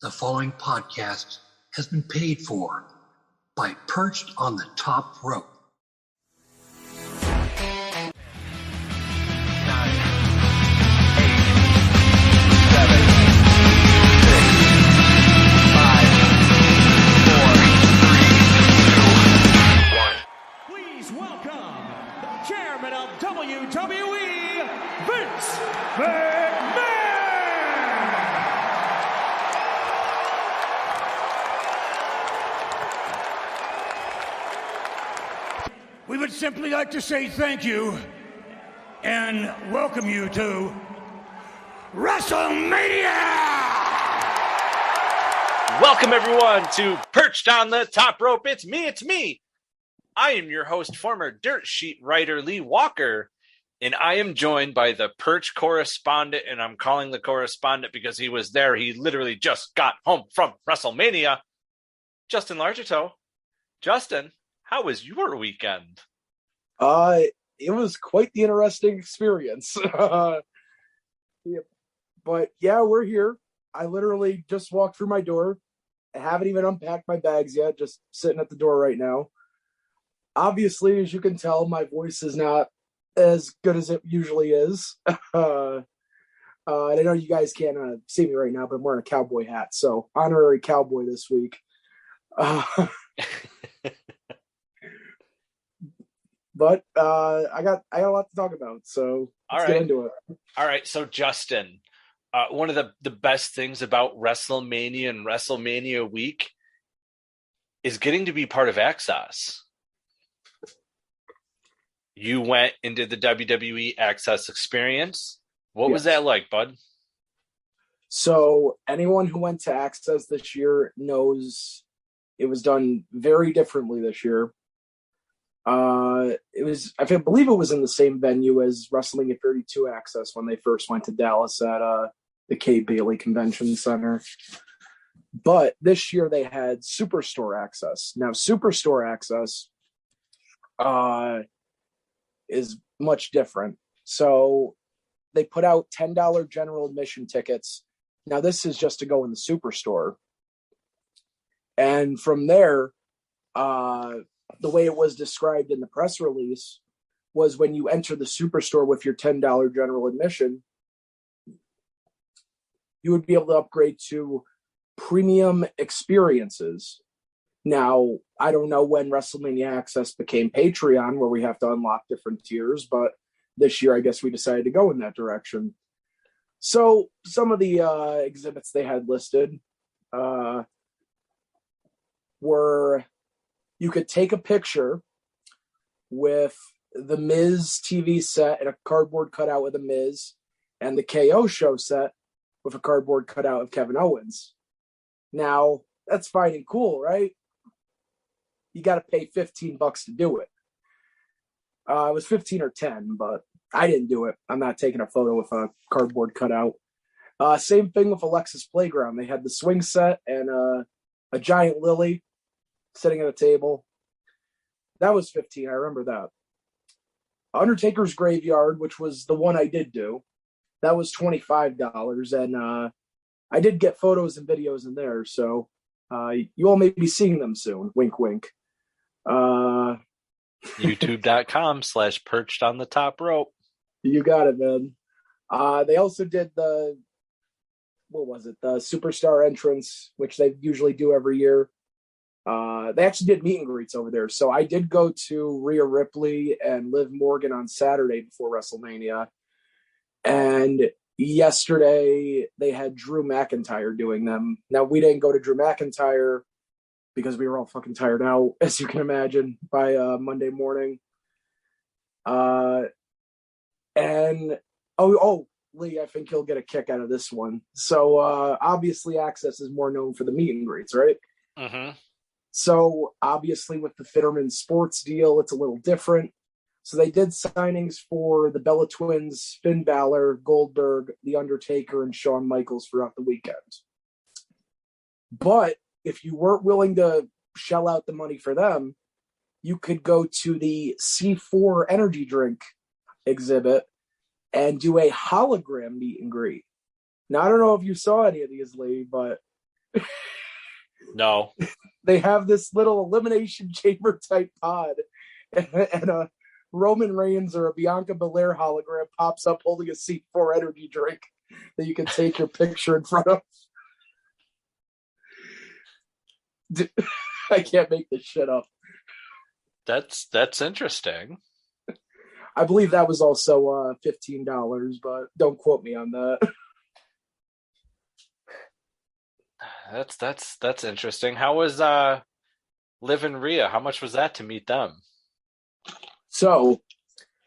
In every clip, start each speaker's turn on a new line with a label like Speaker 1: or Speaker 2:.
Speaker 1: The following podcast has been paid for by Perched on the Top Rope.
Speaker 2: 9, 8, 7, 6, 5, 4, 3, 2, 1.
Speaker 3: Please welcome the chairman of WWE, Vince McMahon!
Speaker 4: We would simply like to say thank you and welcome you to WrestleMania!
Speaker 5: Welcome everyone to Perched on the Top Rope. It's me. I am your host, former dirt sheet writer Lee Walker, and I am joined by the Perch correspondent, and I'm calling the correspondent because he was there. He literally just got home from WrestleMania, Justin Largetoe. Justin, how was your weekend?
Speaker 6: It was quite the interesting experience. But yeah, we're here. I literally just walked through my door. I haven't even unpacked my bags yet, just sitting at the door right now. Obviously, as you can tell, my voice is not as good as it usually is. And I know you guys can't see me right now, but I'm wearing a cowboy hat, so honorary cowboy this week. But I got a lot to talk about, so let's get into it.
Speaker 5: All right, so Justin, one of the best things about WrestleMania and WrestleMania week is getting to be part of Axxcess. You went and did the WWE Axxcess experience. What was that like, bud?
Speaker 6: So anyone who went to Axxcess this year knows it was done very differently this year. I believe it was in the same venue as WrestleMania 32 Axxcess when they first went to Dallas at the Kay Bailey Convention Center. But this year they had Superstore Axxcess. Now, Superstore Axxcess is much different. So they put out $10 general admission tickets. Now, this is just to go in the Superstore. And from there, the way it was described in the press release was when you enter the Superstore with your $10 general admission, you would be able to upgrade to premium experiences. Now, I don't know when WrestleMania Axxcess became Patreon, where we have to unlock different tiers, but this year I guess we decided to go in that direction. So some of the exhibits they had listed were... You could take a picture with the Miz TV set and a cardboard cutout with the Miz, and the KO show set with a cardboard cutout of Kevin Owens. Now, that's fine and cool, right? You got to pay $15 to do it. It was 15 or 10, but I didn't do it. I'm not taking a photo with a cardboard cutout. Same thing with Alexa's Playground. They had the swing set and a giant lily sitting at a table. That was 15. I remember that. Undertaker's Graveyard, which was the one I did do, that was $25. And I did get photos and videos in there. So you all may be seeing them soon. Wink, wink.
Speaker 5: YouTube.com/perched on the top rope.
Speaker 6: You got it, man. They also did the Superstar entrance, which they usually do every year. They actually did meet and greets over there. So I did go to Rhea Ripley and Liv Morgan on Saturday before WrestleMania. And yesterday they had Drew McIntyre doing them. Now, we didn't go to Drew McIntyre because we were all fucking tired out, as you can imagine, by Monday morning. And Lee, I think he'll get a kick out of this one. So obviously Axxcess is more known for the meet and greets, right?
Speaker 5: Mm-hmm.
Speaker 6: So obviously with the Fitterman Sports deal, it's a little different. So they did signings for the Bella Twins, Finn Balor, Goldberg, The Undertaker, and Shawn Michaels throughout the weekend. But if you weren't willing to shell out the money for them, you could go to the C4 energy drink exhibit and do a hologram meet and greet. Now, I don't know if you saw any of these, Lee, but
Speaker 5: No.
Speaker 6: They have this little elimination chamber type pod, and a Roman Reigns or a Bianca Belair hologram pops up holding a C4 energy drink that you can take your picture in front of. I can't make this shit up.
Speaker 5: That's interesting.
Speaker 6: I believe that was also $15, but don't quote me on that.
Speaker 5: That's interesting. How was Liv and Rhea? How much was that to meet them?
Speaker 6: So,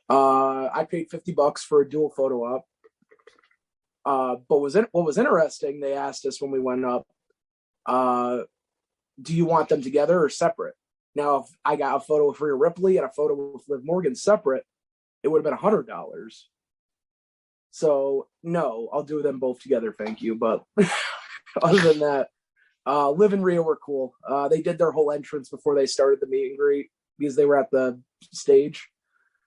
Speaker 6: I paid $50 for a dual photo op. But what was interesting, they asked us when we went up, do you want them together or separate? Now, if I got a photo with Rhea Ripley and a photo with Liv Morgan separate, it would have been $100. So, no, I'll do them both together, thank you. But other than that, Liv and Rhea were cool. They did their whole entrance before they started the meet and greet because they were at the stage.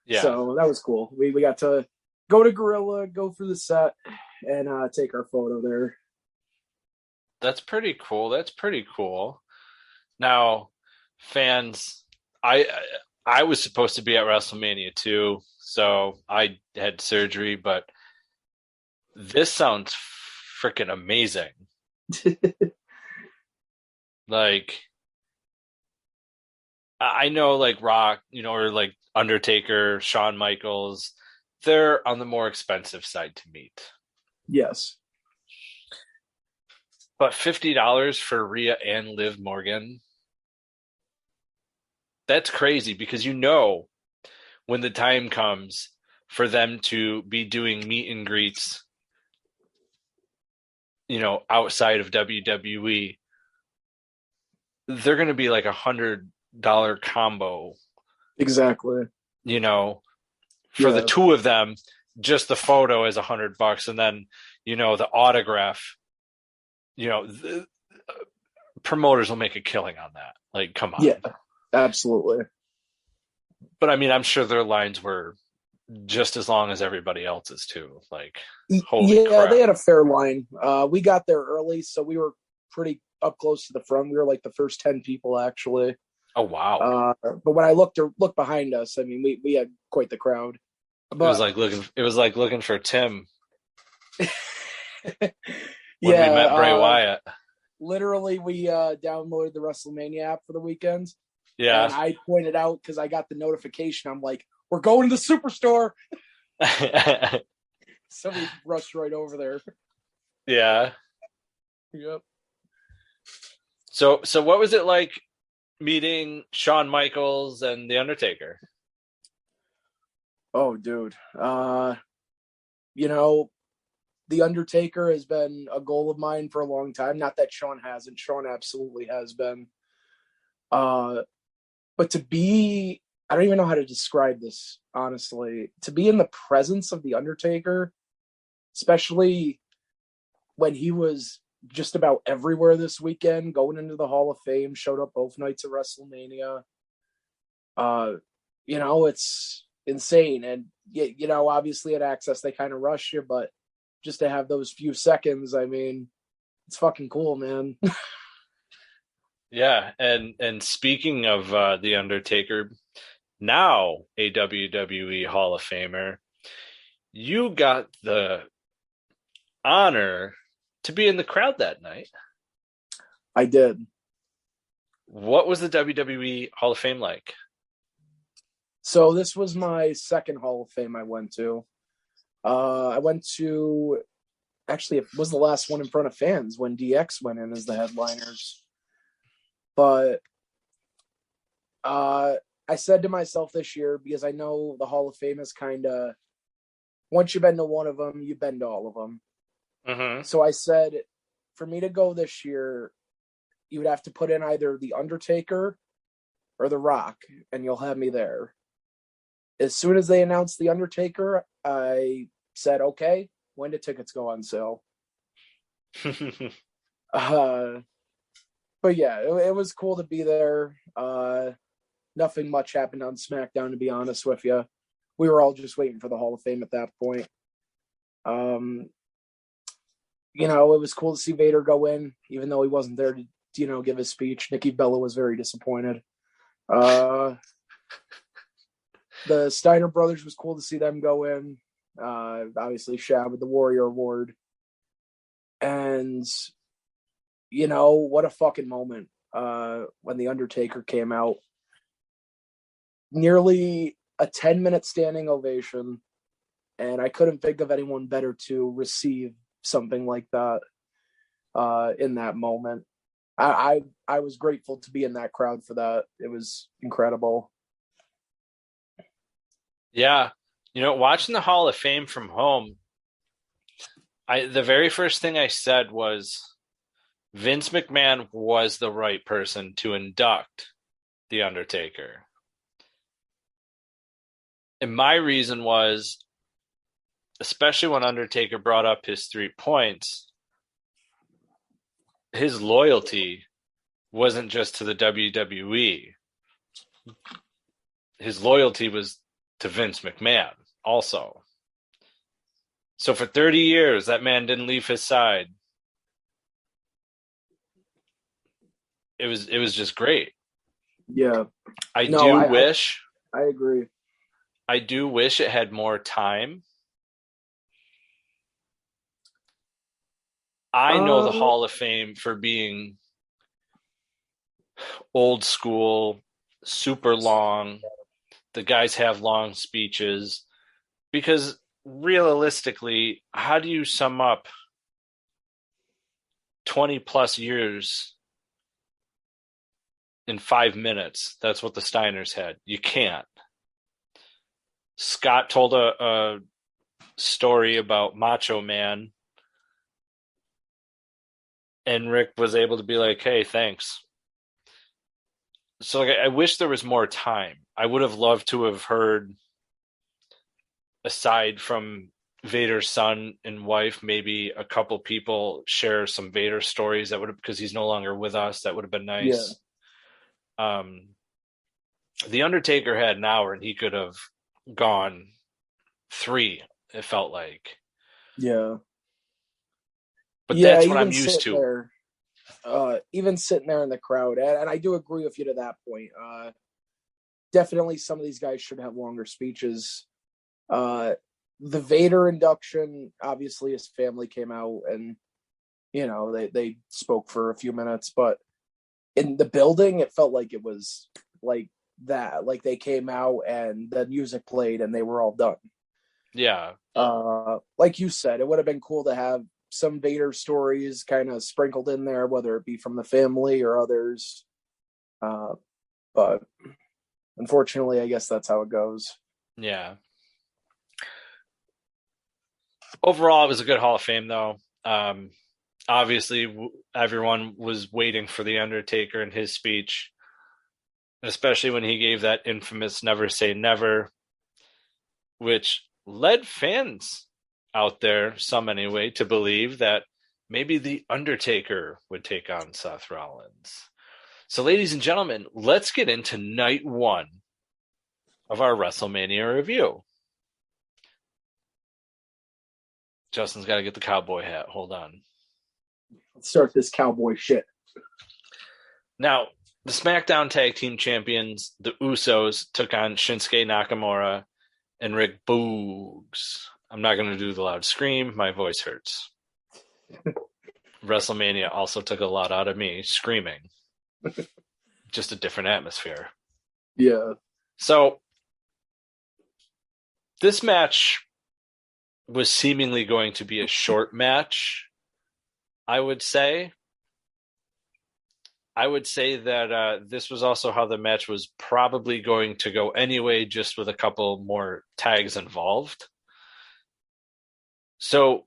Speaker 5: Yeah.
Speaker 6: So that was cool. We got to go to Gorilla, go through the set, and take our photo there.
Speaker 5: That's pretty cool. That's pretty cool. Now, fans, I was supposed to be at WrestleMania too, so I had surgery, but this sounds freaking amazing. Like, I know like Rock, or like Undertaker, Shawn Michaels, they're on the more expensive side to meet.
Speaker 6: Yes.
Speaker 5: But $50 for Rhea and Liv Morgan, that's crazy because when the time comes for them to be doing meet and greets, outside of WWE, they're going to be like $100 combo.
Speaker 6: Exactly.
Speaker 5: For the two of them, just the photo is $100, and then the autograph. The promoters will make a killing on that. Like, come on.
Speaker 6: Yeah, absolutely.
Speaker 5: But I mean, I'm sure their lines were just as long as everybody else's too. Like, holy crap.
Speaker 6: They had a fair line. We got there early, so we were pretty up close to the front. We were like the first 10 people, actually.
Speaker 5: Oh wow!
Speaker 6: But when I looked behind us, I mean, we had quite the crowd. But,
Speaker 5: it was like looking for Tim. When we met Bray Wyatt.
Speaker 6: Literally, we downloaded the WrestleMania app for the weekend.
Speaker 5: Yeah.
Speaker 6: And I pointed out because I got the notification. I'm like, we're going to the Superstore. So we rushed right over there.
Speaker 5: Yeah.
Speaker 6: Yep.
Speaker 5: So what was it like meeting Shawn Michaels and The Undertaker?
Speaker 6: Oh, dude. The Undertaker has been a goal of mine for a long time. Not that Shawn hasn't. Shawn absolutely has been. But to be, I don't even know how to describe this, honestly. To be in the presence of The Undertaker, especially when he was just about everywhere this weekend, going into the Hall of Fame, showed up both nights of WrestleMania. It's insane. And, obviously at Axxcess, they kind of rush you, but just to have those few seconds, I mean, it's fucking cool, man.
Speaker 5: Yeah, and speaking of The Undertaker, now a WWE Hall of Famer, you got the honor to be in the crowd that night.
Speaker 6: I did.
Speaker 5: What was the WWE Hall of Fame like?
Speaker 6: So this was my second Hall of Fame I went to. I went to, actually, it was the last one in front of fans when DX went in as the headliners. But I said to myself this year, because I know the Hall of Fame is kind of, once you've been to one of them, you've been to all of them.
Speaker 5: Mm-hmm.
Speaker 6: So I said, for me to go this year, you would have to put in either The Undertaker or The Rock, and you'll have me there. As soon as they announced The Undertaker, I said, okay, when do tickets go on sale? But yeah, it was cool to be there. Nothing much happened on Smackdown, to be honest with you. We were all just waiting for the Hall of Fame at that point. you know, it was cool to see Vader go in, even though he wasn't there to, you know, give his speech. Nikki Bella was very disappointed. The Steiner brothers was cool to see them go in. Obviously, Shad with the Warrior Award. And, you know, what a fucking moment when The Undertaker came out. Nearly a 10-minute standing ovation. And I couldn't think of anyone better to receive something like that in that moment. I was grateful to be in that crowd for that. It was incredible.
Speaker 5: Yeah. You know, watching the Hall of Fame from home, the very first thing I said was Vince McMahon was the right person to induct The Undertaker. And my reason was, especially when Undertaker brought up his 3 points, his loyalty wasn't just to the WWE. His loyalty was to Vince McMahon also. So for 30 years, that man didn't leave his side. It was just great.
Speaker 6: Yeah.
Speaker 5: I agree. I do wish it had more time. I know the Hall of Fame for being old school, super long. The guys have long speeches. Because realistically, how do you sum up 20 plus years in 5 minutes? That's what the Steiners had. You can't. Scott told a story about Macho Man, and Rick was able to be like, hey, thanks. So I wish there was more time. I would have loved to have heard, aside from Vader's son and wife, maybe a couple people share some Vader stories that would have, because he's no longer with us. That would have been nice. Yeah. The Undertaker had an hour and he could have gone 3, it felt like.
Speaker 6: Yeah.
Speaker 5: But that's what I'm used to.
Speaker 6: Even sitting there in the crowd, and I do agree with you to that point. Definitely some of these guys should have longer speeches. The Vader induction, obviously his family came out and, you know, they spoke for a few minutes, but in the building, it felt like it was like that. Like they came out and the music played and they were all done.
Speaker 5: Yeah.
Speaker 6: Like you said, it would have been cool to have some Vader stories kind of sprinkled in there, whether it be from the family or others. But unfortunately, I guess that's how it goes.
Speaker 5: Yeah. Overall, it was a good Hall of Fame, though. Obviously, everyone was waiting for The Undertaker and his speech, especially when he gave that infamous never say never, which led fans out there, some anyway, to believe that maybe The Undertaker would take on Seth Rollins. So, ladies and gentlemen, let's get into night 1 of our WrestleMania review. Justin's got to get the cowboy hat. Hold on.
Speaker 6: Let's start this cowboy shit.
Speaker 5: Now, the Smackdown Tag Team Champions, the Usos, took on Shinsuke Nakamura and Rick Boogs. I'm not going to do the loud scream. My voice hurts. WrestleMania also took a lot out of me screaming. Just a different atmosphere.
Speaker 6: Yeah.
Speaker 5: So, this match was seemingly going to be a short match, I would say. I would say that this was also how the match was probably going to go anyway, just with a couple more tags involved. So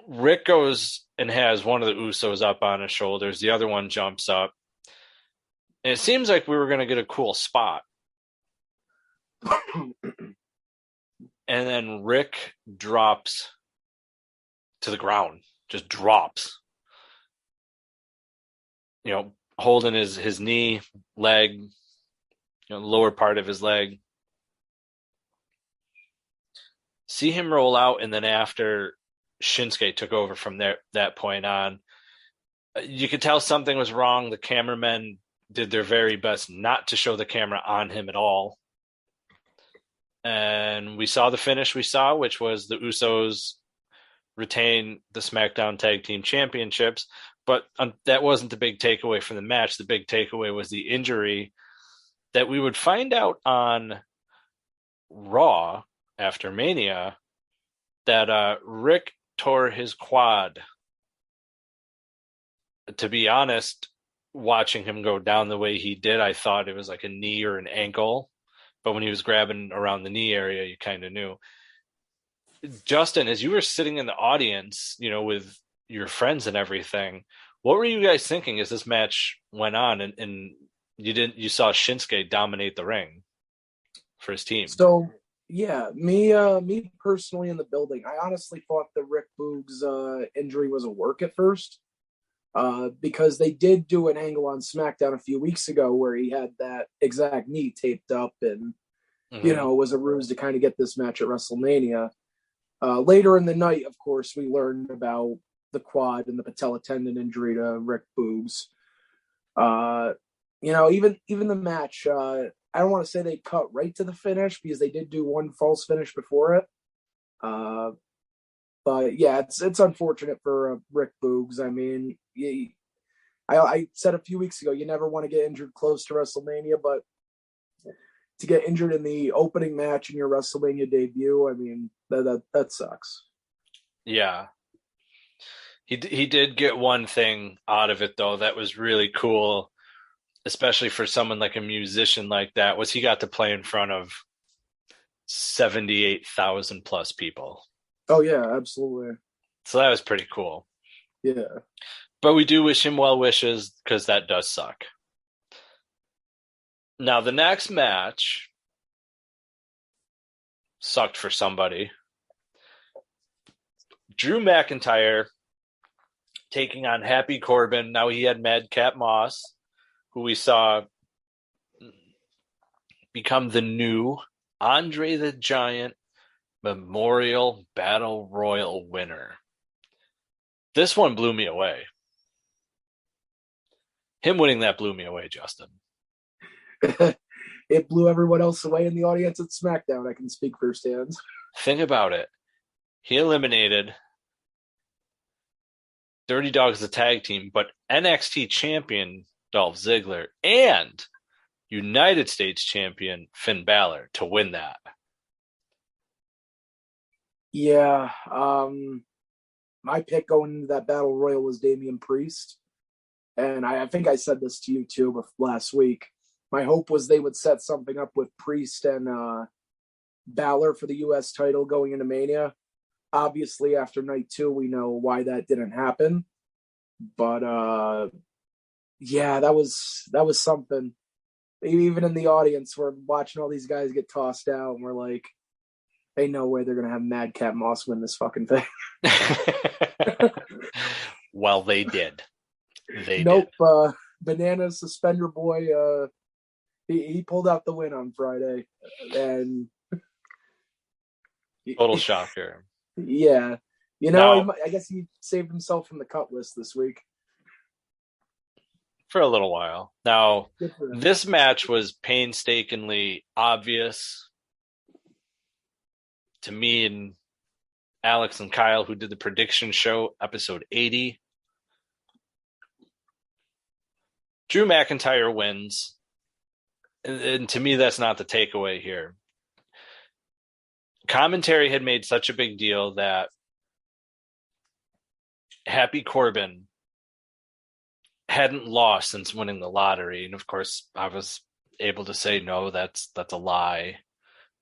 Speaker 5: Rick goes and has one of the Usos up on his shoulders. The other one jumps up. And it seems like we were going to get a cool spot. And then Rick drops to the ground, just drops. You know, holding his knee, leg, you know, lower part of his leg. See him roll out, and then after Shinsuke took over from that point on. You could tell something was wrong. The cameramen did their very best not to show the camera on him at all. And we saw the finish we saw, which was the Usos retain the SmackDown Tag Team Championships. But that wasn't the big takeaway from the match. The big takeaway was the injury that we would find out on Raw after Mania that Rick tore his quad. To be honest, watching him go down the way he did, I thought it was like a knee or an ankle. But when he was grabbing around the knee area, you kind of knew. Justin, as you were sitting in the audience, with your friends and everything, what were you guys thinking as this match went on and you saw Shinsuke dominate the ring for his team?
Speaker 6: So yeah, me personally in the building, I honestly thought the Rick Boogs injury was a work at first. Because they did do an angle on SmackDown a few weeks ago where he had that exact knee taped up and, it was a ruse to kind of get this match at WrestleMania. Later in the night, of course, we learned about the quad and the patella tendon injury to Rick Boogs. Even the match, I don't want to say they cut right to the finish because they did do one false finish before it. But yeah, it's unfortunate for Rick Boogs. I mean, I said a few weeks ago, you never want to get injured close to WrestleMania, but to get injured in the opening match in your WrestleMania debut, I mean, that sucks.
Speaker 5: Yeah. He did get one thing out of it, though, that was really cool, especially for someone like a musician like that, was he got to play in front of 78,000 plus people.
Speaker 6: Oh, yeah, absolutely.
Speaker 5: So that was pretty cool.
Speaker 6: Yeah.
Speaker 5: But we do wish him well wishes because that does suck. Now, the next match sucked for somebody. Drew McIntyre taking on Happy Corbin. Now he had Madcap Moss, who we saw become the new Andre the Giant Memorial Battle Royal winner. This one blew me away. Him winning that blew me away, Justin.
Speaker 6: It blew everyone else away in the audience at SmackDown. I can speak firsthand.
Speaker 5: Think about it. He eliminated Dirty Dogs, the tag team, but NXT champion Dolph Ziggler and United States champion Finn Balor to win that.
Speaker 6: Yeah. My pick going into that battle royal was Damian Priest. And I think I said this to you too last week. My hope was they would set something up with Priest and Balor for the U.S. title going into Mania. Obviously, after night 2, we know why that didn't happen. But yeah, that was something. Even in the audience, we're watching all these guys get tossed out, and we're like, "Ain't no way they're gonna have Madcap Moss win this fucking thing."
Speaker 5: Well, they did.
Speaker 6: Nope. Banana Suspender Boy. He pulled out the win on Friday, and
Speaker 5: total shocker.
Speaker 6: Yeah, I guess he saved himself from the cut list this week
Speaker 5: for a little while. Now, this match was painstakingly obvious to me and Alex and Kyle, who did the prediction show, episode 80. Drew McIntyre wins. And to me, that's not the takeaway here. Commentary had made such a big deal that Happy Corbin hadn't lost since winning the lottery. And of course, I was able to say, no, that's a lie.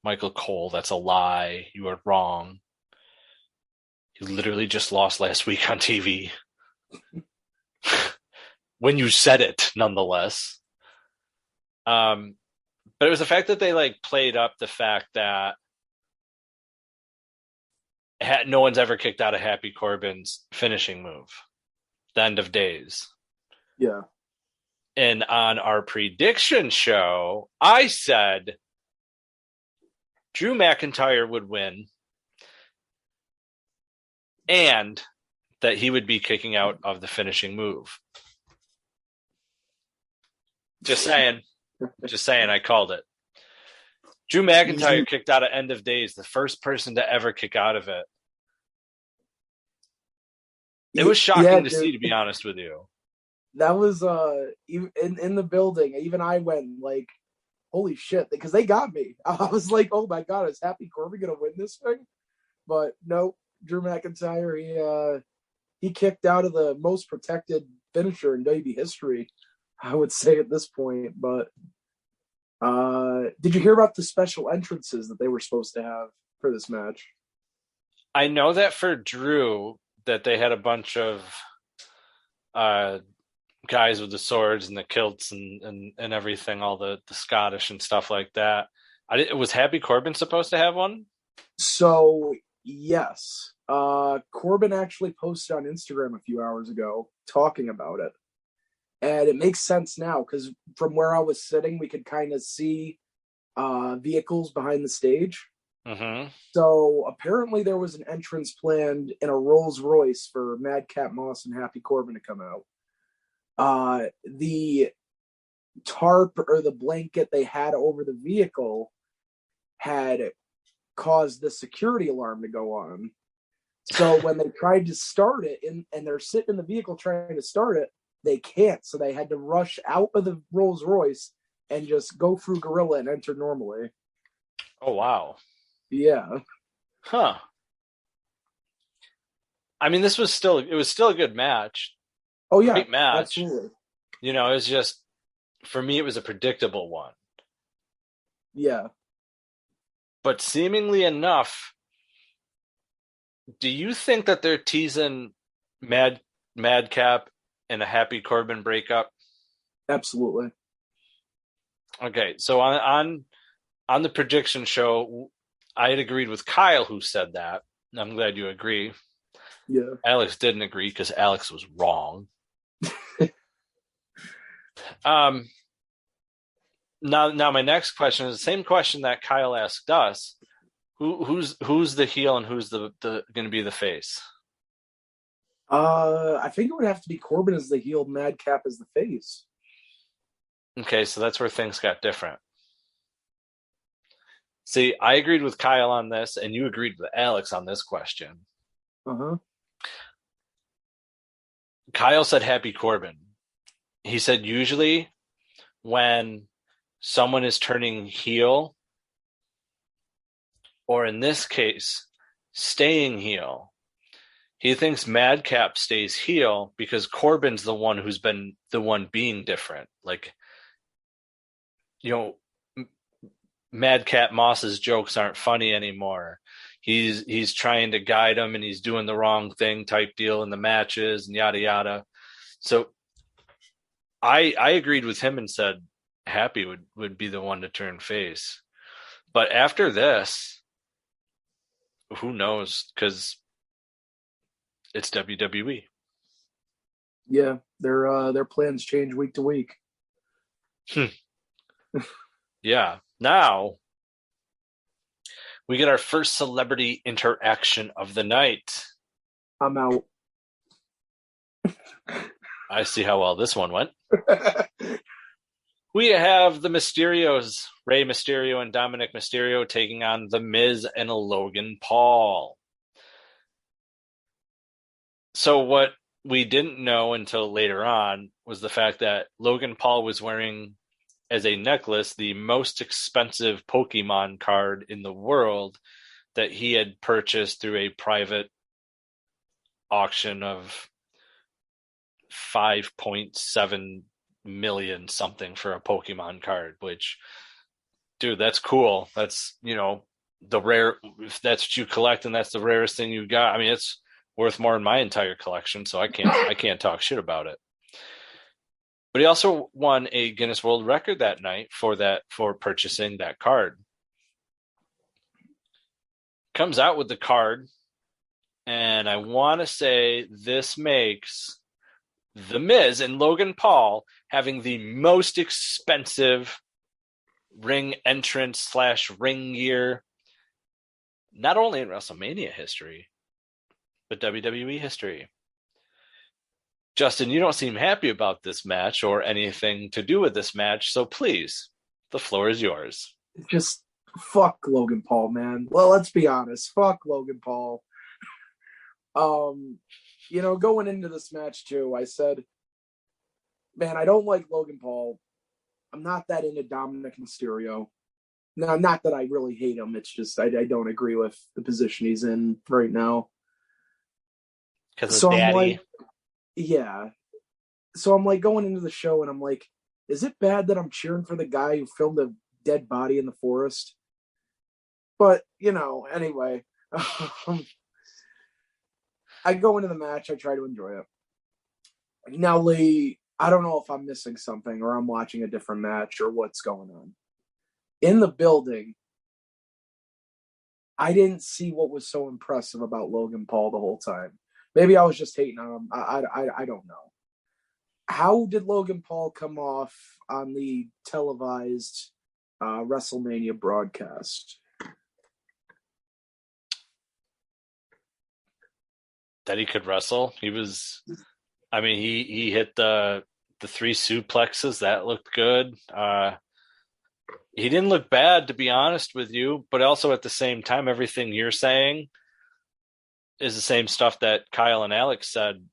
Speaker 5: Michael Cole, that's a lie. You are wrong. He literally just lost last week on TV. When you said it, nonetheless. But it was the fact that they played up the fact that no one's ever kicked out of Happy Corbin's finishing move, the End of Days.
Speaker 6: Yeah.
Speaker 5: And on our prediction show, I said Drew McIntyre would win. and that he would be kicking out of the finishing move. Just saying. I called it. Drew McIntyre kicked out of End of Days, the first person to ever kick out of it. It was shocking to see, to be honest with you.
Speaker 6: That was in the building. Even I went like, holy shit, because they got me. I was like, oh my god, is Happy Corbin gonna win this thing? But no, Drew McIntyre, he kicked out of the most protected finisher in WWE history, I would say at this point. But did you hear about the special entrances that they were supposed to have for this match?
Speaker 5: I know that for Drew, that they had a bunch of guys with the swords and the kilts and everything, all the Scottish and stuff like that. Was Happy Corbin supposed to have one?
Speaker 6: So, yes. Corbin actually posted on Instagram a few hours ago talking about it. And it makes sense now because from where I was sitting, we could kind of see vehicles behind the stage.
Speaker 5: Mm-hmm.
Speaker 6: So apparently there was an entrance planned in a Rolls Royce for Madcap Moss and Happy Corbin to come out. The tarp or the blanket they had over the vehicle had caused the security alarm to go on. So when they tried to start it and they're sitting in the vehicle trying to start it, they can't. So they had to rush out of the Rolls Royce and just go through Gorilla and enter normally.
Speaker 5: Oh, wow.
Speaker 6: Yeah.
Speaker 5: Huh. I mean, it was still a good match.
Speaker 6: Oh, yeah.
Speaker 5: Great match.
Speaker 6: Absolutely.
Speaker 5: You know, it was just, for me, it was a predictable one.
Speaker 6: Yeah.
Speaker 5: But seemingly enough, do you think that they're teasing Madcap and a Happy Corbin breakup?
Speaker 6: Absolutely.
Speaker 5: Okay, so on the prediction show, I had agreed with Kyle, who said that. I'm glad you agree.
Speaker 6: Yeah.
Speaker 5: Alex didn't agree because Alex was wrong. Now my next question is the same question that Kyle asked us. Who's the heel and who's the going to be the face?
Speaker 6: I think it would have to be Corbin as the heel, Madcap as the face.
Speaker 5: Okay, so that's where things got different. See, I agreed with Kyle on this, and you agreed with Alex on this question.
Speaker 6: Uh-huh.
Speaker 5: Kyle said Happy Corbin. He said usually when someone is turning heel, or in this case, staying heel, he thinks Madcap stays heel because Corbin's the one who's been the one being different. Like, you know, Madcap Moss's jokes aren't funny anymore. He's trying to guide him and he's doing the wrong thing type deal in the matches and yada yada. So I agreed with him and said Happy would be the one to turn face. But after this, who knows? Because it's WWE.
Speaker 6: Yeah, their plans change week to week.
Speaker 5: Yeah. Now we get our first celebrity interaction of the night.
Speaker 6: I'm out.
Speaker 5: I see how well this one went. We have the Mysterios, Rey Mysterio and Dominik Mysterio, taking on The Miz and Logan Paul. So what we didn't know until later on was the fact that Logan Paul was wearing as a necklace the most expensive Pokemon card in the world that he had purchased through a private auction of 5.7 million something for a Pokemon card, which, dude, that's cool. That's, you know, the rare, if that's what you collect and that's the rarest thing you got. I mean, it's worth more than my entire collection, so I can't talk shit about it. But he also won a Guinness World Record that night for purchasing that card. Comes out with the card, and I want to say this makes The Miz and Logan Paul having the most expensive ring entrance / ring gear, not only in WrestleMania history, but WWE history. Justin, you don't seem happy about this match or anything to do with this match, so please, the floor is yours.
Speaker 6: Just fuck Logan Paul, man. Well, let's be honest. Fuck Logan Paul. Going into this match too, I said, man, I don't like Logan Paul. I'm not that into Dominik Mysterio. No, not that I really hate him. It's just I don't agree with the position he's in right now.
Speaker 5: Because of daddy.
Speaker 6: I'm like, yeah. So I'm like going into the show and I'm like, is it bad that I'm cheering for the guy who filmed a dead body in the forest? But, anyway. I go into the match. I try to enjoy it. Now, Lee, I don't know if I'm missing something or I'm watching a different match or what's going on. In the building, I didn't see what was so impressive about Logan Paul the whole time. Maybe I was just hating on him. I don't know. How did Logan Paul come off on the televised WrestleMania broadcast?
Speaker 5: That he could wrestle. He hit the 3 suplexes. That looked good. He didn't look bad, to be honest with you, but also at the same time, everything you're saying is the same stuff that Kyle and Alex said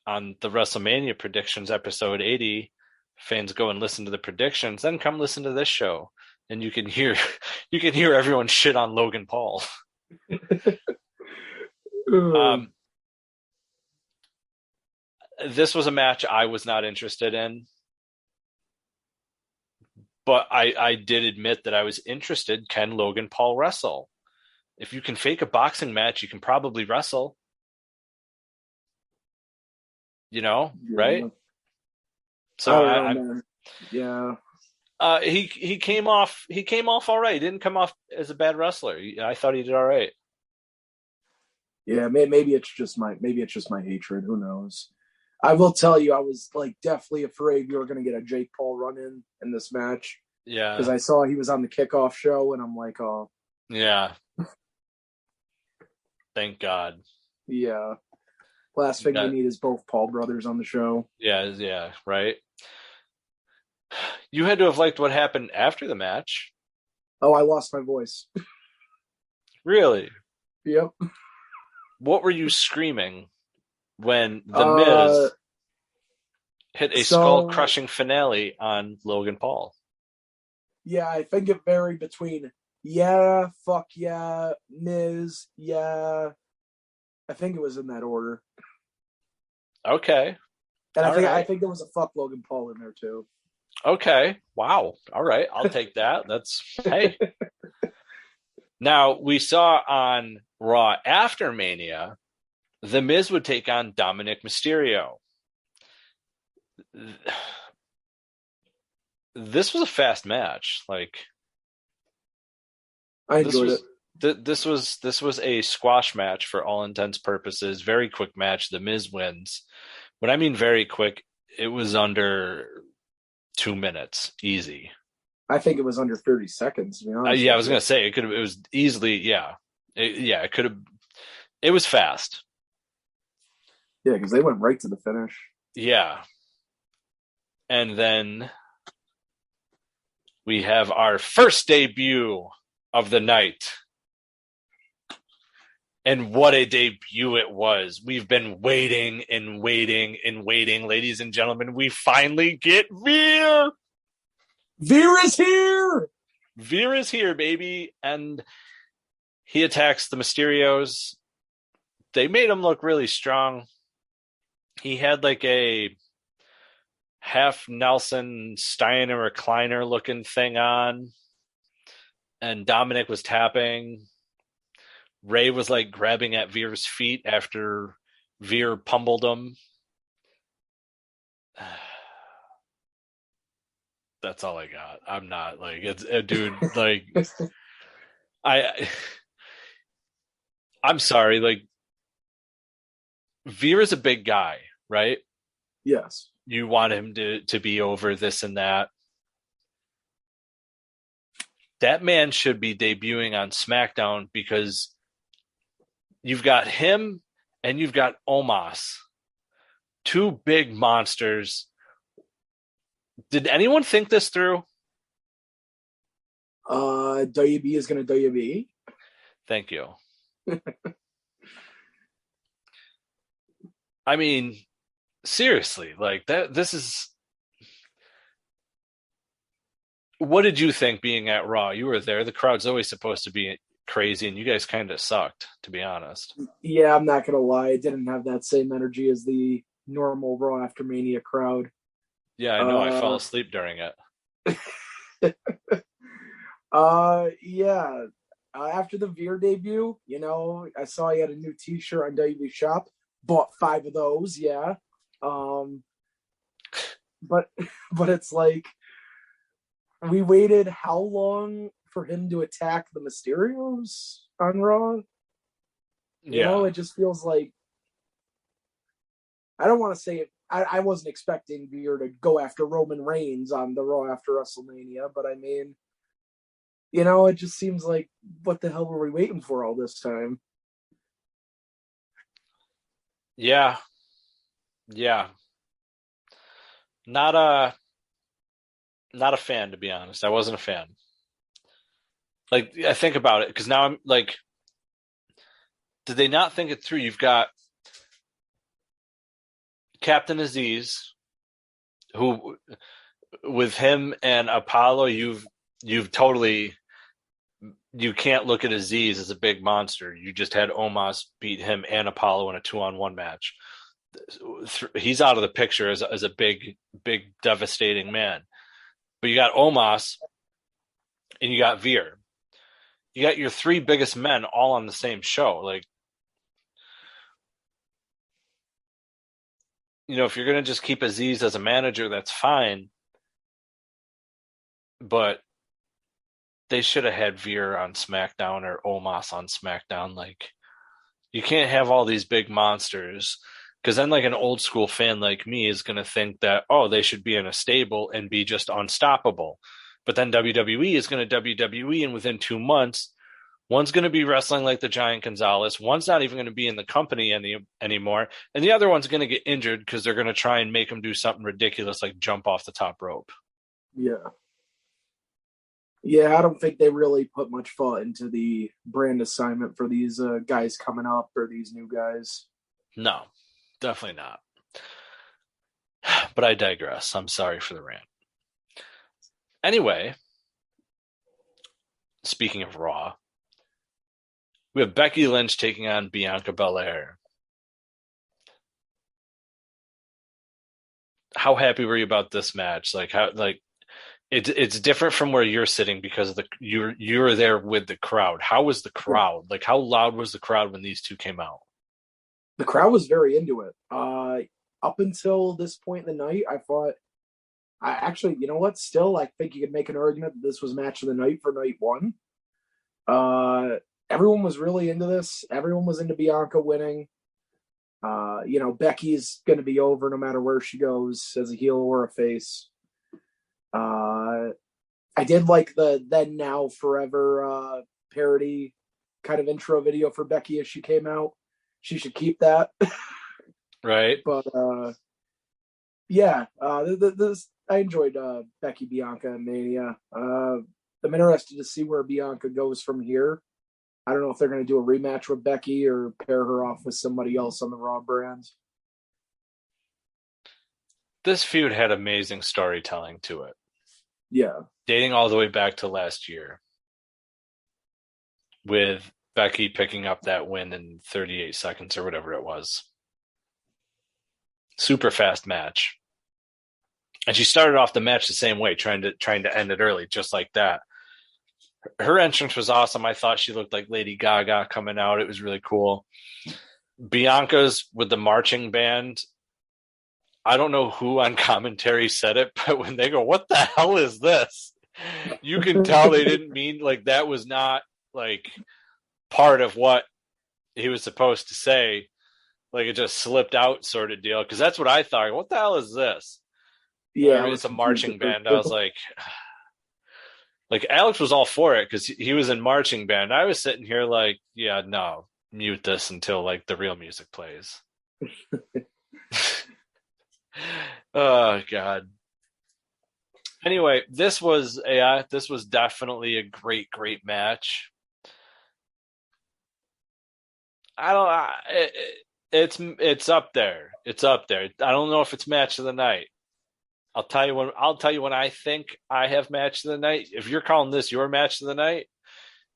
Speaker 5: on the WrestleMania predictions episode 80. Fans go and listen to the predictions, then come listen to this show, and you can hear everyone shit on Logan Paul. This was a match I was not interested in, but I did admit that I was interested. Can Logan Paul wrestle? If you can fake a boxing match, you can probably wrestle. Right? So
Speaker 6: yeah.
Speaker 5: He came off all right. He didn't come off as a bad wrestler. I thought he did all right.
Speaker 6: Yeah, maybe it's just my hatred. Who knows? I will tell you, I was definitely afraid you were going to get a Jake Paul run in this match.
Speaker 5: Yeah,
Speaker 6: because I saw he was on the kickoff show, and I'm like, oh,
Speaker 5: yeah. Thank God.
Speaker 6: Yeah. Last thing we need is both Paul brothers on the show.
Speaker 5: Yeah, right. You had to have liked what happened after the match.
Speaker 6: Oh, I lost my voice.
Speaker 5: Really?
Speaker 6: Yep.
Speaker 5: What were you screaming when The Miz hit a skull-crushing finale on Logan Paul?
Speaker 6: Yeah, I think it varied between yeah, fuck yeah, Miz, yeah. I think it was in that order.
Speaker 5: Okay.
Speaker 6: And I think there was a fuck Logan Paul in there too.
Speaker 5: Okay. Wow. All right. I'll take that. Hey. Now, we saw on Raw after Mania, The Miz would take on Dominik Mysterio. This was a fast match.
Speaker 6: I enjoyed it.
Speaker 5: This was a squash match for all intents and purposes. Very quick match. The Miz wins. When I mean very quick, it was under 2 minutes, easy.
Speaker 6: I think it was under 30 seconds. To be honest,
Speaker 5: I was gonna say it could have. It was easily, yeah, it could have. It was fast.
Speaker 6: Yeah, because they went right to the finish.
Speaker 5: Yeah, and then we have our first debut of the night. And what a debut it was. We've been waiting and waiting and waiting. Ladies and gentlemen, we finally get Veer.
Speaker 6: Veer is here.
Speaker 5: Veer is here, baby. And he attacks the Mysterios. They made him look really strong. He had a half Nelson Steiner recliner looking thing on. And Dominik was tapping. Ray was grabbing at Veer's feet after Veer pummeled him. That's all I got. I'm not it's dude. I'm sorry. Veer is a big guy, right?
Speaker 6: Yes.
Speaker 5: You want him to be over this and that. That man should be debuting on SmackDown because you've got him and you've got Omos. Two big monsters. Did anyone think this through?
Speaker 6: WB is going to WB.
Speaker 5: Thank you. I mean, seriously, like that. This is. What did you think being at Raw? You were there. The crowd's always supposed to be crazy, and you guys kind of sucked, to be honest.
Speaker 6: Yeah, I'm not going to lie. It didn't have that same energy as the normal Raw After Mania crowd.
Speaker 5: Yeah, I know. I fell asleep during it.
Speaker 6: Yeah. After the Veer debut, I saw he had a new T-shirt on WB Shop. Bought 5 of those. Yeah. But it's like, we waited how long for him to attack the Mysterios on Raw? It just feels like, I don't want to say it. I wasn't expecting Veer to go after Roman Reigns on the Raw after WrestleMania, but I mean, it just seems like, what the hell were we waiting for all this time?
Speaker 5: Yeah. Not a fan, to be honest. I wasn't a fan. Like, I think about it, because now I'm like, did they not think it through? You've got Captain Aziz, who, with him and Apollo, you can't look at Aziz as a big monster. You just had Omos beat him and Apollo in a 2-on-1 match. He's out of the picture as a big, devastating man. But you got Omos and you got Veer. You got your 3 biggest men all on the same show. Like, if you're going to just keep Aziz as a manager, that's fine. But they should have had Veer on SmackDown or Omos on SmackDown. Like, you can't have all these big monsters, because then, like, an old school fan like me is going to think that, they should be in a stable and be just unstoppable. But then WWE is going to WWE, and within 2 months, one's going to be wrestling like the Giant Gonzalez. One's not even going to be in the company anymore. And the other one's going to get injured because they're going to try and make him do something ridiculous like jump off the top rope.
Speaker 6: Yeah. Yeah, I don't think they really put much thought into the brand assignment for these guys coming up, or these new guys.
Speaker 5: No, definitely not. But I digress. I'm sorry for the rant. Anyway, speaking of Raw, we have Becky Lynch taking on Bianca Belair. How happy were you about this match? It's different from where you're sitting because you're there with the crowd. How was the crowd? Like, how loud was the crowd when these two came out?
Speaker 6: The crowd was very into it. Up until this point in the night, I thought, you know what? Still, I think you could make an argument that this was match of the night for night one. Everyone was really into this. Everyone was into Bianca winning. Becky's going to be over no matter where she goes, as a heel or a face. I did like the Then Now Forever parody kind of intro video for Becky as she came out. She should keep that.
Speaker 5: Right.
Speaker 6: But I enjoyed Becky Bianca and Mania. I'm interested to see where Bianca goes from here. I don't know if they're going to do a rematch with Becky or pair her off with somebody else on the Raw brand.
Speaker 5: This feud had amazing storytelling to it.
Speaker 6: Yeah.
Speaker 5: Dating all the way back to last year, with Becky picking up that win in 38 seconds or whatever it was. Super fast match. And she started off the match the same way, trying to end it early, just like that. Her entrance was awesome. I thought she looked like Lady Gaga coming out. It was really cool. Bianca's with the marching band. I don't know who on commentary said it, but when they go, "What the hell is this?" You can tell they didn't mean, like, that was not like part of what he was supposed to say. Like, it just slipped out sort of deal. Because that's what I thought. What the hell is this?
Speaker 6: Yeah,
Speaker 5: it's a marching band. I was like Alex was all for it because he was in marching band. I was sitting here like, yeah, no, mute this until like the real music plays. Oh God. Anyway, this was definitely a great match. It's up there. It's up there. I don't know if it's match of the night. I'll tell you when I think I have match of the night. If you're calling this your match of the night,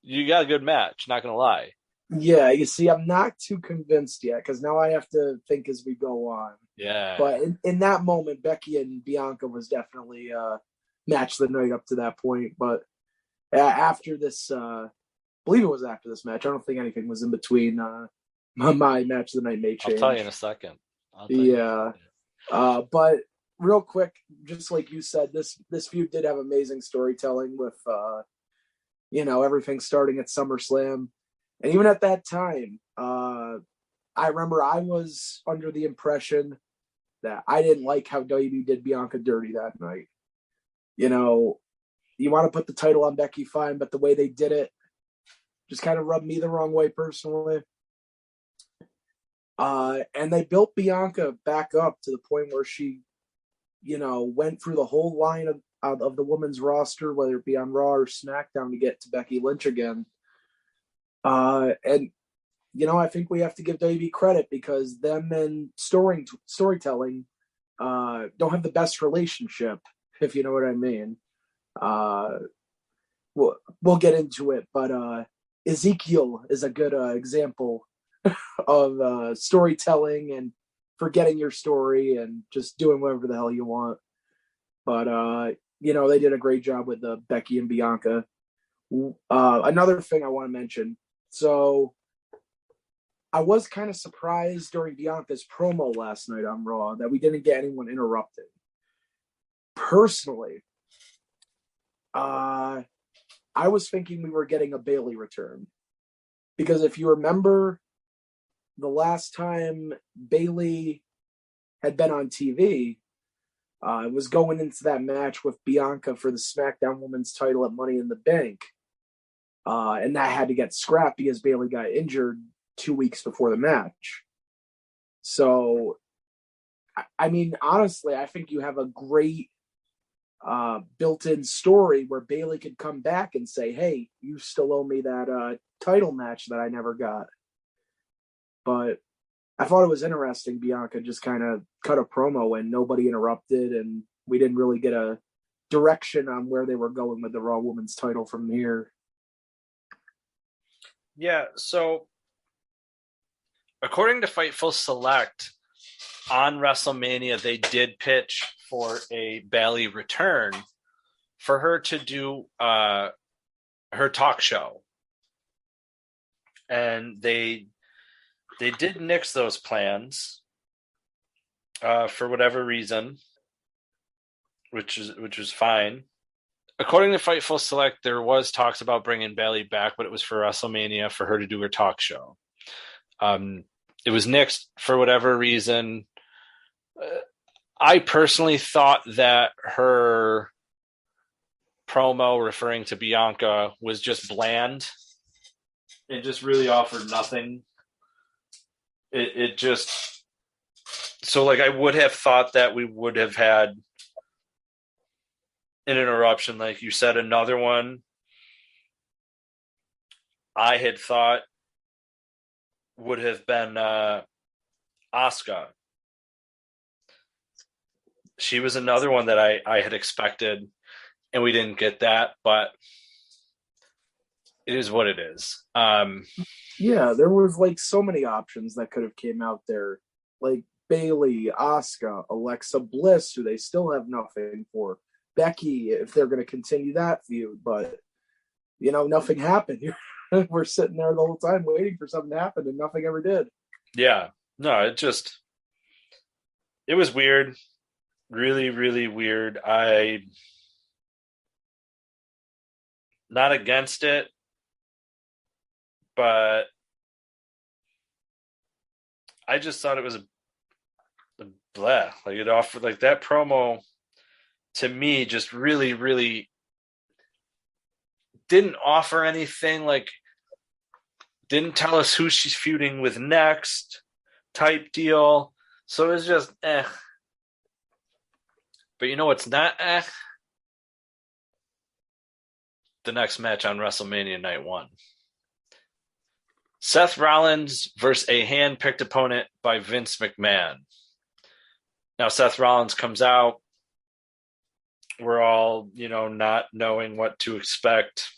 Speaker 5: you got a good match, not gonna lie.
Speaker 6: Yeah, you see, I'm not too convinced yet because now I have to think as we go on.
Speaker 5: Yeah.
Speaker 6: But in that moment, Becky and Bianca was definitely match of the night up to that point. But after this, I believe it was after this match. I don't think anything was in between. My match of the night may change.
Speaker 5: I'll tell you in a second.
Speaker 6: Yeah. But real quick, just like you said, this feud did have amazing storytelling with, everything starting at SummerSlam. And even at that time, I remember I was under the impression that I didn't like how WWE did Bianca dirty that night. You want to put the title on Becky, fine, but the way they did it just kind of rubbed me the wrong way personally. And they built Bianca back up to the point where she, went through the whole line of the women's roster, whether it be on Raw or SmackDown, to get to Becky Lynch again. And I think we have to give WWE credit because them and storytelling don't have the best relationship, if you know what I mean. We'll get into it, but Ezekiel is a good example of storytelling and forgetting your story and just doing whatever the hell you want. But they did a great job with Becky and Bianca. Another thing I want to mention. So I was kind of surprised during Bianca's promo last night on Raw that we didn't get anyone interrupted. Personally, I was thinking we were getting a Bayley return. Because if you remember the last time Bayley had been on TV, it was going into that match with Bianca for the SmackDown Women's title at Money in the Bank. And that had to get scrapped because Bayley got injured 2 weeks before the match. So, I mean, honestly, I think you have a great built-in story where Bayley could come back and say, hey, you still owe me that title match that I never got. But I thought it was interesting. Bianca just kind of cut a promo and nobody interrupted, and we didn't really get a direction on where they were going with the Raw Women's title from here.
Speaker 5: Yeah, so according to Fightful Select, on WrestleMania, they did pitch for a Bayley return for her to do her talk show. And they did nix those plans for whatever reason, which is fine. According to Fightful Select, there was talks about bringing Bayley back, but it was for WrestleMania for her to do her talk show. It was nixed for whatever reason. I personally thought that her promo referring to Bianca was just bland. It just really offered nothing. It just... So, I would have thought that we would have had an interruption, like you said. Another one I had thought would have been Asuka. She was another one that I had expected, and we didn't get that, but it is what it is.
Speaker 6: Yeah, there was so many options that could have came out there, like Bayley, Asuka, Alexa Bliss, who they still have nothing for. Becky, if they're going to continue that feud, but nothing happened. We're sitting there the whole time waiting for something to happen, and nothing ever did.
Speaker 5: Yeah, no, it was weird, really, really weird. I not against it, but I just thought it was a bleh. It offered that promo. To me, just really, really didn't offer anything. Didn't tell us who she's feuding with next, type deal. So it's just But you know what's not The next match on WrestleMania Night 1. Seth Rollins versus a hand-picked opponent by Vince McMahon. Now, Seth Rollins comes out. We're all, not knowing what to expect.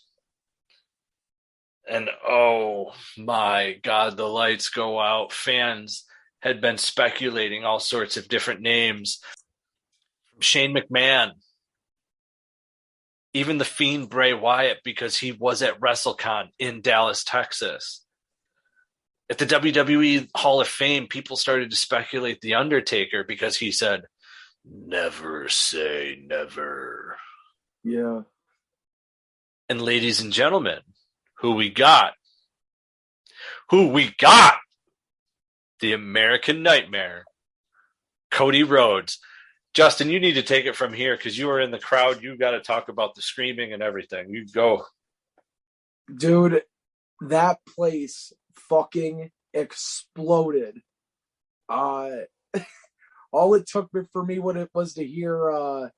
Speaker 5: And oh my God, the lights go out. Fans had been speculating all sorts of different names. From Shane McMahon. Even the Fiend Bray Wyatt, because he was at WrestleCon in Dallas, Texas. At the WWE Hall of Fame, people started to speculate The Undertaker because he said, "Never say never."
Speaker 6: Yeah.
Speaker 5: And ladies and gentlemen, who we got? The American Nightmare, Cody Rhodes. Justin, you need to take it from here because you are in the crowd. You got to talk about the screaming and everything. You go.
Speaker 6: Dude, that place fucking exploded. All it took for me when it was to hear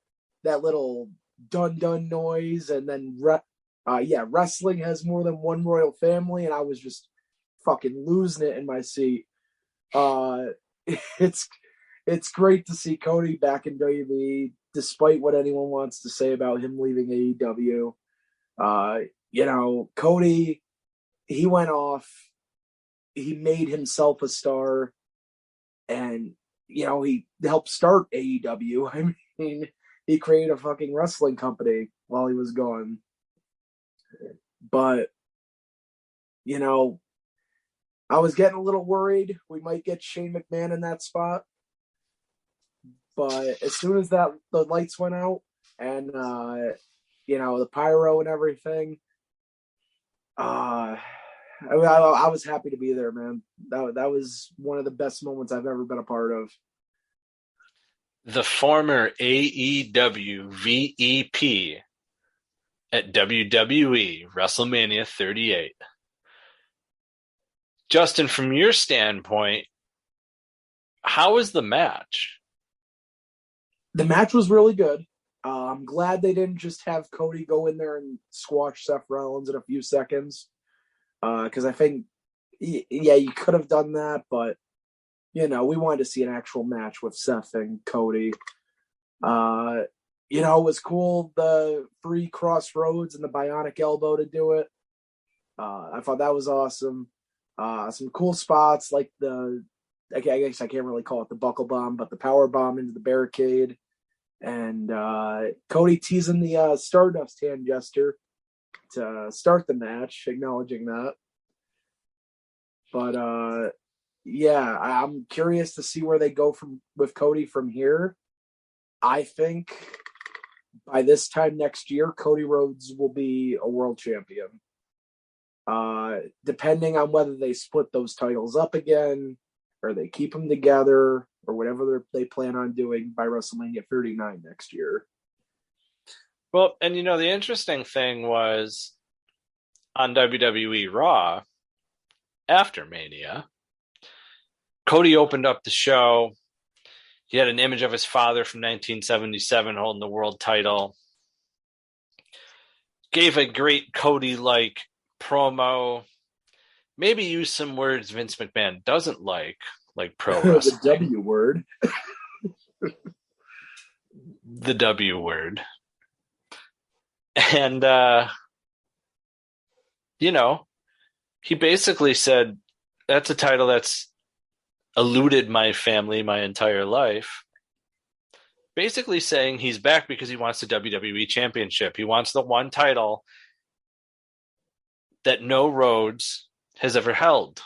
Speaker 6: that little dun noise, and then wrestling has more than one royal family, and I was just fucking losing it in my seat. It's great to see Cody back in WWE, despite what anyone wants to say about him leaving AEW. Cody, he went off. He made himself a star, and he helped start AEW. I mean, he created a fucking wrestling company while he was gone. But I was getting a little worried we might get Shane McMahon in that spot. But as soon as the lights went out and the pyro and everything, I was happy to be there, man. That was one of the best moments I've ever been a part of.
Speaker 5: The former AEW VEP at WWE WrestleMania 38. Justin, from your standpoint, how was the match?
Speaker 6: The match was really good. I'm glad they didn't just have Cody go in there and squash Seth Rollins in a few seconds. Because I think, you could have done that, but, we wanted to see an actual match with Seth and Cody. It was cool, the free crossroads and the bionic elbow to do it. I thought that was awesome. Some cool spots like I guess I can't really call it the buckle bomb, but the power bomb into the barricade, and Cody teasing the Stardust hand gesture to start the match, acknowledging that. But I'm curious to see where they go with Cody from here. I think by this time next year, Cody Rhodes will be a world champion. Depending on whether they split those titles up again, or they keep them together, or whatever they plan on doing by WrestleMania 39 next year.
Speaker 5: Well, and the interesting thing was on WWE Raw after Mania, Cody opened up the show. He had an image of his father from 1977 holding the world title. Gave a great Cody-like promo. Maybe use some words Vince McMahon doesn't like pro wrestling.
Speaker 6: The W word.
Speaker 5: The W word. And, he basically said, that's a title that's eluded my family my entire life. Basically saying he's back because he wants the WWE Championship. He wants the one title that no Rhodes has ever held.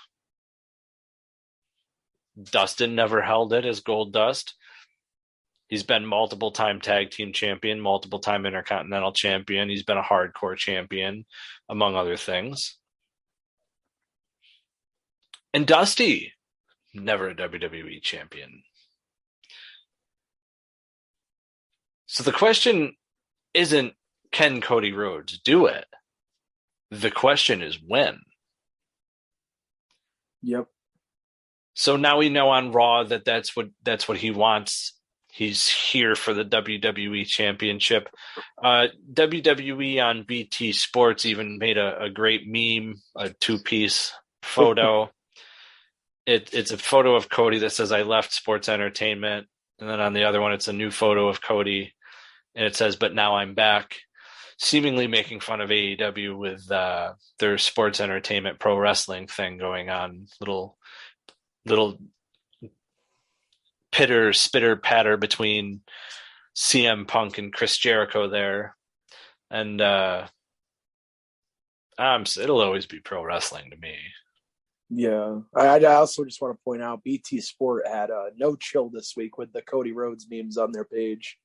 Speaker 5: Dustin never held it as Gold Dust. He's been multiple-time tag team champion, multiple-time intercontinental champion. He's been a hardcore champion, among other things. And Dusty, never a WWE champion. So the question isn't, can Cody Rhodes do it? The question is when.
Speaker 6: Yep.
Speaker 5: So now we know on Raw that that's what he wants. He's here for the WWE Championship. WWE on BT Sports even made a great meme, a 2-piece photo. It's a photo of Cody that says, "I left sports entertainment." And then on the other one, it's a new photo of Cody. And it says, "But now I'm back," seemingly making fun of AEW with their sports entertainment pro wrestling thing going on. Little spitter patter between CM Punk and Chris Jericho there. And it'll always be pro wrestling to me.
Speaker 6: Yeah. I also just want to point out BT Sport had no chill this week with the Cody Rhodes memes on their page.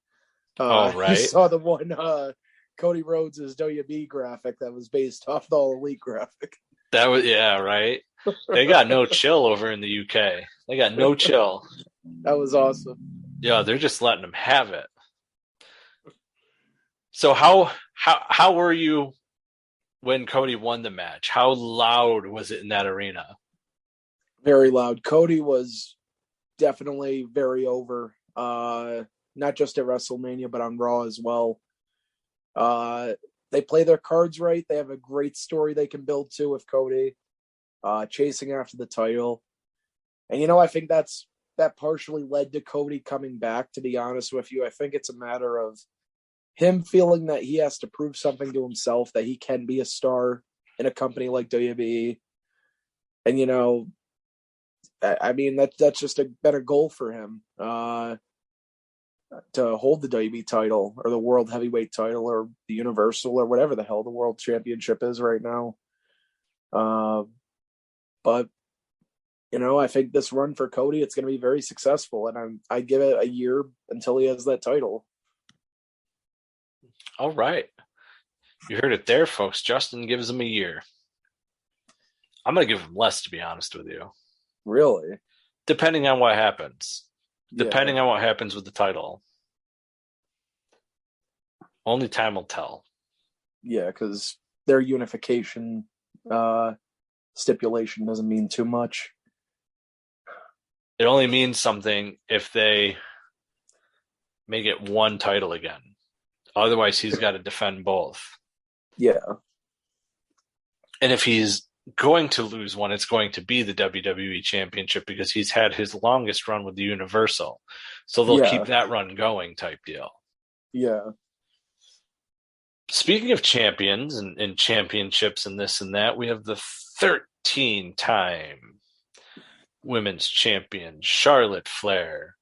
Speaker 5: Oh, right.
Speaker 6: You saw the one Cody Rhodes' WB graphic that was based off the All Elite graphic.
Speaker 5: That was, yeah, right. They got no chill over in the UK. They got no chill.
Speaker 6: That was awesome.
Speaker 5: Yeah, they're just letting them have it. So how were you when Cody won the match? How loud was it in that arena?
Speaker 6: Very loud. Cody was definitely very over. Not just at WrestleMania, but on Raw as well. They play their cards right. They have a great story they can build to with Cody chasing after the title. And, I think that partially led to Cody coming back, to be honest with you. I think it's a matter of him feeling that he has to prove something to himself, that he can be a star in a company like WWE. And, I mean, that's just been a goal for him. To hold the WWE title or the World Heavyweight title or the Universal or whatever the hell the World Championship is right now. But, I think this run for Cody, it's going to be very successful. And I give it a year until he has that title.
Speaker 5: All right. You heard it there, folks. Justin gives him a year. I'm going to give him less, to be honest with you.
Speaker 6: Really?
Speaker 5: Depending on what happens.
Speaker 6: Yeah.
Speaker 5: Depending on what happens with the title. Only time will tell.
Speaker 6: Yeah, because their unification stipulation doesn't mean too much.
Speaker 5: It only means something if they make it one title again. Otherwise, he's got to defend both.
Speaker 6: Yeah.
Speaker 5: And if he's going to lose one, it's going to be the WWE Championship because he's had his longest run with the Universal. So they'll keep that run going type deal.
Speaker 6: Yeah.
Speaker 5: Speaking of champions and championships and this and that, we have the 13-time women's champion, Charlotte Flair,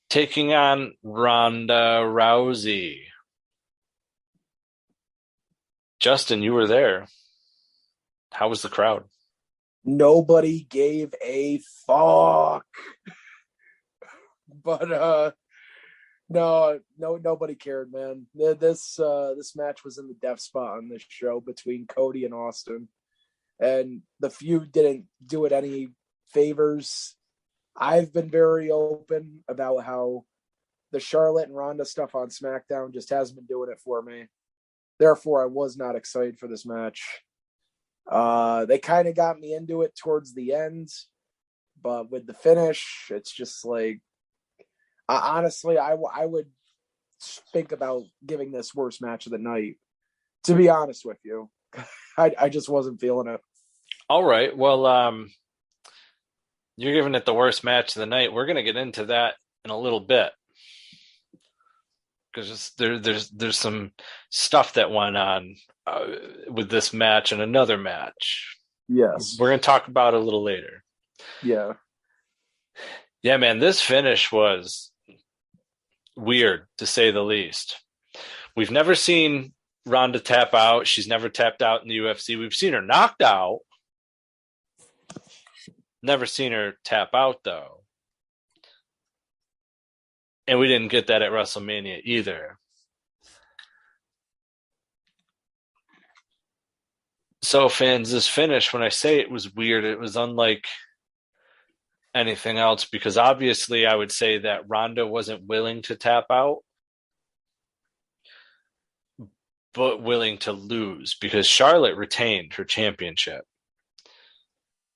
Speaker 5: taking on Ronda Rousey. Justin, you were there. How was the crowd?
Speaker 6: Nobody gave a fuck. But no, nobody cared, man. This match was in the death spot on this show between Cody and Austin, and the feud didn't do it any favors. I've been very open about how the Charlotte and Ronda stuff on SmackDown just hasn't been doing it for me. Therefore, I was not excited for this match. They kind of got me into it towards the end, but with the finish, it's just like, honestly, I would think about giving this worst match of the night, to be honest with you. I just wasn't feeling it.
Speaker 5: All right. Well, you're giving it the worst match of the night. We're going to get into that in a little bit. Because there's some stuff that went on with this match and another match.
Speaker 6: Yes.
Speaker 5: We're going to talk about it a little later.
Speaker 6: Yeah.
Speaker 5: Yeah, man, this finish was weird, to say the least. We've never seen Ronda tap out. She's never tapped out in the UFC. We've seen her knocked out. Never seen her tap out, though. And we didn't get that at WrestleMania either. So, fans, this finish, when I say it was weird, it was unlike anything else, because obviously I would say that Ronda wasn't willing to tap out, but willing to lose, because Charlotte retained her championship.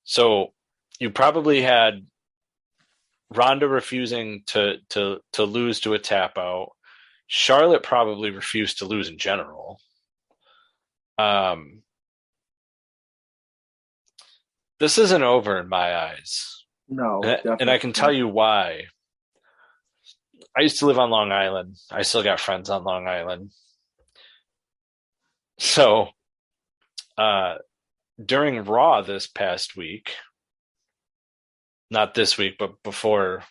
Speaker 5: So you probably had Ronda refusing to lose to a tap out. Charlotte probably refused to lose in general. This isn't over in my eyes.
Speaker 6: No,
Speaker 5: and I can tell you why. I used to live on Long Island. I still got friends on Long Island. So, during Raw this past week, not this week, but before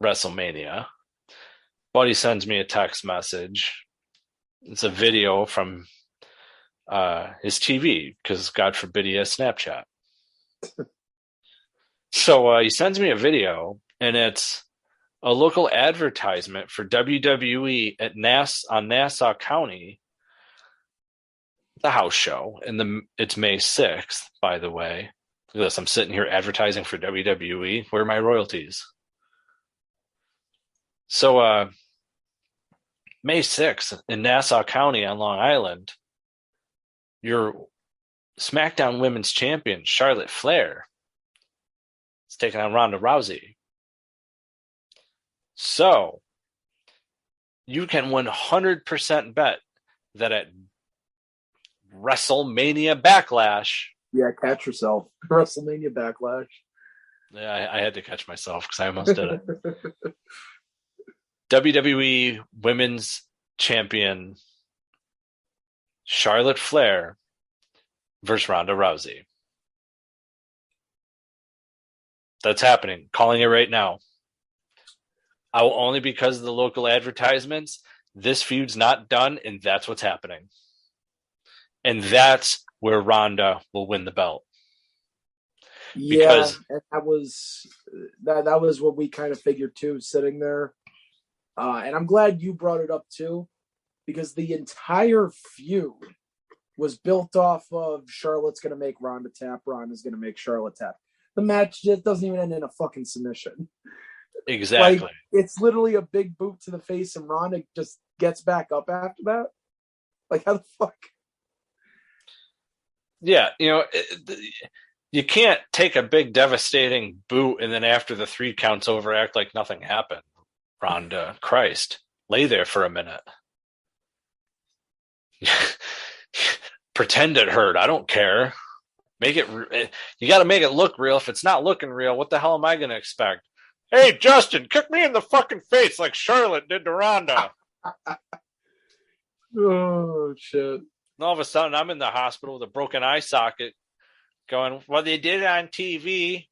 Speaker 5: WrestleMania, Buddy sends me a text message. It's a video from his TV, because God forbid he has Snapchat. So he sends me a video, and it's a local advertisement for WWE on Nassau County, the house show, and it's May 6th, by the way. Look at this, I'm sitting here advertising for WWE. Where are my royalties? So May 6th in Nassau County on Long Island, your SmackDown Women's Champion, Charlotte Flair, is taking on Ronda Rousey. So you can 100% bet that at WrestleMania Backlash.
Speaker 6: Yeah, catch yourself. WrestleMania Backlash.
Speaker 5: Yeah, I had to catch myself because I almost did it. WWE Women's Champion Charlotte Flair versus Ronda Rousey. That's happening. Calling it right now. I will only because of the local advertisements. This feud's not done, and that's what's happening. And that's where Ronda will win the belt.
Speaker 6: Because and that was what we kind of figured too, sitting there. And I'm glad you brought it up too, because the entire feud was built off of Charlotte's going to make Ronda tap, Ronda's going to make Charlotte tap. The match just doesn't even end in a fucking submission.
Speaker 5: Exactly.
Speaker 6: Like, it's literally a big boot to the face, and Ronda just gets back up after that. Like, how the fuck?
Speaker 5: Yeah, you can't take a big devastating boot and then after the 3 counts over act like nothing happened. Ronda, Christ, lay there for a minute. Pretend it hurt. I don't care. You got to make it look real. If it's not looking real, what the hell am I going to expect? Hey, Justin, kick me in the fucking face like Charlotte did to Ronda.
Speaker 6: Oh, shit.
Speaker 5: And all of a sudden, I'm in the hospital with a broken eye socket going, well, they did it on TV.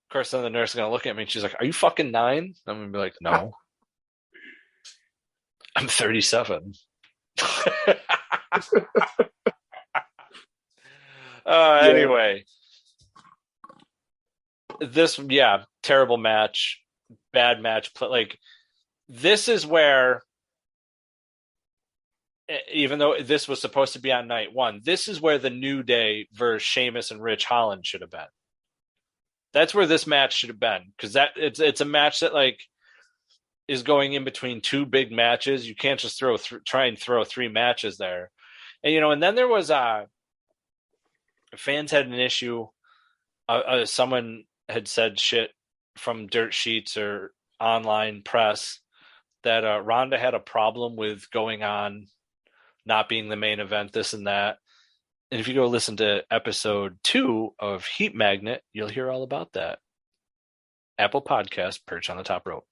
Speaker 5: Of course, then the nurse is going to look at me and she's like, are you fucking 9? I'm going to be like, no. I'm 37. Anyway. This, terrible match. Bad match. Like, this is where, even though this was supposed to be on night 1, this is where the New Day versus Sheamus and Rich Holland should have been. That's where this match should have been, because it's a match that like is going in between 2 big matches. You can't just try and throw 3 matches there, and and then there was fans had an issue. Someone had said shit from dirt sheets or online press that Ronda had a problem with going on, not being the main event, this and that. And if you go listen to episode 2 of Heat Magnet, you'll hear all about that. Apple Podcast, Perched on the Top Rope.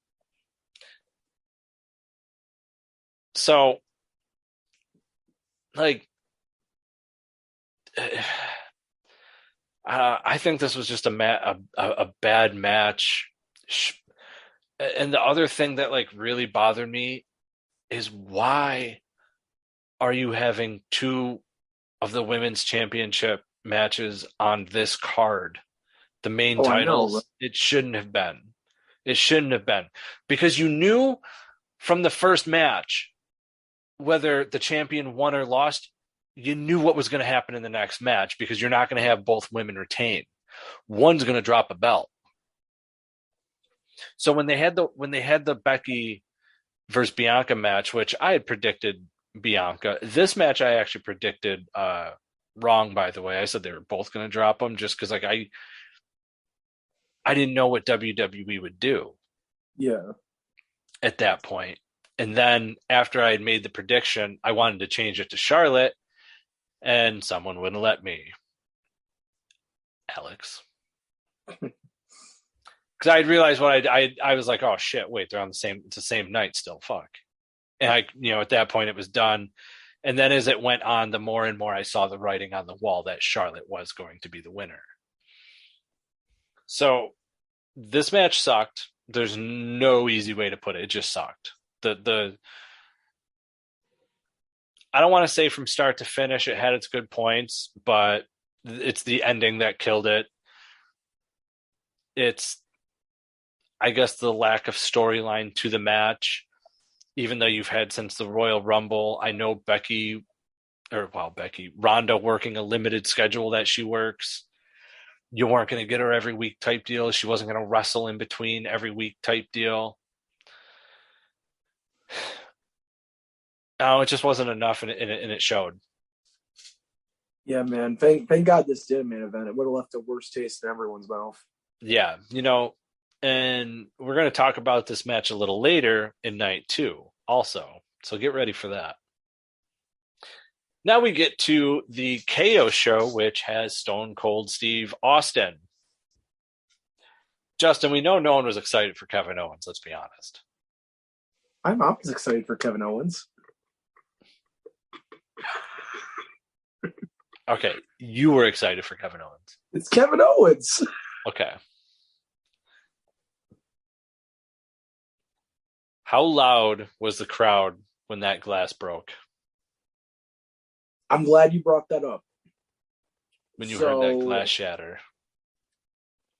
Speaker 5: So, like, I think this was just a bad match. And the other thing that like really bothered me is, why are you having 2 of the women's championship matches on this card? The main titles. It shouldn't have been. It shouldn't have been. Because you knew from the first match, whether the champion won or lost, you knew what was going to happen in the next match, because you're not going to have both women retain. One's going to drop a belt. So when they had the Becky versus Bianca match, which I had predicted Bianca, this match I actually predicted wrong, by the way. I said they were both going to drop them just because, like, I didn't know what WWE would do.
Speaker 6: Yeah.
Speaker 5: At that point. And then after I had made the prediction, I wanted to change it to Charlotte, and someone wouldn't let me. Alex. Because I had realized what I was like, oh shit, wait, they're on it's the same night still. Fuck. And at that point it was done. And then as it went on, the more and more I saw the writing on the wall that Charlotte was going to be the winner. So this match sucked. There's no easy way to put it. It just sucked. I don't want to say from start to finish it had its good points, but it's the ending that killed it. It's, I guess, the lack of storyline to the match, even though you've had since the Royal Rumble. I know Ronda working a limited schedule that she works. You weren't going to get her every week type deal. She wasn't going to wrestle in between every week type deal. No, it just wasn't enough, and it showed.
Speaker 6: Yeah, man. Thank God this did a main event. It would have left a worse taste in everyone's mouth.
Speaker 5: Yeah, and we're going to talk about this match a little later in night 2 also. So get ready for that. Now we get to the KO show, which has Stone Cold Steve Austin. Justin, we know no one was excited for Kevin Owens, let's be honest.
Speaker 6: I'm always excited for Kevin Owens.
Speaker 5: Okay, you were excited for Kevin Owens.
Speaker 6: It's Kevin Owens.
Speaker 5: Okay. How loud was the crowd when that glass broke?
Speaker 6: I'm glad you brought that up.
Speaker 5: When you heard that glass shatter.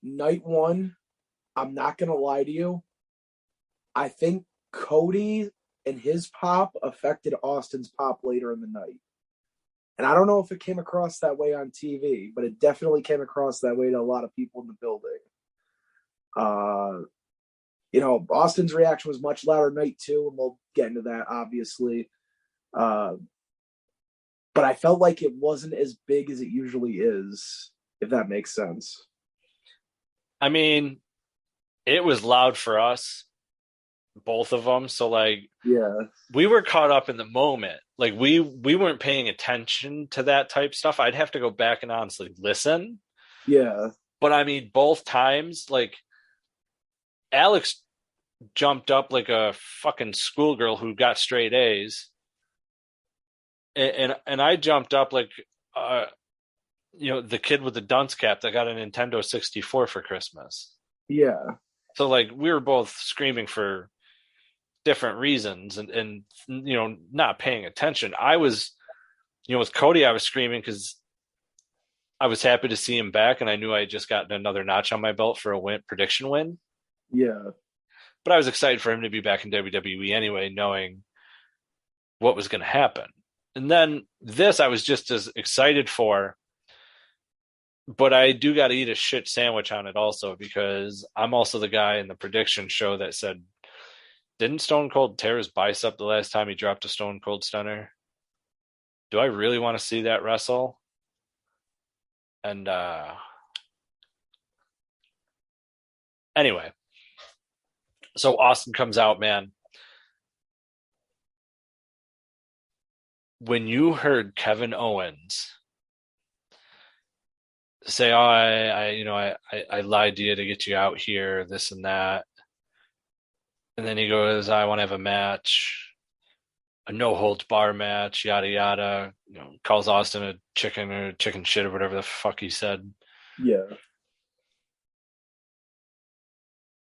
Speaker 6: Night 1, I'm not going to lie to you. I think Cody and his pop affected Austin's pop later in the night. And I don't know if it came across that way on TV, but it definitely came across that way to a lot of people in the building. Austin's reaction was much louder night 2, and we'll get into that, obviously. But I felt like it wasn't as big as it usually is, if that makes sense.
Speaker 5: I mean, it was loud for us, both of them. So,
Speaker 6: yeah,
Speaker 5: we were caught up in the moment. Like, we weren't paying attention to that type stuff. I'd have to go back and honestly listen.
Speaker 6: Yeah.
Speaker 5: But, I mean, both times, Alex jumped up like a fucking schoolgirl who got straight A's. And I jumped up like, the kid with the dunce cap that got a Nintendo 64 for Christmas.
Speaker 6: Yeah.
Speaker 5: So, we were both screaming for different reasons and not paying attention. I was, with Cody, I was screaming because I was happy to see him back, and I knew I had just gotten another notch on my belt for a prediction win.
Speaker 6: Yeah.
Speaker 5: But I was excited for him to be back in WWE anyway, knowing what was going to happen. And then this I was just as excited for, but I do got to eat a shit sandwich on it also, because I'm also the guy in the prediction show that said, didn't Stone Cold tear his bicep the last time he dropped a Stone Cold Stunner? Do I really want to see that wrestle? And anyway, so Austin comes out, man. When you heard Kevin Owens say, "Oh, I lied to you to get you out here, this and that," and then he goes, "I want to have a match, a no holds bar match, yada yada," calls Austin a chicken or chicken shit or whatever the fuck he said.
Speaker 6: Yeah.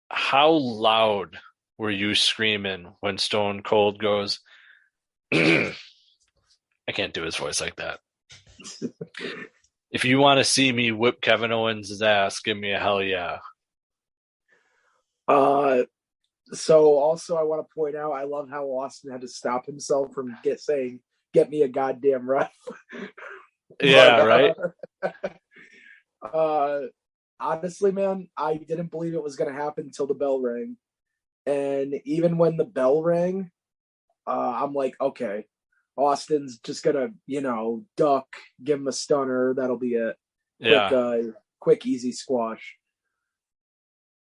Speaker 5: How loud were you screaming when Stone Cold goes? I can't do his voice like that. If you want to see me whip Kevin Owens' ass, give me a hell yeah.
Speaker 6: So also I want to point out, I love how Austin had to stop himself from saying, "Get me a goddamn ref."
Speaker 5: Yeah,
Speaker 6: right. Honestly, man, I didn't believe it was going to happen until the bell rang. And even when the bell rang, I'm like, okay, Austin's just gonna, duck, give him a stunner. That'll be it. Quick, easy squash.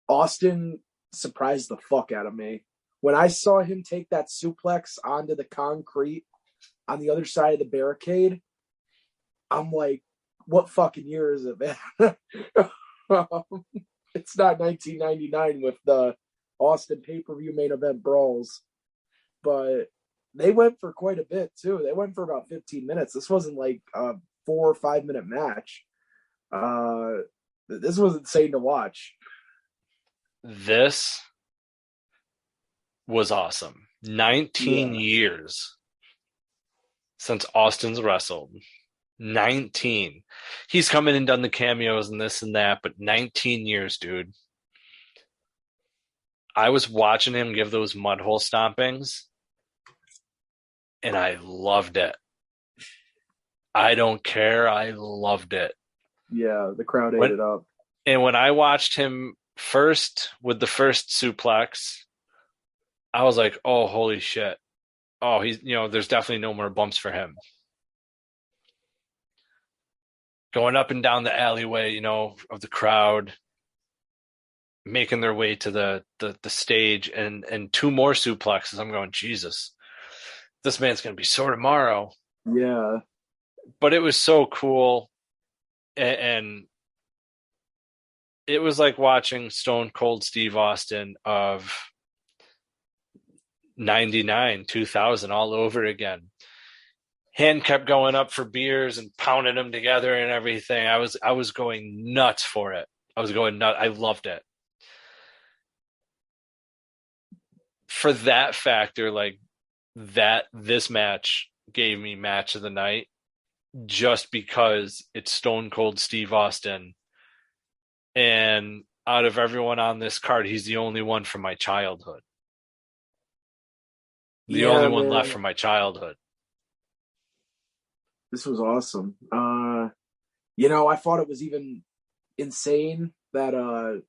Speaker 6: Austin surprised the fuck out of me. When I saw him take that suplex onto the concrete on the other side of the barricade, I'm like, what fucking year is it, man? It's not 1999 with the Austin pay-per-view main event brawls. But they went for quite a bit, too. They went for about 15 minutes. This wasn't like a 4 or 5 minute match. This was insane to watch.
Speaker 5: This was awesome. 19 years since Austin's wrestled. 19. He's come in and done the cameos and this and that, but 19 years, dude. I was watching him give those mud hole stompings, and I loved it. I don't care. I loved it.
Speaker 6: Yeah, the crowd ate it up.
Speaker 5: And when I watched him first with the first suplex, I was like, oh, holy shit. Oh, he's, there's definitely no more bumps for him. Going up and down the alleyway, of the crowd, making their way to the stage, and 2 more suplexes. I'm going, Jesus, this man's going to be sore tomorrow.
Speaker 6: Yeah.
Speaker 5: But it was so cool. And it was like watching Stone Cold Steve Austin of 99, 2000 all over again. Hand kept going up for beers and pounding them together and everything. I was going nuts for it. I was going nuts. I loved it. For that factor, like that, this match gave me match of the night just because it's Stone Cold Steve Austin. And out of everyone on this card, he's the only one from my childhood. The only one left from my childhood.
Speaker 6: This was awesome. I thought it was even insane that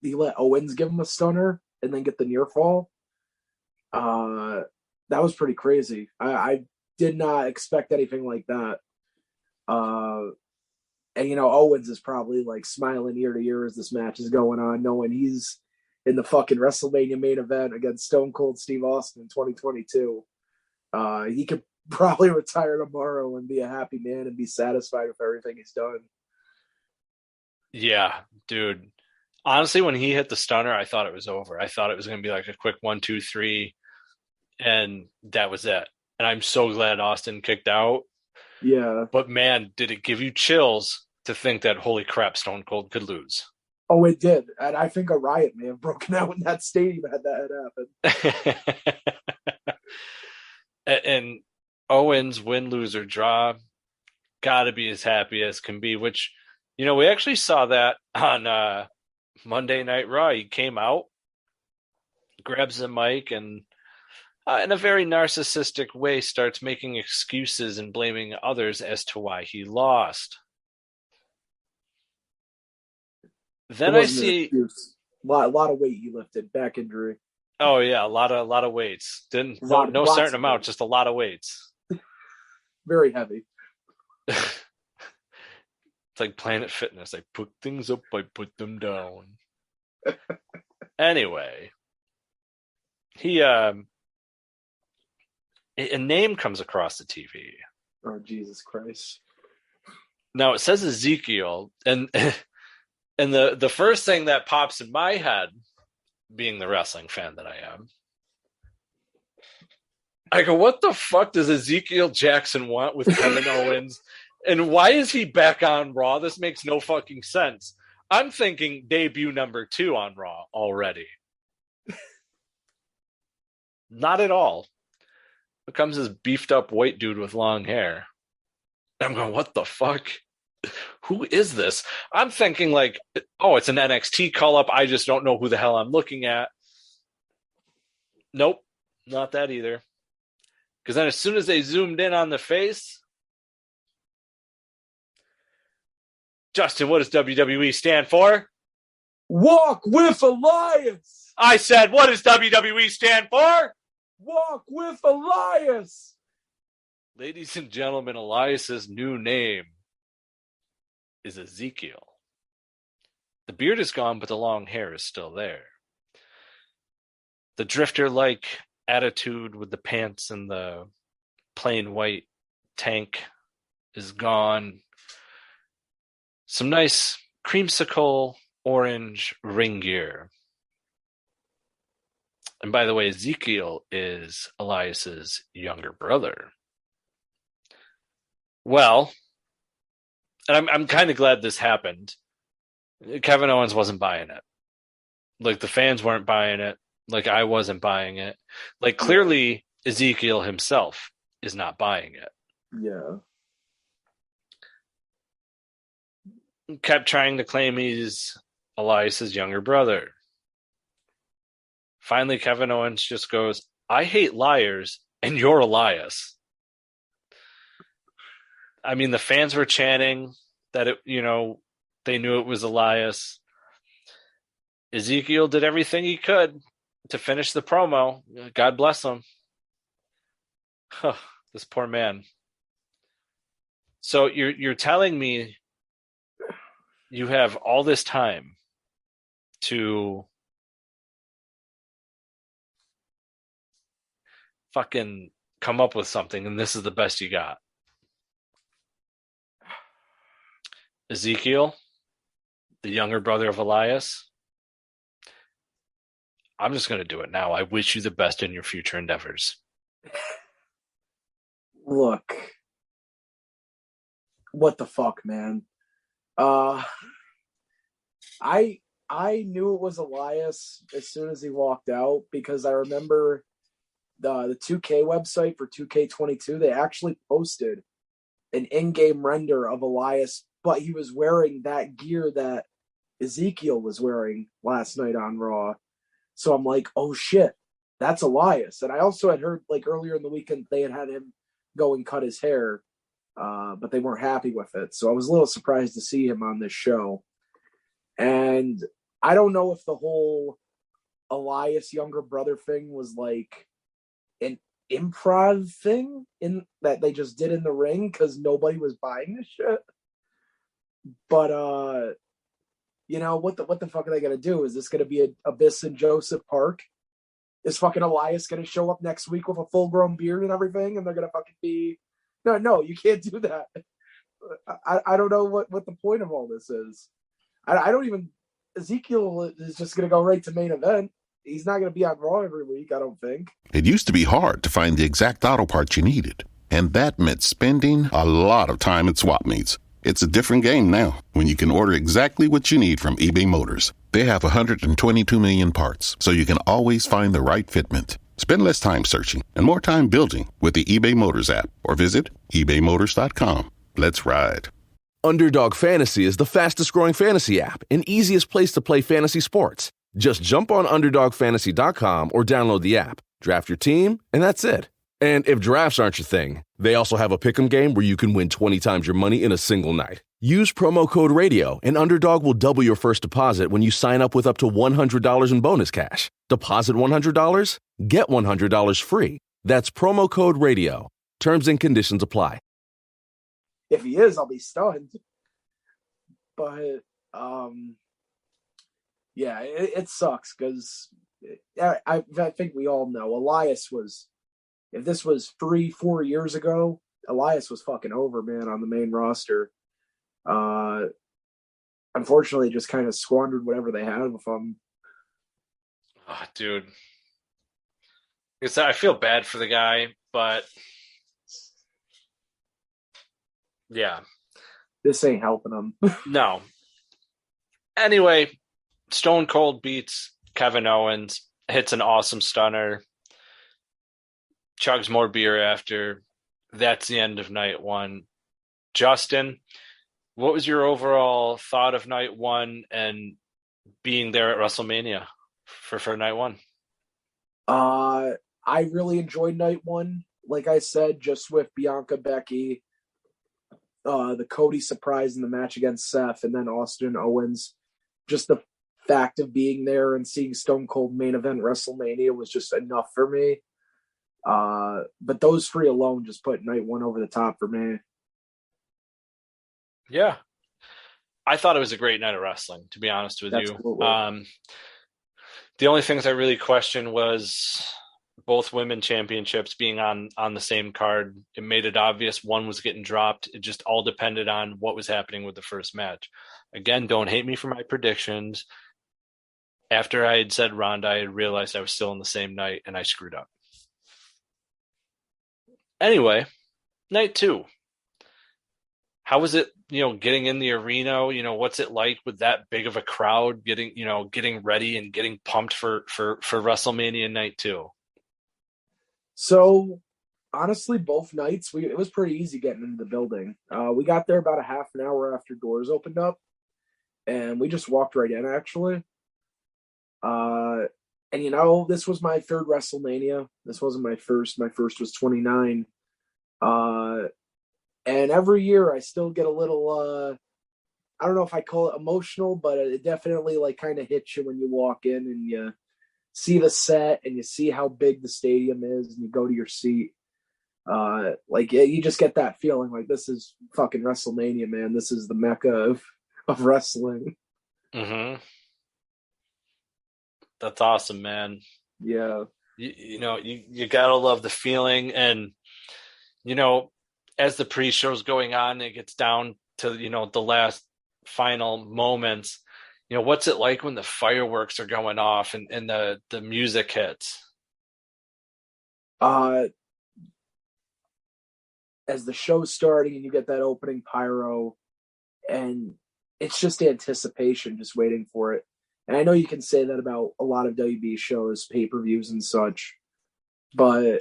Speaker 6: he let Owens give him a stunner and then get the near fall. That was pretty crazy. I did not expect anything like that. And Owens is probably like smiling ear to ear as this match is going on, knowing he's in the fucking WrestleMania main event against Stone Cold Steve Austin in 2022. He could probably retire tomorrow and be a happy man and be satisfied with everything he's done.
Speaker 5: Yeah, dude. Honestly, when he hit the stunner, I thought it was over. I thought it was going to be like a quick 1, 2, 3, and that was it. And I'm so glad Austin kicked out.
Speaker 6: Yeah.
Speaker 5: But man, did it give you chills to think that, holy crap, Stone Cold could lose.
Speaker 6: Oh, it did. And I think a riot may have broken out in that stadium had that happened.
Speaker 5: And Owens, win, lose, or draw, gotta be as happy as can be, which, we actually saw that on Monday Night Raw. He came out, grabs the mic, and in a very narcissistic way starts making excuses and blaming others as to why he lost. Then I see
Speaker 6: a lot of weight he lifted, back injury.
Speaker 5: Oh yeah, a lot of weights. No certain amount, just a lot of weights.
Speaker 6: Very heavy.
Speaker 5: It's like Planet Fitness. I put things up, I put them down. Anyway, a name comes across the TV.
Speaker 6: Oh, Jesus Christ.
Speaker 5: Now it says Ezekiel, and the first thing that pops in my head, being the wrestling fan that I am, I go, what the fuck does Ezekiel Jackson want with Kevin Owens? And why is he back on Raw? This makes no fucking sense. I'm thinking debut number 2 on Raw already. Not at all. Here comes this beefed up white dude with long hair. I'm going, what the fuck? Who is this? I'm thinking like, oh, it's an NXT call-up. I just don't know who the hell I'm looking at. Nope, not that either. Because then as soon as they zoomed in on the face, Justin, what does WWE stand for?
Speaker 6: Walk with Elias.
Speaker 5: I said, what does WWE stand for?
Speaker 6: Walk with Elias.
Speaker 5: Ladies and gentlemen, Elias's new name is Ezekiel. The beard is gone, but the long hair is still there. The drifter-like attitude with the pants and the plain white tank is gone. Some nice creamsicle orange ring gear. And by the way, Ezekiel is Elias's younger brother. Well, and I'm kind of glad this happened. Kevin Owens wasn't buying it. Like, the fans weren't buying it. Like, I wasn't buying it. Like, clearly Ezekiel himself is not buying it.
Speaker 6: Yeah.
Speaker 5: Kept trying to claim he's Elias's younger brother. Finally, Kevin Owens just goes, I hate liars, and you're Elias. I mean, the fans were chanting that they knew it was Elias. Ezekiel did everything he could to finish the promo. God bless him. This poor man. So you're telling me you have all this time to fucking come up with something, and this is the best you got? Ezekiel, the younger brother of Elias, I'm just going to do it now. I wish you the best in your future endeavors.
Speaker 6: Look, what the fuck, man? I knew it was Elias as soon as he walked out, because I remember the 2K website for 2K22, they actually posted an in-game render of Elias, but he was wearing that gear that Ezekiel was wearing last night on Raw. So I'm like, oh shit, that's Elias. And I also had heard, like, earlier in the weekend, they had him go and cut his hair, but they weren't happy with it. So I was a little surprised to see him on this show. And I don't know if the whole Elias younger brother thing was like an improv thing in that they just did in the ring because nobody was buying this shit. But what the fuck are they gonna do? Is this gonna be a Abyss and Joseph Park? Is fucking Elias gonna show up next week with a full grown beard and everything, and they're gonna fucking be no, you can't do that. I don't know what the point of all this is. I don't even. Ezekiel is just gonna go right to main event. He's not gonna be on Raw every week, I don't think.
Speaker 7: It used to be hard to find the exact auto parts you needed, and that meant spending a lot of time at swap meets. It's a different game now when you can order exactly what you need from eBay Motors. They have 122 million parts, so you can always find the right fitment. Spend less time searching and more time building with the eBay Motors app, or visit ebaymotors.com. Let's ride.
Speaker 8: Underdog Fantasy is the fastest growing fantasy app and easiest place to play fantasy sports. Just jump on underdogfantasy.com or download the app, draft your team, and that's it. And if drafts aren't your thing, they also have a pick'em game where you can win 20 times your money in a single night. Use promo code RADIO, and Underdog will double your first deposit when you sign up with up to $100 in bonus cash. Deposit $100, get $100 free. That's promo code RADIO. Terms and conditions apply.
Speaker 6: If he is, I'll be stunned. But, yeah, it sucks because I think we all know Elias was, if this was 3-4 years ago, Elias was fucking over, man, on the main roster. Unfortunately, just kind of squandered whatever they had with him.
Speaker 5: Oh, dude. I feel bad for the guy, but yeah.
Speaker 6: This ain't helping him.
Speaker 5: No. Anyway, Stone Cold beats Kevin Owens, hits an awesome stunner, chugs more beer after. That's the end of night one. Justin, what was your overall thought of night one and being there at WrestleMania for night one?
Speaker 6: I really enjoyed night one. Like I said, just with Bianca, Becky, the Cody surprise in the match against Seth, and then Austin Owens. Just the fact of being there and seeing Stone Cold main event WrestleMania was just enough for me. But those three alone just put night one over the top for me.
Speaker 5: Yeah. I thought it was a great night of wrestling, to be honest with you. The only things I really questioned was both women championships being on the same card. It made it obvious one was getting dropped. It just all depended on what was happening with the first match. Again, don't hate me for my predictions. After I had said Ronda, I had realized I was still on the same night, and I screwed up. Anyway, night two. How was it, getting in the arena? What's it like with that big of a crowd getting ready and getting pumped for WrestleMania night two?
Speaker 6: So, honestly, both nights, it was pretty easy getting into the building. We got there about a half an hour after doors opened up, and we just walked right in, actually. And, this was my third WrestleMania. This wasn't my first. My first was 29. And every year I still get a little, I don't know if I call it emotional, but it definitely kind of hits you when you walk in and you see the set and you see how big the stadium is and you go to your seat. You just get that feeling like this is fucking WrestleMania, man. This is the mecca of wrestling.
Speaker 5: Mm-hmm. That's awesome, man.
Speaker 6: Yeah.
Speaker 5: You gotta love the feeling. And, as the pre-show's going on, it gets down to, the last final moments. What's it like when the fireworks are going off and the music hits?
Speaker 6: As the show's starting and you get that opening pyro, and it's just anticipation, just waiting for it. And I know you can say that about a lot of WB shows, pay-per-views and such, but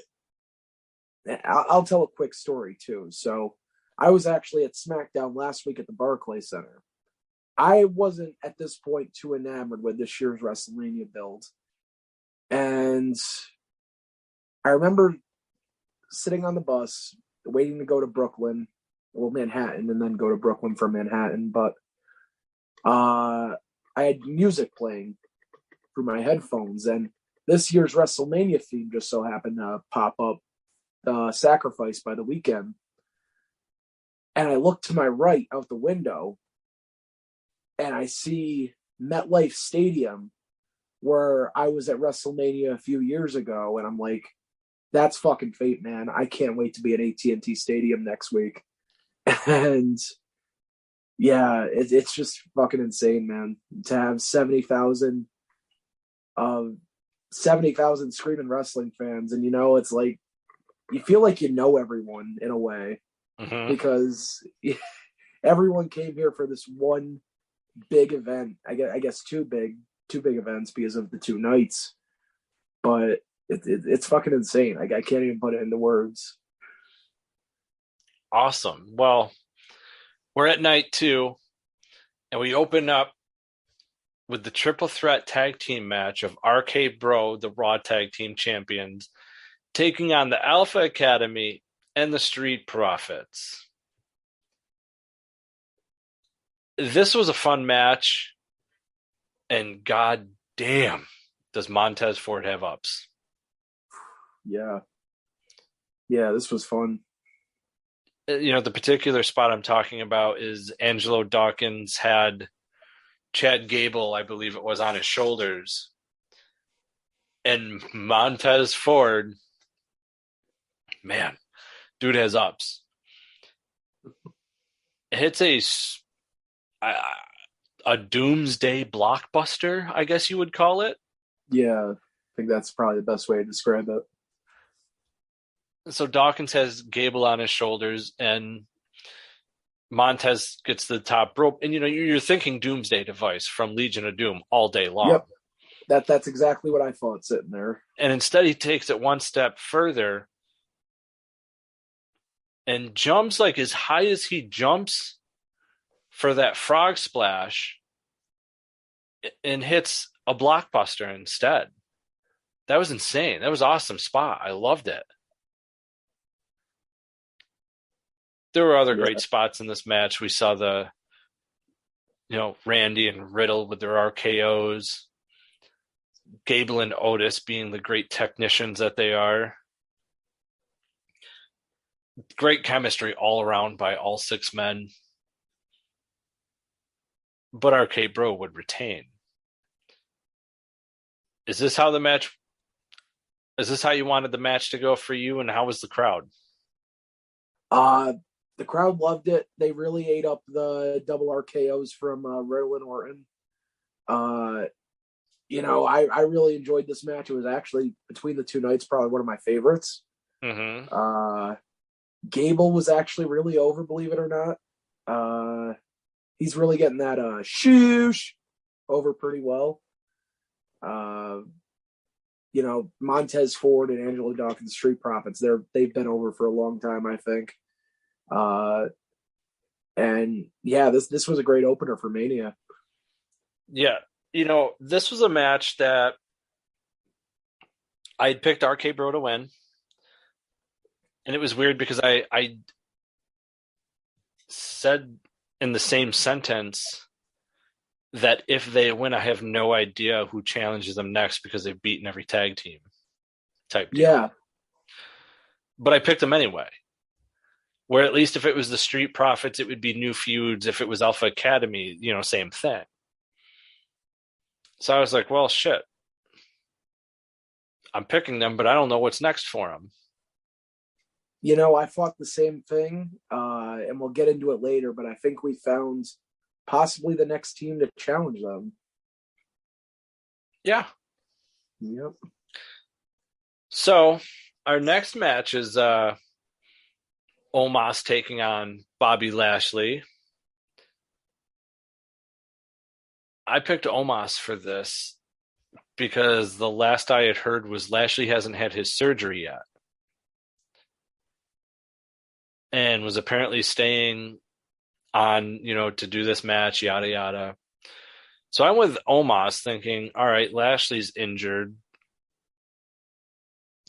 Speaker 6: I'll tell a quick story too. So I was actually at Smackdown last week at the Barclays Center. I wasn't at this point too enamored with this year's WrestleMania build. And I remember sitting on the bus, waiting to go to Manhattan, and then go to Brooklyn from Manhattan. But I had music playing through my headphones, and this year's WrestleMania theme just so happened to pop up, Sacrifice by The Weeknd. And I look to my right out the window, and I see MetLife Stadium, where I was at WrestleMania a few years ago, and I'm like, that's fucking fate, man. I can't wait to be at AT&T Stadium next week. And yeah, it's just fucking insane, man. To have 70,000 screaming wrestling fans, and it's like you feel like everyone in a way, because everyone came here for this one big event. I guess two big events because of the two nights, but it's fucking insane. I can't even put it into words.
Speaker 5: Awesome. Well, we're at night two, and we open up with the triple threat tag team match of RK Bro, the Raw Tag Team Champions, taking on the Alpha Academy and the Street Profits. This was a fun match, and god damn, does Montez Ford have ups.
Speaker 6: Yeah, this was fun.
Speaker 5: The particular spot I'm talking about is Angelo Dawkins had Chad Gable, I believe it was, on his shoulders. And Montez Ford, man, dude has ups. It hits a doomsday blockbuster, I guess you would call it.
Speaker 6: Yeah, I think that's probably the best way to describe it.
Speaker 5: So Dawkins has Gable on his shoulders, and Montez gets to the top rope. And, you're thinking Doomsday Device from Legion of Doom all day long.
Speaker 6: Yep. That's exactly what I thought sitting there.
Speaker 5: And instead he takes it one step further and jumps like as high as he jumps for that frog splash and hits a blockbuster instead. That was insane. That was an awesome spot. I loved it. There were other great spots in this match. We saw the, Randy and Riddle with their RKOs. Gable and Otis being the great technicians that they are. Great chemistry all around by all 6 men. But RK Bro would retain. Is this how you wanted the match to go for you, and how was the crowd?
Speaker 6: The crowd loved it. They really ate up the double RKOs from Riddle and Orton. I really enjoyed this match. It was actually, between the 2 nights, probably one of my favorites.
Speaker 5: Mm-hmm.
Speaker 6: Gable was actually really over, believe it or not. He's really getting that shoosh over pretty well. Montez Ford and Angelo Dawkins, Street Profits, they've been over for a long time, I think. This was a great opener for Mania.
Speaker 5: Yeah, this was a match that I had picked RK Bro to win, and it was weird because I said in the same sentence that if they win, I have no idea who challenges them next because they've beaten every tag team type deal.
Speaker 6: Yeah.
Speaker 5: But I picked them anyway. Where at least if it was the Street Profits, it would be new feuds. If it was Alpha Academy, same thing. So I was like, well, shit. I'm picking them, but I don't know what's next for them.
Speaker 6: I thought the same thing, and we'll get into it later, but I think we found possibly the next team to challenge them.
Speaker 5: Yeah.
Speaker 6: Yep.
Speaker 5: So our next match is Omos taking on Bobby Lashley. I picked Omos for this because the last I had heard was Lashley hasn't had his surgery yet and was apparently staying on, to do this match, yada, yada. So I went with Omos thinking, all right, Lashley's injured.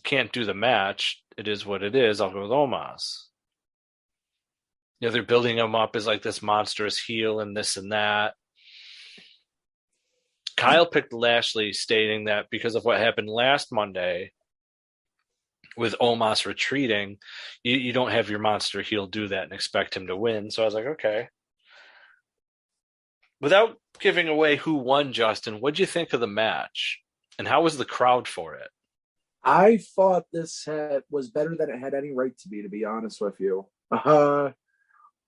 Speaker 5: Can't do the match. It is what it is. I'll go with Omos. They're building him up as like this monstrous heel and this and that. Kyle picked Lashley, stating that because of what happened last Monday with Omos retreating, you don't have your monster heel do that and expect him to win. So I was like, okay. Without giving away who won, Justin, what'd you think of the match? And how was the crowd for it?
Speaker 6: I thought this was better than it had any right to be honest with you.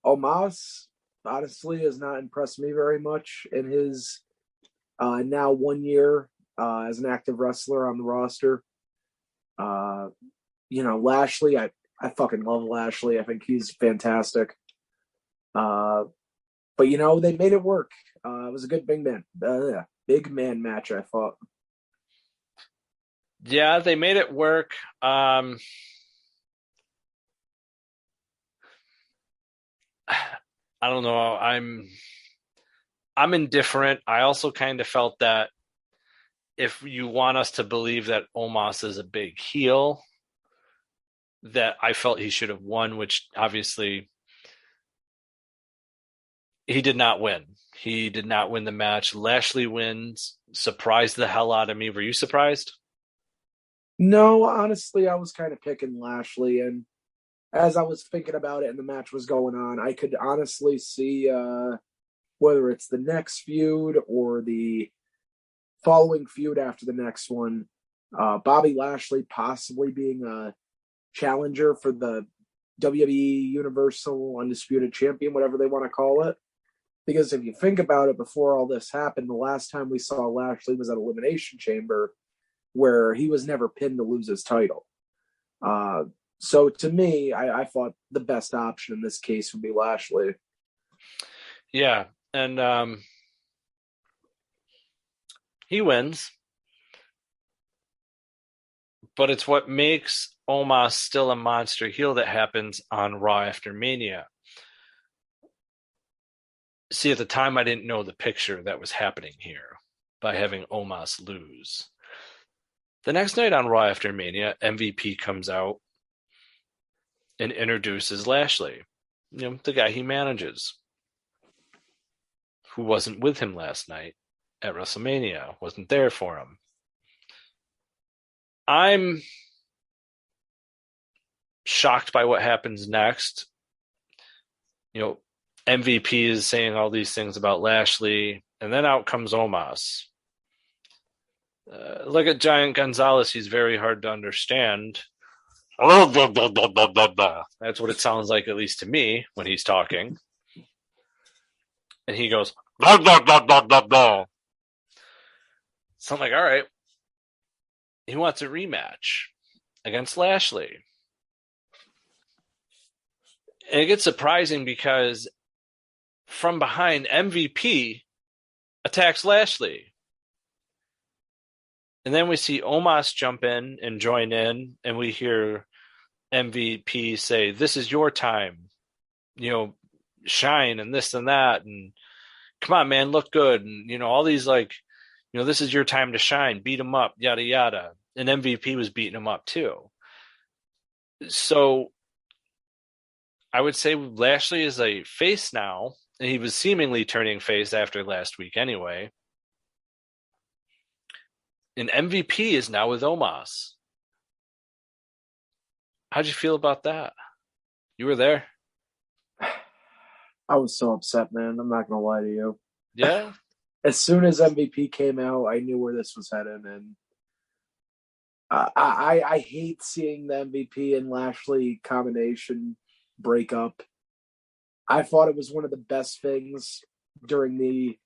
Speaker 6: Omos, honestly, has not impressed me very much in his now 1 year as an active wrestler on the roster. Lashley, I fucking love Lashley. I think he's fantastic. But they made it work. It was a good big man match, I thought.
Speaker 5: Yeah, they made it work. I don't know. I'm indifferent. I also kind of felt that if you want us to believe that Omos is a big heel, that I felt he should have won, which obviously he did not win. He did not win the match. Lashley wins. Surprised the hell out of me. Were you surprised?
Speaker 6: No, honestly, I was kind of picking Lashley, and as I was thinking about it and the match was going on, I could honestly see whether it's the next feud or the following feud after the next one, Bobby Lashley possibly being a challenger for the WWE Universal Undisputed Champion, whatever they want to call it. Because if you think about it, before all this happened, the last time we saw Lashley was at Elimination Chamber, where he was never pinned to lose his title. So to me, I thought the best option in this case would be Lashley.
Speaker 5: Yeah, and he wins. But it's what makes Omos still a monster heel that happens on Raw after Mania. See, at the time, I didn't know the picture that was happening here by having Omos lose. The next night on Raw after Mania, MVP comes out and introduces Lashley, the guy he manages, who wasn't with him last night at WrestleMania, wasn't there for him. shocked by what happens next. MVP is saying all these things about Lashley, and then out comes Omos. Look at Giant Gonzalez. He's very hard to understand. That's what it sounds like, at least to me, when he's talking. And he goes, blah, blah, blah, blah, blah, blah. So I'm like, all right. He wants a rematch against Lashley. And it gets surprising because from behind, MVP attacks Lashley. And then we see Omos jump in and join in, and we hear MVP say, "This is your time. Shine and this and that. And come on, man, look good." And, all these this is your time to shine. Beat him up, yada, yada. And MVP was beating him up too. So I would say Lashley is a face now, and he was seemingly turning face after last week anyway. And MVP is now with Omos. How'd you feel about that? You were there.
Speaker 6: I was so upset, man. I'm not going to lie to you.
Speaker 5: Yeah?
Speaker 6: As soon as MVP came out, I knew where this was heading. And I hate seeing the MVP and Lashley combination break up. I thought it was one of the best things during the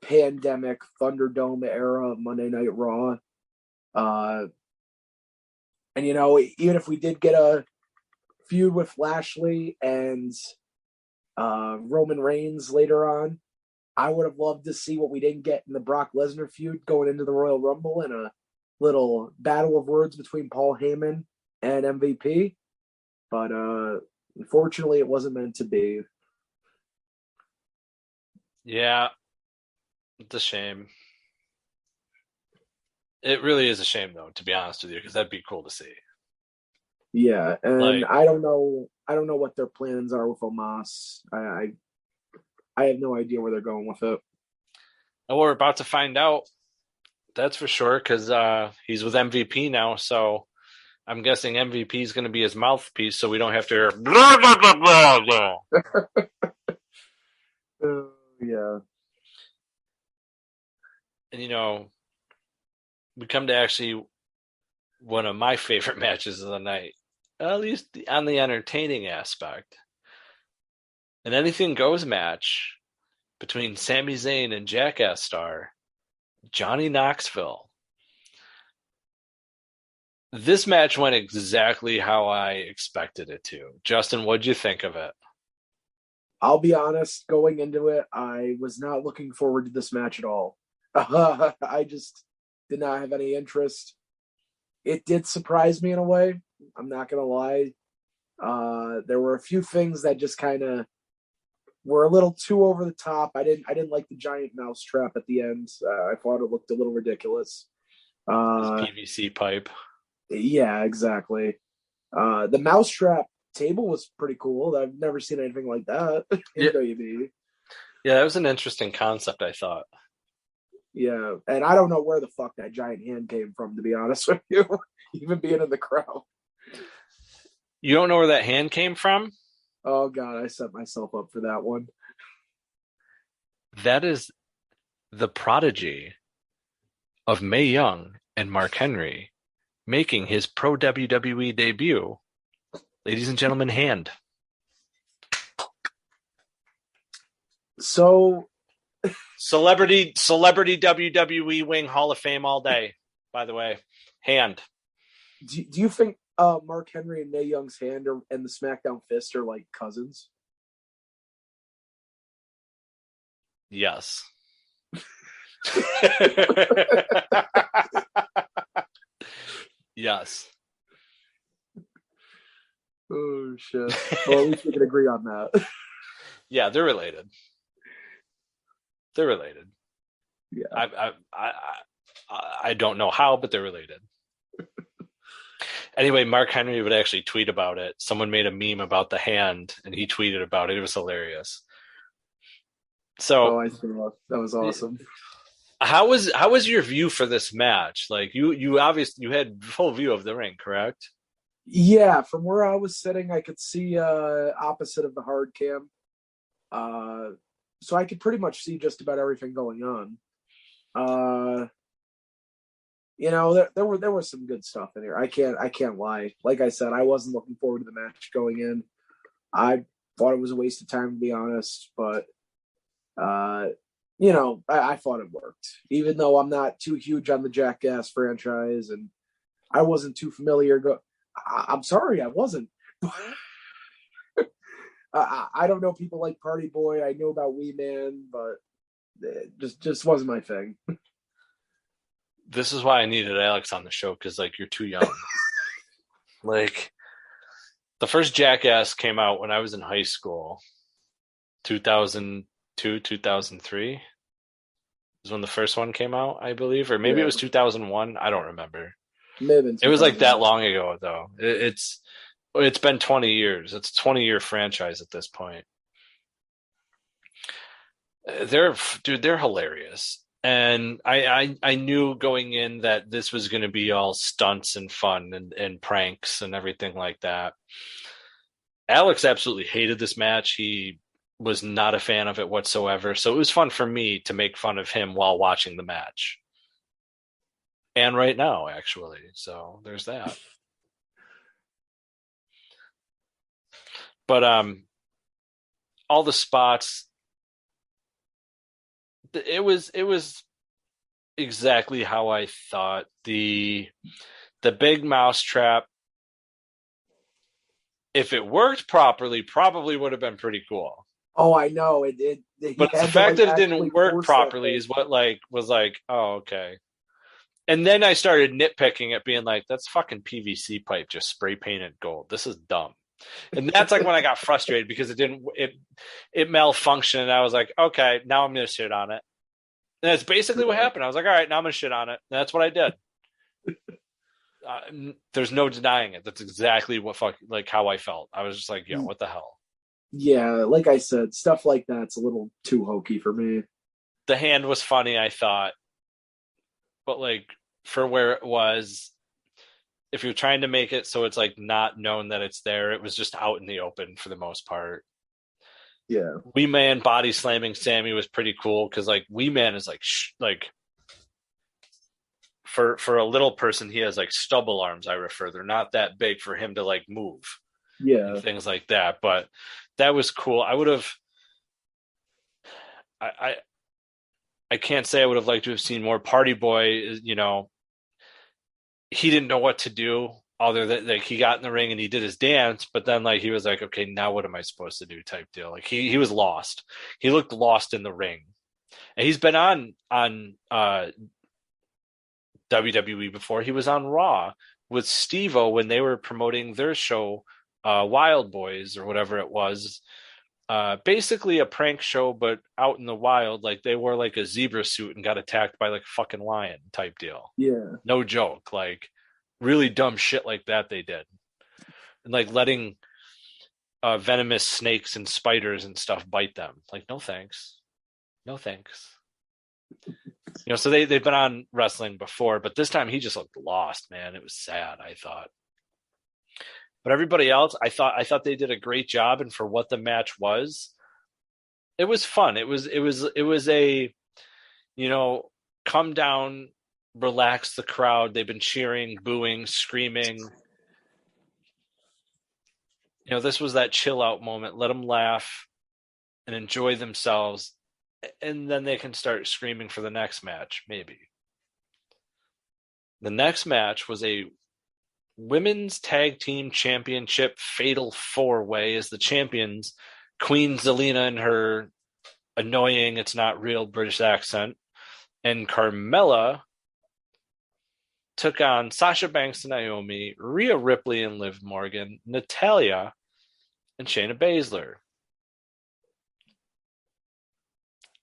Speaker 6: pandemic Thunderdome era of Monday Night Raw. And, even if we did get a feud with Lashley and Roman Reigns later on, I would have loved to see what we didn't get in the Brock Lesnar feud going into the Royal Rumble and a little battle of words between Paul Heyman and MVP. But unfortunately, it wasn't meant to be.
Speaker 5: Yeah, it's a shame. It really is a shame, though, to be honest with you, because that'd be cool to see.
Speaker 6: Yeah, and I don't know what their plans are with Omos. I have no idea where they're going with it.
Speaker 5: And we're about to find out. That's for sure, because he's with MVP now, so I'm guessing MVP is going to be his mouthpiece, so we don't have to hear blah, blah, blah, blah, blah.
Speaker 6: Yeah.
Speaker 5: And, we come to actually one of my favorite matches of the night, at least on the entertaining aspect. An anything goes match between Sami Zayn and Jackass star Johnny Knoxville. This match went exactly how I expected it to. Justin, what'd you think of it?
Speaker 6: I'll be honest, going into it, I was not looking forward to this match at all. I just did not have any interest. It did surprise me in a way. I'm not going to lie. There were a few things that just kind of were a little too over the top. I didn't like the giant mouse trap at the end. I thought it looked a little ridiculous.
Speaker 5: PVC pipe.
Speaker 6: Yeah, exactly. The mousetrap table was pretty cool. I've never seen anything like that in WWE.
Speaker 5: Yeah, that was an interesting concept, I thought.
Speaker 6: Yeah, and I don't know where the fuck that giant hand came from, to be honest with you, even being in the crowd.
Speaker 5: You don't know where that hand came from?
Speaker 6: Oh, God, I set myself up for that one.
Speaker 5: That is the prodigy of Mae Young and Mark Henry making his pro WWE debut. Ladies and gentlemen, hand.
Speaker 6: So...
Speaker 5: Celebrity WWE Wing Hall of Fame all day, by the way. Hand.
Speaker 6: Do you think Mark Henry and Mae Young's hand and the SmackDown fist are like cousins?
Speaker 5: Yes. Yes.
Speaker 6: Oh, shit. Well, at least we can agree on that.
Speaker 5: Yeah, they're related. They're related.
Speaker 6: Yeah.
Speaker 5: I don't know how, but they're related. Anyway, Mark Henry would actually tweet about it. Someone made a meme about the hand, and he tweeted about it. It was hilarious. So,
Speaker 6: I saw that was awesome.
Speaker 5: How was your view for this match? Like you obviously you had full view of the ring, correct?
Speaker 6: Yeah, from where I was sitting, I could see opposite of the hard cam. So I could pretty much see just about everything going on. There was some good stuff in here. I can't lie. Like I said, I wasn't looking forward to the match going in. I thought it was a waste of time, to be honest, but I thought it worked. Even though I'm not too huge on the Jackass franchise and I wasn't too familiar. I'm sorry, I wasn't. I don't know people like Party Boy. I know about Wee Man, but it just wasn't my thing.
Speaker 5: This is why I needed Alex on the show, because like you're too young. Like the first Jackass came out when I was in high school, 2002, 2003 is when the first one came out, I believe, or maybe it was 2001. I don't remember.
Speaker 6: Maybe
Speaker 5: it was like that long ago, though. It's been 20 years. It's a 20-year franchise at this point. They're hilarious. And I knew going in that this was going to be all stunts and fun and pranks and everything like that. Alex absolutely hated this match. He was not a fan of it whatsoever. So it was fun for me to make fun of him while watching the match. And right now, actually. So there's that. But all the spots, it was exactly how I thought. The big mousetrap, if it worked properly, probably would have been pretty cool.
Speaker 6: Oh, I know.
Speaker 5: But the fact that it didn't work properly is what was like, oh, okay. And then I started nitpicking it, being like, that's fucking PVC pipe just spray painted gold. This is dumb. And that's like when I got frustrated because it malfunctioned. And I was like, okay, now I'm going to shit on it. And that's basically what happened. I was like, all right, now I'm going to shit on it. And that's what I did. There's no denying it. That's exactly how I felt. I was just like, yo, what the hell?
Speaker 6: Yeah, like I said, stuff like that's a little too hokey for me.
Speaker 5: The hand was funny, I thought. But like for where it was, if you're trying to make it so it's like not known that it's there, it was just out in the open for the most part.
Speaker 6: Yeah.
Speaker 5: Wee Man body slamming Sammy was pretty cool because like Wee Man is like for a little person, he has like stubble arms. I refer, they're not that big for him to like move.
Speaker 6: Yeah,
Speaker 5: and things like that. But that was cool. I would have. I can't say I would have liked to have seen more. Party Boy, he didn't know what to do other than like he got in the ring and he did his dance, but then like he was like, okay, now what am I supposed to do type deal. Like he was lost. He looked lost in the ring. And he's been on WWE before. He was on Raw with Steve-O when they were promoting their show, Wild Boys or whatever it was. Basically a prank show, but out in the wild. Like they wore like a zebra suit and got attacked by like a fucking lion type deal.
Speaker 6: Yeah.
Speaker 5: No joke. Like really dumb shit like that they did. And like letting venomous snakes and spiders and stuff bite them. Like, no thanks. No thanks. So they've been on wrestling before, but this time he just looked lost, man. It was sad, I thought. But everybody else, I thought they did a great job, and for what the match was, it was fun. It was a, come down, relax the crowd. They've been cheering, booing, screaming. This was that chill out moment. Let them laugh and enjoy themselves, and then they can start screaming for the next match, maybe. The next match was a Women's Tag Team Championship Fatal 4-Way as the champions, Queen Zelina in her annoying, it's not real British accent, and Carmella took on Sasha Banks and Naomi, Rhea Ripley and Liv Morgan, Natalya, and Shayna Baszler.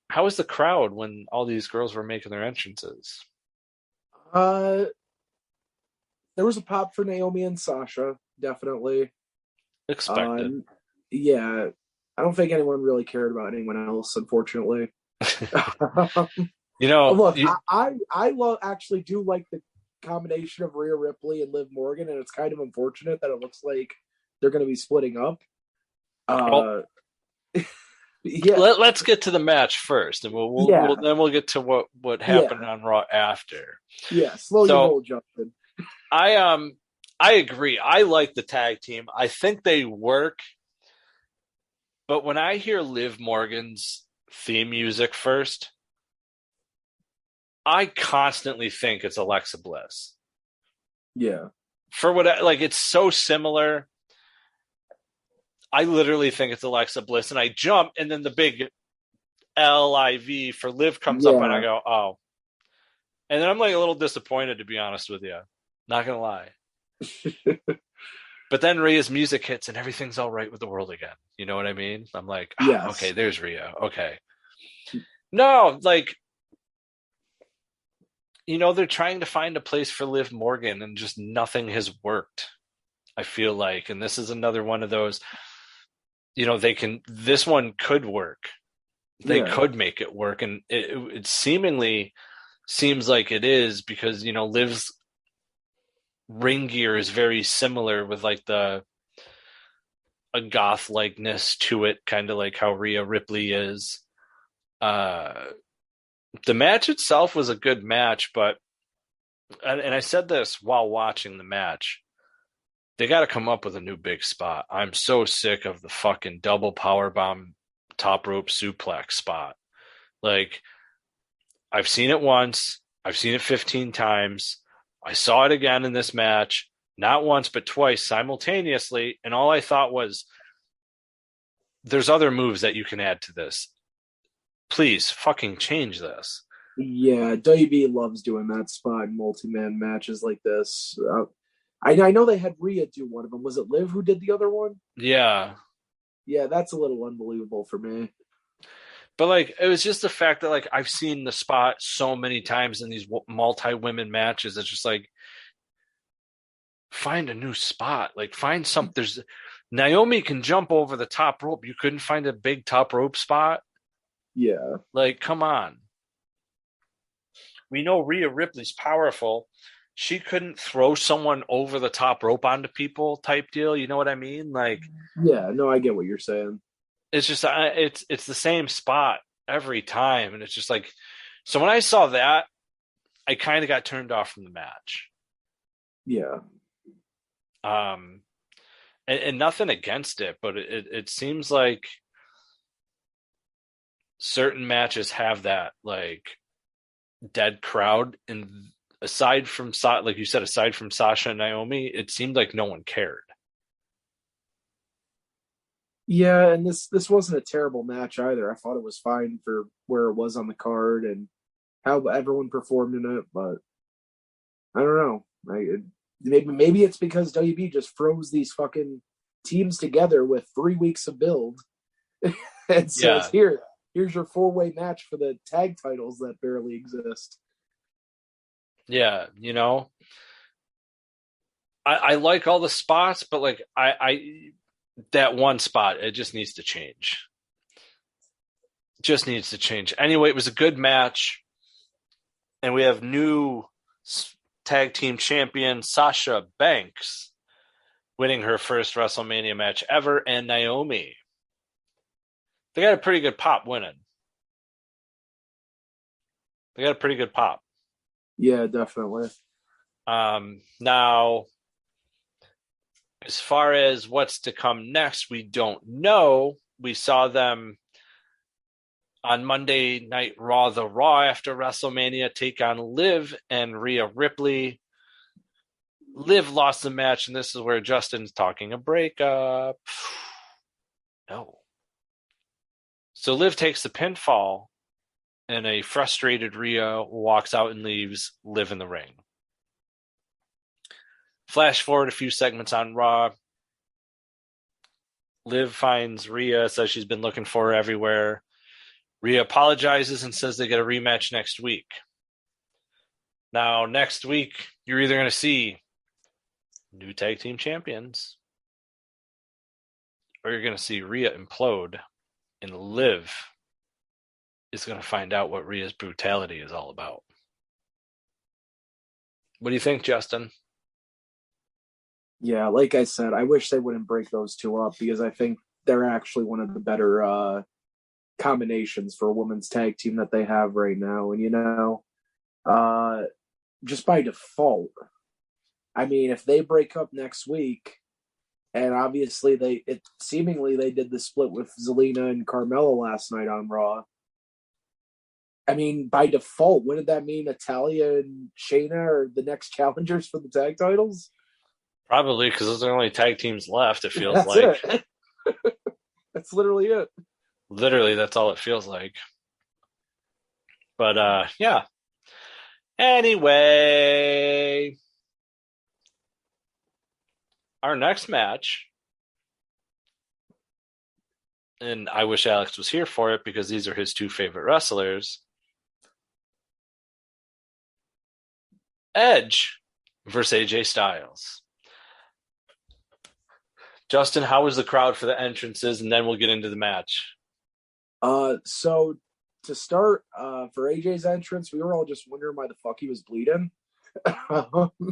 Speaker 5: How was the crowd when all these girls were making their entrances?
Speaker 6: There was a pop for Naomi and Sasha, definitely.
Speaker 5: Expected.
Speaker 6: Yeah, I don't think anyone really cared about anyone else, unfortunately.
Speaker 5: Look,
Speaker 6: I actually do like combination of Rhea Ripley and Liv Morgan, and it's kind of unfortunate that it looks like they're going to be splitting up. Yeah.
Speaker 5: Let's get to the match first, and we'll get to what happened on Raw after.
Speaker 6: Yeah, slow your roll, Justin.
Speaker 5: I agree. I like the tag team. I think they work. But when I hear Liv Morgan's theme music first, I constantly think it's Alexa Bliss.
Speaker 6: Yeah.
Speaker 5: For what, it's so similar. I literally think it's Alexa Bliss, and I jump, and then the big LIV for Liv comes up, and I go, oh. And then I'm a little disappointed, to be honest with you. Not going to lie. But then Rhea's music hits, and everything's all right with the world again. You know what I mean? I'm like, okay, there's Rhea. Okay. No, they're trying to find a place for Liv Morgan, and just nothing has worked, I feel like. And this is another one of those, this one could work. They could make it work. And it seemingly seems like it is, because, Liv's ring gear is very similar with a goth likeness to it, kind of like how Rhea Ripley is. The match itself was a good match, but and I said this while watching the match, they got to come up with a new big spot. I'm so sick of the fucking double powerbomb top rope suplex spot. I've seen it once, I've seen it 15 times. I saw it again in this match, not once, but twice simultaneously. And all I thought was, there's other moves that you can add to this. Please fucking change this.
Speaker 6: Yeah, WB loves doing that spot in multi-man matches like this. I know they had Rhea do one of them. Was it Liv who did the other one?
Speaker 5: Yeah.
Speaker 6: Yeah, that's a little unbelievable for me.
Speaker 5: But it was just the fact that I've seen the spot so many times in these multi-women matches. It's just find a new spot. Find something. There's Naomi can jump over the top rope. You couldn't find a big top rope spot.
Speaker 6: Yeah.
Speaker 5: Come on. We know Rhea Ripley's powerful. She couldn't throw someone over the top rope onto people type deal. You know what I mean?
Speaker 6: Yeah, no, I get what you're saying.
Speaker 5: It's just, it's the same spot every time. And it's just so when I saw that, I kind of got turned off from the match.
Speaker 6: Yeah.
Speaker 5: And nothing against it, but it seems like certain matches have that dead crowd. And aside from, like you said, aside from Sasha and Naomi, it seemed like no one cared.
Speaker 6: Yeah, and this wasn't a terrible match either. I thought it was fine for where it was on the card and how everyone performed in it, but I don't know. Maybe it's because WB just froze these fucking teams together with 3 weeks of build and says, here's your 4-way match for the tag titles that barely exist.
Speaker 5: Yeah, I like all the spots, but I that one spot, it just needs to change. Anyway, it was a good match. And we have new tag team champion Sasha Banks winning her first WrestleMania match ever, and Naomi. They got a pretty good pop winning.
Speaker 6: Yeah, definitely.
Speaker 5: Now, as far as what's to come next, we don't know. We saw them on Monday Night Raw, the Raw after WrestleMania, take on Liv and Rhea Ripley. Liv lost the match, and this is where Justin's talking a breakup. No. So Liv takes the pinfall, and a frustrated Rhea walks out and leaves Liv in the ring. Flash forward a few segments on Raw. Liv finds Rhea, says she's been looking for her everywhere. Rhea apologizes and says they get a rematch next week. Now, next week, you're either going to see new tag team champions, or you're going to see Rhea implode, and Liv is going to find out what Rhea's brutality is all about. What do you think, Justin?
Speaker 6: Yeah, like I said, I wish they wouldn't break those two up because I think they're actually one of the better combinations for a women's tag team that they have right now. And, just by default, I mean, if they break up next week, and obviously they did the split with Zelina and Carmella last night on Raw. I mean, by default, wouldn't that mean Natalya and Shayna are the next challengers for the tag titles?
Speaker 5: Probably, because those are the only tag teams left, it feels
Speaker 6: That's
Speaker 5: like.
Speaker 6: it. That's literally it.
Speaker 5: Literally, that's all it feels like. But, yeah. Anyway, our next match, and I wish Alex was here for it because these are his two favorite wrestlers. Edge versus AJ Styles. Justin, how was the crowd for the entrances? And then we'll get into the match.
Speaker 6: So to start, for AJ's entrance, we were all just wondering why the fuck he was bleeding. Then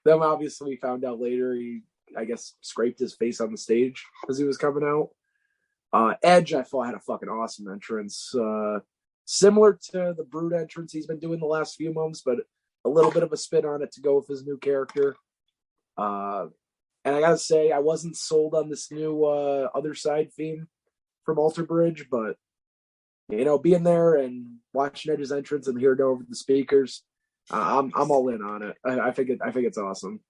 Speaker 6: obviously we found out later he, I guess, scraped his face on the stage as he was coming out. Edge, I thought, had a fucking awesome entrance. Similar to the Brood entrance he's been doing the last few months, but a little bit of a spin on it to go with his new character. And I gotta say, I wasn't sold on this new other side theme from Alter Bridge, but being there and watching Edge's entrance and hearing it over the speakers, I'm all in on it. I think it's awesome.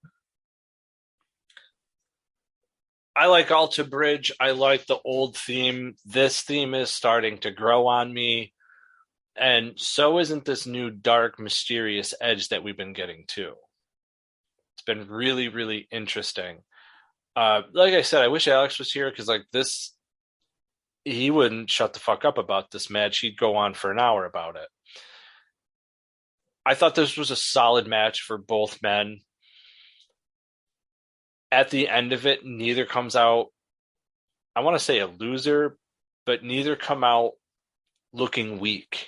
Speaker 5: I like Alter Bridge. I like the old theme. This theme is starting to grow on me. And so isn't this new dark, mysterious Edge that we've been getting too. It's been really, really interesting. Like I said, I wish Alex was here because he wouldn't shut the fuck up about this match. He'd go on for an hour about it. I thought this was a solid match for both men. At the end of it, neither comes out, I want to say a loser, but neither come out looking weak.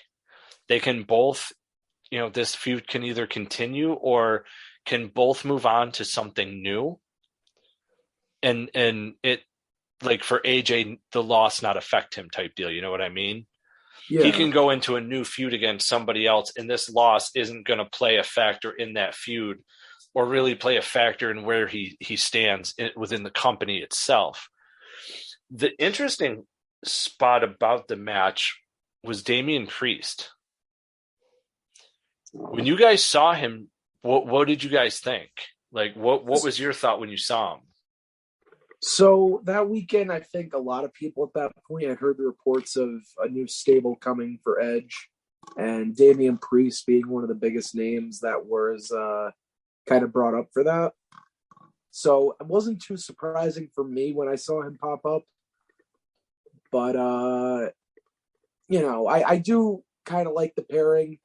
Speaker 5: They can both, this feud can either continue or can both move on to something new. And it, like for AJ, the loss not affect him type deal. You know what I mean? Yeah. He can go into a new feud against somebody else, and this loss isn't going to play a factor in that feud or really play a factor in where he stands within the company itself. The interesting spot about the match was Damian Priest. When you guys saw him, what did you guys think? Like, what was your thought when you saw him?
Speaker 6: So that weekend, I think a lot of people at that point had heard the reports of a new stable coming for Edge, and Damian Priest being one of the biggest names that was kind of brought up for that. So it wasn't too surprising for me when I saw him pop up. But, I do kind of like the pairing.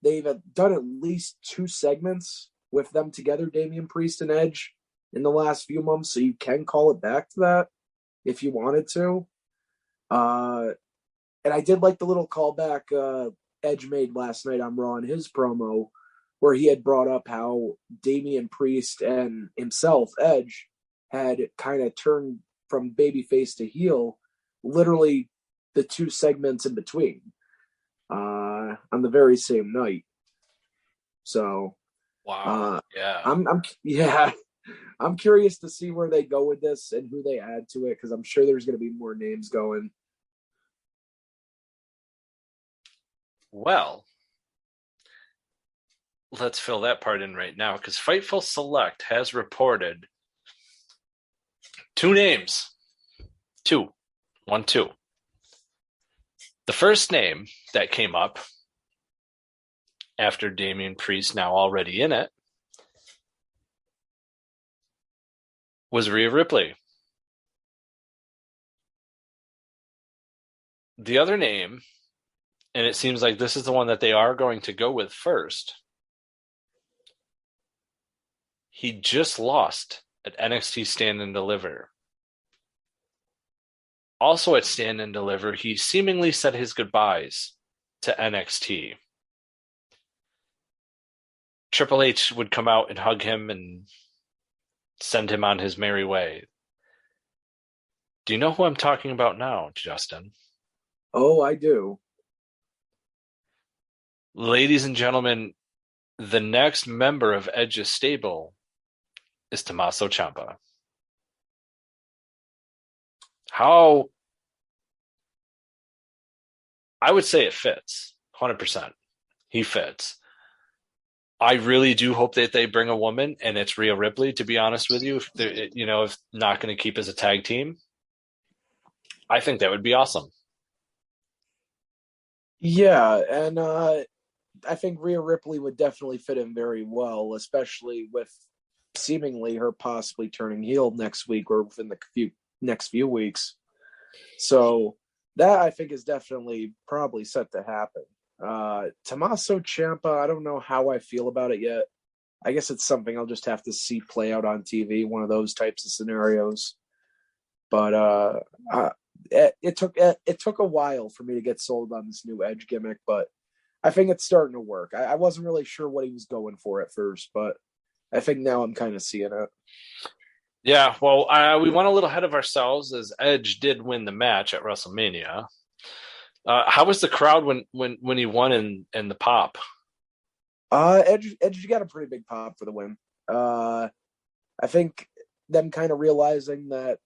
Speaker 6: They've done at least 2 segments with them together, Damian Priest and Edge, in the last few months, so you can call it back to that if you wanted to. And I did like the little callback Edge made last night on Raw in his promo, where he had brought up how Damian Priest and himself, Edge, had kind of turned from babyface to heel, literally the 2 segments in between, on the very same night. So,
Speaker 5: wow, yeah,
Speaker 6: I'm curious to see where they go with this and who they add to it, because I'm sure there's going to be more names going.
Speaker 5: Well, let's fill that part in right now, because Fightful Select has reported 2 names. 2. The first name that came up after Damian Priest, now already in it, was Rhea Ripley. The other name, and it seems like this is the one that they are going to go with first, he just lost at NXT Stand and Deliver. Also at Stand and Deliver, he seemingly said his goodbyes to NXT. Triple H would come out and hug him and send him on his merry way. Do you know who I'm talking about now, Justin?
Speaker 6: Oh, I do.
Speaker 5: Ladies and gentlemen, the next member of Edge's stable is Tommaso Ciampa. How? I would say it fits, 100%. He fits. I really do hope that they bring a woman, and it's Rhea Ripley, to be honest with you. If not going to keep as a tag team, I think that would be awesome.
Speaker 6: Yeah, and I think Rhea Ripley would definitely fit in very well, especially with seemingly her possibly turning heel next week or within the next few weeks. So that I think is definitely probably set to happen. Tommaso Ciampa, I don't know how I feel about it yet. I guess it's something I'll just have to see play out on TV, one of those types of scenarios. But it took a while for me to get sold on this new Edge gimmick, but I think it's starting to work. I wasn't really sure what he was going for at first, but I think now I'm kind of seeing it.
Speaker 5: Yeah, well, we went a little ahead of ourselves as Edge did win the match at WrestleMania. How was the crowd when he won in the pop?
Speaker 6: Edge got a pretty big pop for the win. I think them kind of realizing that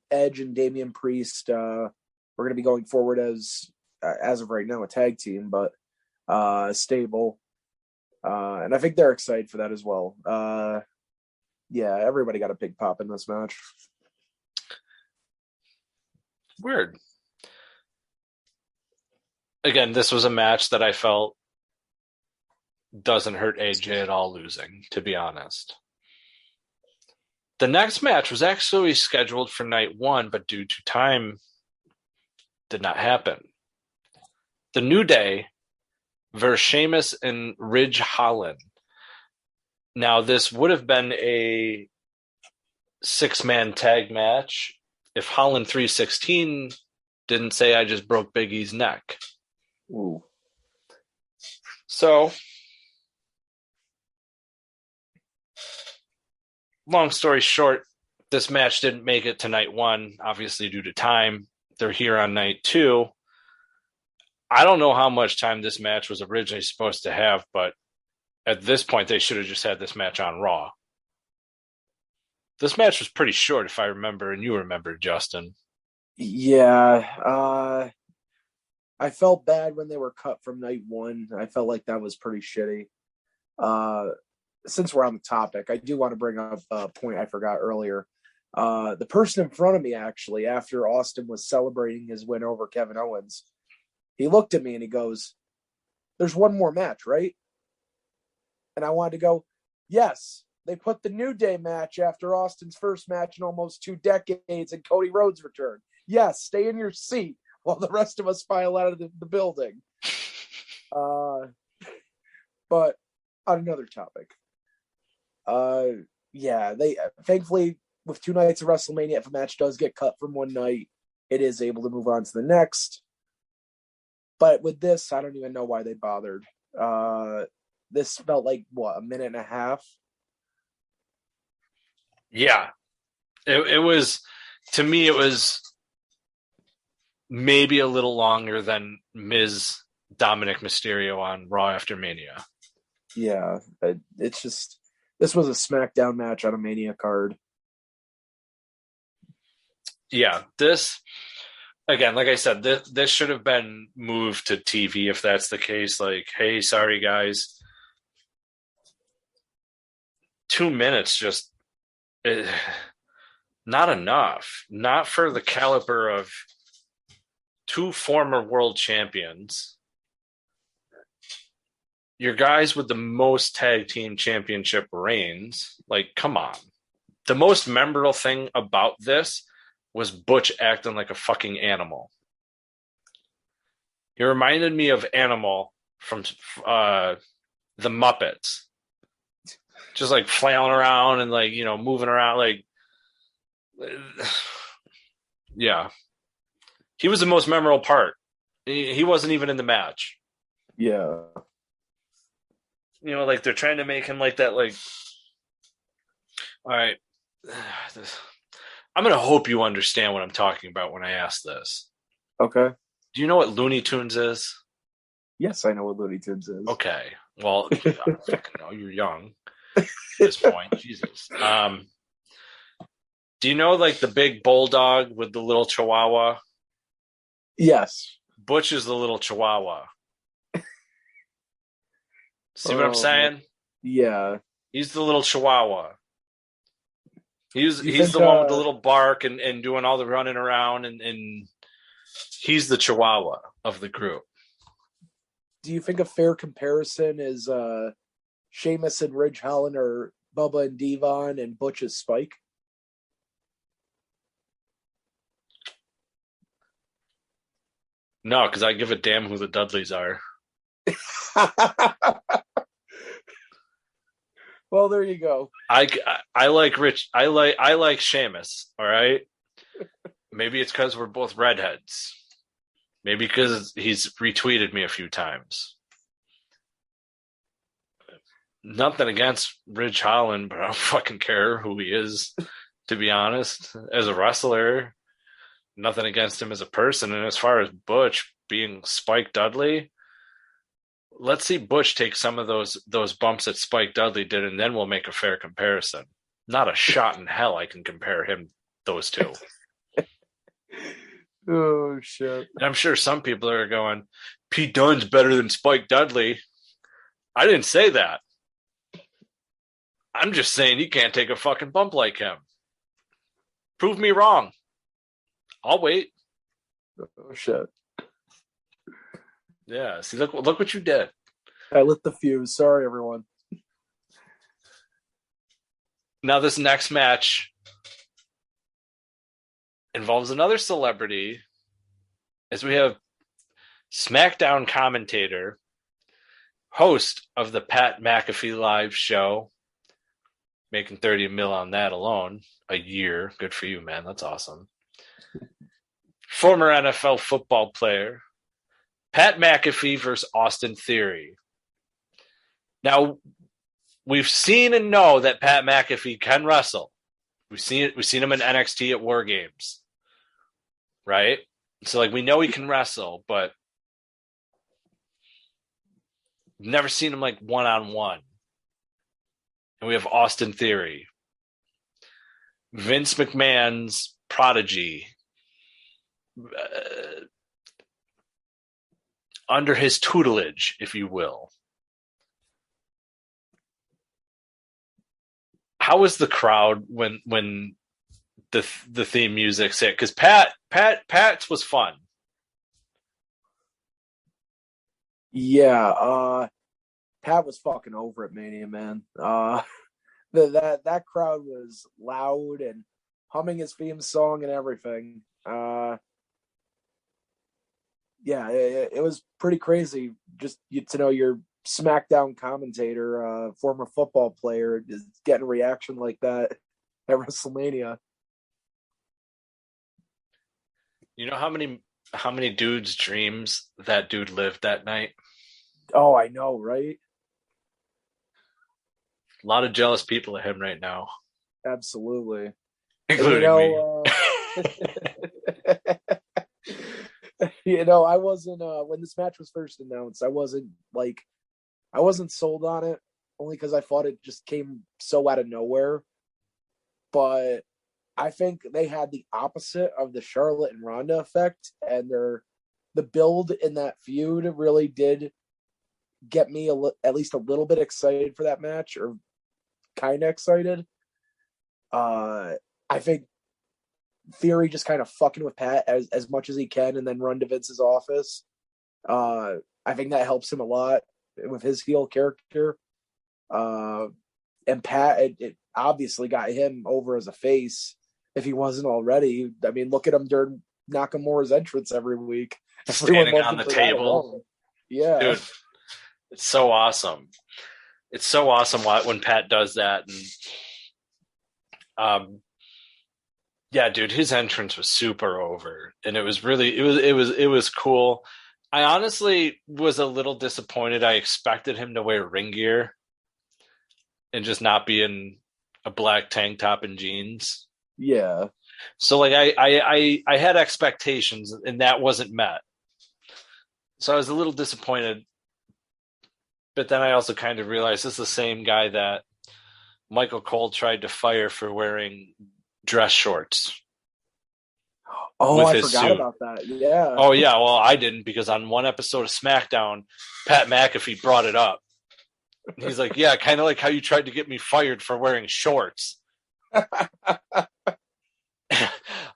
Speaker 6: Edge and Damian Priest were going to be going forward as of right now a tag team, but stable. And I think they're excited for that as well. Yeah, everybody got a big pop in this match.
Speaker 5: Weird. Again, this was a match that I felt doesn't hurt AJ at all losing, to be honest. The next match was actually scheduled for night 1, but due to time, did not happen. The New Day versus Sheamus and Ridge Holland. Now, this would have been a 6-man tag match if Holland 316 didn't say I just broke Big E's neck.
Speaker 6: Ooh.
Speaker 5: So, long story short, this match didn't make it to night 1, obviously due to time. They're here on night 2. I don't know how much time this match was originally supposed to have, but at this point, they should have just had this match on Raw. This match was pretty short, if I remember, and you remember, Justin.
Speaker 6: Yeah. I felt bad when they were cut from night 1. I felt like that was pretty shitty. Since we're on the topic, I do want to bring up a point I forgot earlier. The person in front of me, actually, after Austin was celebrating his win over Kevin Owens, he looked at me and he goes, "There's one more match, right?" And I wanted to go, yes, they put the New Day match after Austin's first match in almost 2 decades and Cody Rhodes' return. Yes, stay in your seat while the rest of us file out of the building. But on another topic, yeah, they thankfully with 2 nights of WrestleMania, if a match does get cut from one night, it is able to move on to the next. But with this, I don't even know why they bothered. This felt like, what, a minute and a half?
Speaker 5: Yeah. It was, to me, it was maybe a little longer than Miz Dominik Mysterio on Raw after Mania.
Speaker 6: Yeah. It's just, this was a SmackDown match on a Mania card.
Speaker 5: Yeah. This, again, like I said, this should have been moved to TV if that's the case. Like, hey, sorry, guys. 2 minutes just not enough. Not for the caliber of 2 former world champions. Your guys with the most tag team championship reigns. Like, come on. The most memorable thing about this was Butch acting like a fucking animal. He reminded me of Animal from the Muppets. Just like flailing around and like, moving around. Like, yeah. He was the most memorable part. He wasn't even in the match.
Speaker 6: Yeah.
Speaker 5: like they're trying to make him like that. Like, all right, I'm gonna hope you understand what I'm talking about when I ask this.
Speaker 6: Okay.
Speaker 5: Do you know what Looney Tunes is?
Speaker 6: Yes, I know what Looney Tunes is.
Speaker 5: Okay. Well, you're young at this point. Jesus. Do you know like the big bulldog with the little chihuahua?
Speaker 6: Yes.
Speaker 5: Butch is the little chihuahua. See what I'm saying?
Speaker 6: Yeah.
Speaker 5: He's the little chihuahua. He's
Speaker 6: think,
Speaker 5: the one with the little bark and doing all the running around, and he's the chihuahua of the group.
Speaker 6: Do you think a fair comparison is Sheamus and Ridge Holland or Bubba and Devon and Butch is Spike?
Speaker 5: No, because I give a damn who the Dudleys are.
Speaker 6: Well, there you go.
Speaker 5: I like Rich. I like Sheamus. All right. Maybe it's because we're both redheads. Maybe because he's retweeted me a few times. Nothing against Ridge Holland, but I don't fucking care who he is, to be honest. As a wrestler, nothing against him as a person. And as far as Butch being Spike Dudley, let's see Butch take some of those bumps that Spike Dudley did, and then we'll make a fair comparison. Not a shot in hell I can compare those two.
Speaker 6: Oh, shit.
Speaker 5: And I'm sure some people are going, Pete Dunne's better than Spike Dudley. I didn't say that. I'm just saying you can't take a fucking bump like him. Prove me wrong. I'll wait.
Speaker 6: Oh, shit.
Speaker 5: Yeah, see, look what you did.
Speaker 6: I lit the fuse. Sorry, everyone.
Speaker 5: Now this next match involves another celebrity, as we have SmackDown commentator, host of the Pat McAfee live show, making $30 million on that alone a year. Good for you, man. That's awesome. Former NFL football player, Pat McAfee versus Austin Theory. Now, we've seen and know that Pat McAfee can wrestle. We've seen him in NXT at War Games, right? So, like, we know he can wrestle, but we've never seen him like one-on-one. And we have Austin Theory, Vince McMahon's prodigy, under his tutelage, if you will. How was the crowd when the theme music hit? Because Pat's was fun.
Speaker 6: Yeah, Pat was fucking over at Mania, man. That crowd was loud and humming his theme song and everything. Yeah, it was pretty crazy. Just to know your SmackDown commentator, former football player, is getting a reaction like that at WrestleMania.
Speaker 5: You know how many dudes' dreams that dude lived that night?
Speaker 6: Oh, I know, right?
Speaker 5: A lot of jealous people at him right now.
Speaker 6: Absolutely.
Speaker 5: Including me.
Speaker 6: I wasn't when this match was first announced, I wasn't sold on it, only because I thought it just came so out of nowhere. But I think they had the opposite of the Charlotte and Ronda effect, and the build in that feud really did get me at least a little bit excited for that match, or kind of excited. I think Theory just kind of fucking with Pat as much as he can, and then run to Vince's office. I think that helps him a lot with his heel character. And Pat, it obviously got him over as a face if he wasn't already. I mean, look at him during Nakamura's entrance every week.
Speaker 5: Standing on the table.
Speaker 6: Yeah.
Speaker 5: Dude, it's so awesome. It's so awesome when Pat does that. And yeah, dude, his entrance was super over, and it was really it was cool. I honestly was a little disappointed. I expected him to wear ring gear and just not be in a black tank top and jeans.
Speaker 6: Yeah.
Speaker 5: So like I had expectations and that wasn't met. So I was a little disappointed. But then I also kind of realized this is the same guy that Michael Cole tried to fire for wearing dress shorts.
Speaker 6: Oh, I forgot about that. Yeah.
Speaker 5: Oh, yeah. Well, I didn't, because on one episode of Smackdown, Pat McAfee brought it up. He's like, yeah, kind of like how you tried to get me fired for wearing shorts.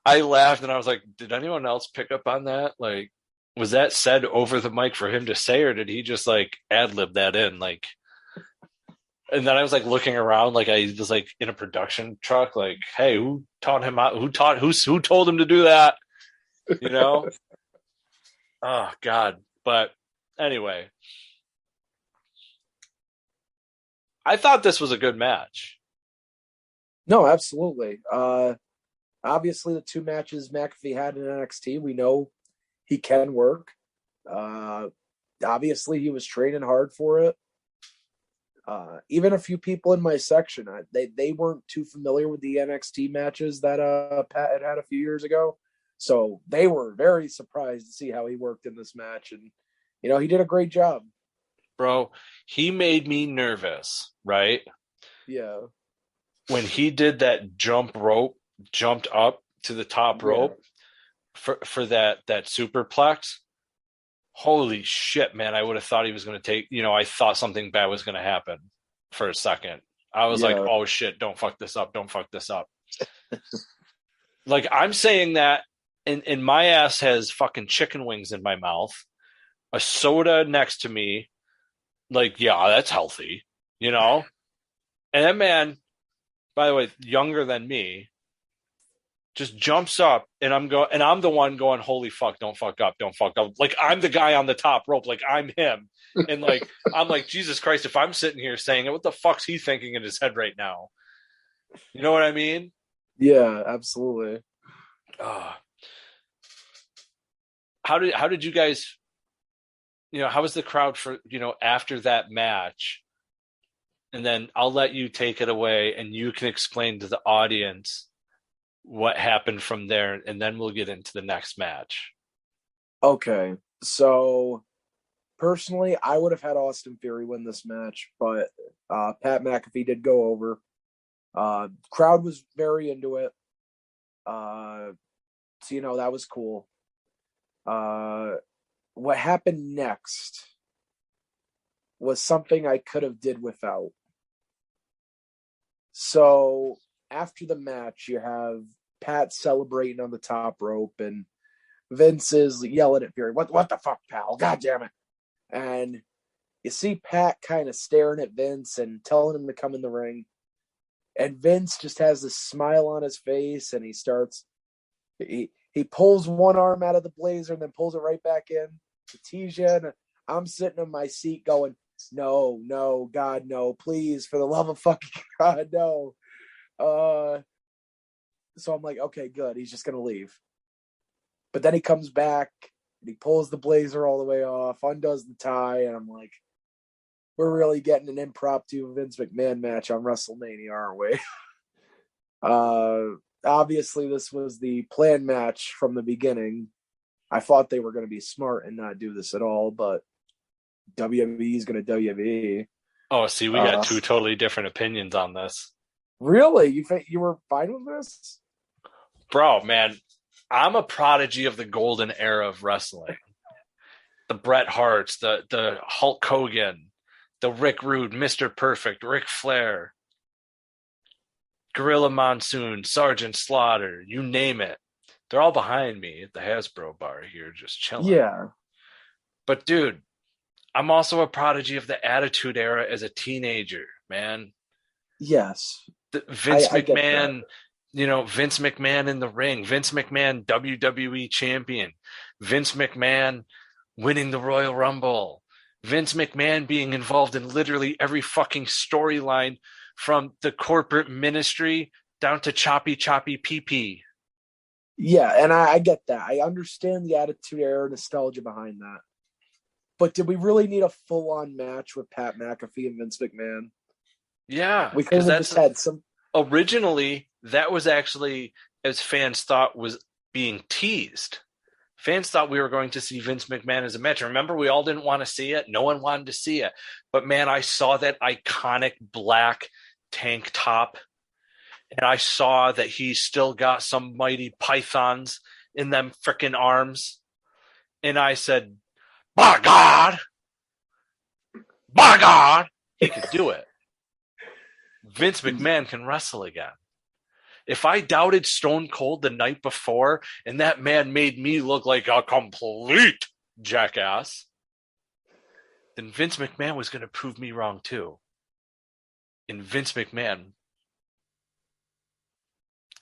Speaker 5: I laughed and I was like, did anyone else pick up on that? Like, was that said over the mic for him to say, or did he just like ad-lib that in? Like, and then I was like looking around, like I was like in a production truck, like, hey, who taught him out? Who told him to do that? You know? Oh God. But anyway, I thought this was a good match.
Speaker 6: No, absolutely. Obviously the two matches McAfee had in NXT, we know he can work. Obviously he was training hard for it. Even a few people in my section, they weren't too familiar with the NXT matches that Pat had a few years ago. So they were very surprised to see how he worked in this match. And, you know, he did a great job.
Speaker 5: Bro, he made me nervous, right?
Speaker 6: Yeah.
Speaker 5: When he did that jumped up to the top rope for that superplex. Holy shit, man. I would have thought he was going to take, you know, I thought something bad was going to happen for a second. I was like, oh shit, don't fuck this up. Don't fuck this up. Like, I'm saying that and my ass has fucking chicken wings in my mouth, a soda next to me. Like, yeah, that's healthy, you know? And that man, by the way, younger than me, just jumps up and I'm the one going, holy fuck, don't fuck up. Like, I'm the guy on the top rope. Like, I'm him. And like, I'm like, Jesus Christ, if I'm sitting here saying it, what the fuck's he thinking in his head right now? You know what I mean?
Speaker 6: Yeah, absolutely.
Speaker 5: How did you guys, you know, how was the crowd for, you know, after that match? And then I'll let you take it away and you can explain to the audience what happened from there, and then we'll get into the next match.
Speaker 6: Okay, so personally, I would have had Austin Theory win this match, but Pat McAfee did go over. Crowd was very into it. So, you know, that was cool. What happened next was something I could have did without. So after the match, you have Pat celebrating on the top rope, and Vince is yelling at Fury, what the fuck, pal? God damn it. And you see Pat kind of staring at Vince and telling him to come in the ring. And Vince just has this smile on his face, and he pulls one arm out of the blazer and then pulls it right back in to tease you. And I'm sitting in my seat going, no, God, no, please, for the love of fucking God, no. So I'm like, okay, good. He's just going to leave. But then he comes back and he pulls the blazer all the way off, undoes the tie. And I'm like, we're really getting an impromptu Vince McMahon match on WrestleMania, aren't we? Obviously this was the planned match from the beginning. I thought they were going to be smart and not do this at all, but WWE is going to WWE.
Speaker 5: Oh, see, we got two totally different opinions on this.
Speaker 6: Really? You were fine with this?
Speaker 5: Bro, man, I'm a prodigy of the golden era of wrestling. The Bret Harts, the Hulk Hogan, the Rick Rude, Mr. Perfect, Ric Flair, Gorilla Monsoon, Sergeant Slaughter, you name it. They're all behind me at the Hasbro bar here, just chilling.
Speaker 6: Yeah.
Speaker 5: But dude, I'm also a prodigy of the Attitude Era as a teenager, man.
Speaker 6: Yes.
Speaker 5: Vince McMahon, you know, Vince McMahon in the ring, Vince McMahon WWE champion, Vince McMahon winning the Royal Rumble, Vince McMahon being involved in literally every fucking storyline from the corporate ministry down to choppy pee-pee.
Speaker 6: Yeah, and I get that. I understand the Attitude Era nostalgia behind that. But did we really need a full-on match with Pat McAfee and Vince McMahon?
Speaker 5: Yeah,
Speaker 6: We could
Speaker 5: because
Speaker 6: have just had some.
Speaker 5: originally that was actually, as fans thought, was being teased. Fans thought we were going to see Vince McMahon as a match. Remember, we all didn't want to see it. No one wanted to see it. But man, I saw that iconic black tank top, and I saw that he's still got some mighty pythons in them frickin' arms. And I said, by God, he could do it. Vince McMahon can wrestle again. If I doubted Stone Cold the night before and that man made me look like a complete jackass, then Vince McMahon was going to prove me wrong too. And Vince McMahon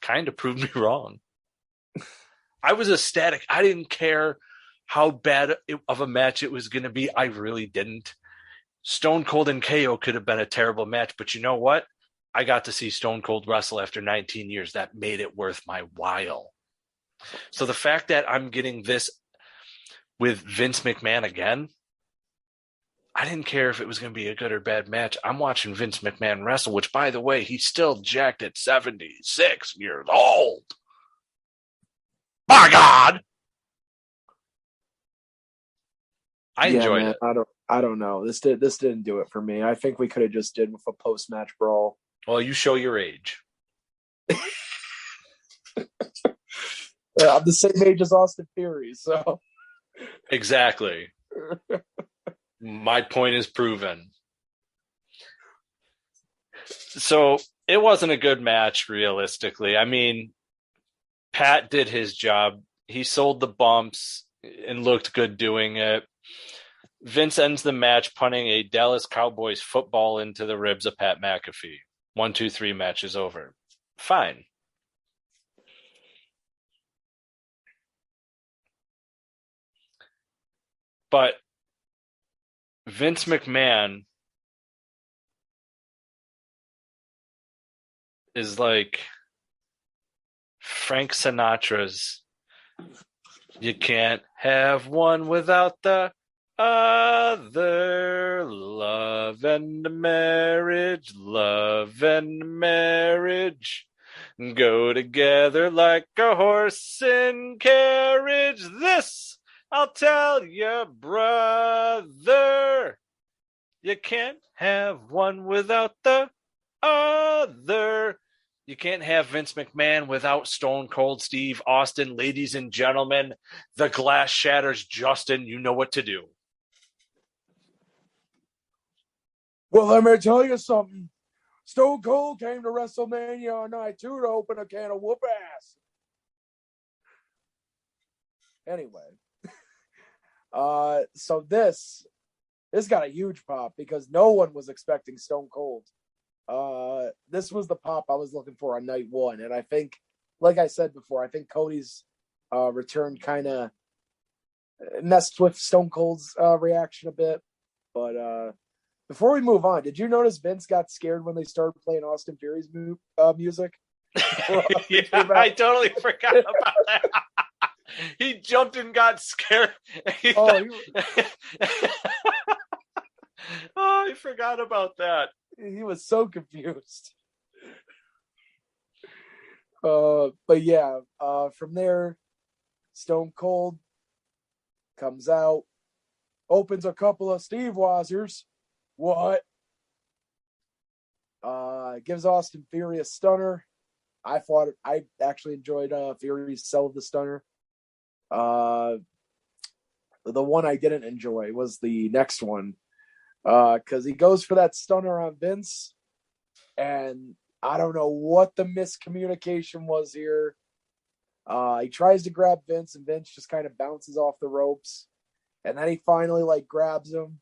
Speaker 5: kind of proved me wrong. I was ecstatic. I didn't care how bad of a match it was going to be. I really didn't. Stone Cold and KO could have been a terrible match, but you know what? I got to see Stone Cold wrestle after 19 years. That made it worth my while. So the fact that I'm getting this with Vince McMahon again, I didn't care if it was going to be a good or bad match. I'm watching Vince McMahon wrestle, which, by the way, he's still jacked at 76 years old. My God! I enjoyed it.
Speaker 6: I don't know. This didn't do it for me. I think we could have just did with a post-match brawl.
Speaker 5: Well, you show your age.
Speaker 6: I'm the same age as Austin Theory, so.
Speaker 5: Exactly. My point is proven. So it wasn't a good match, realistically. I mean, Pat did his job. He sold the bumps and looked good doing it. Vince ends the match punting a Dallas Cowboys football into the ribs of Pat McAfee. 1, 2, 3 match is over. Fine. But Vince McMahon is like Frank Sinatra's "You can't have one without the other, love and marriage go together like a horse and carriage. This I'll tell you, brother, you can't have one without the other." You can't have Vince McMahon without Stone Cold Steve Austin. Ladies and gentlemen, the glass shatters. Justin, you know what to do.
Speaker 6: Well, let me tell you something. Stone Cold came to WrestleMania on night 2 to open a can of whoop ass. Anyway. So this got a huge pop because no one was expecting Stone Cold. This was the pop I was looking for on night 1. And I think, like I said before, I think Cody's return kind of messed with Stone Cold's reaction a bit. But before we move on, did you notice Vince got scared when they started playing Austin Theory's music?
Speaker 5: Yeah, I totally forgot about that. He jumped and got scared. I forgot about that.
Speaker 6: He was so confused. But yeah, from there, Stone Cold comes out, opens a couple of Steve Wazers. What? Gives Austin Theory a stunner. I actually enjoyed Theory's sell of the stunner. The one I didn't enjoy was the next one. Because he goes for that stunner on Vince, and I don't know what the miscommunication was here. He tries to grab Vince, and Vince just kind of bounces off the ropes, and then he finally grabs him.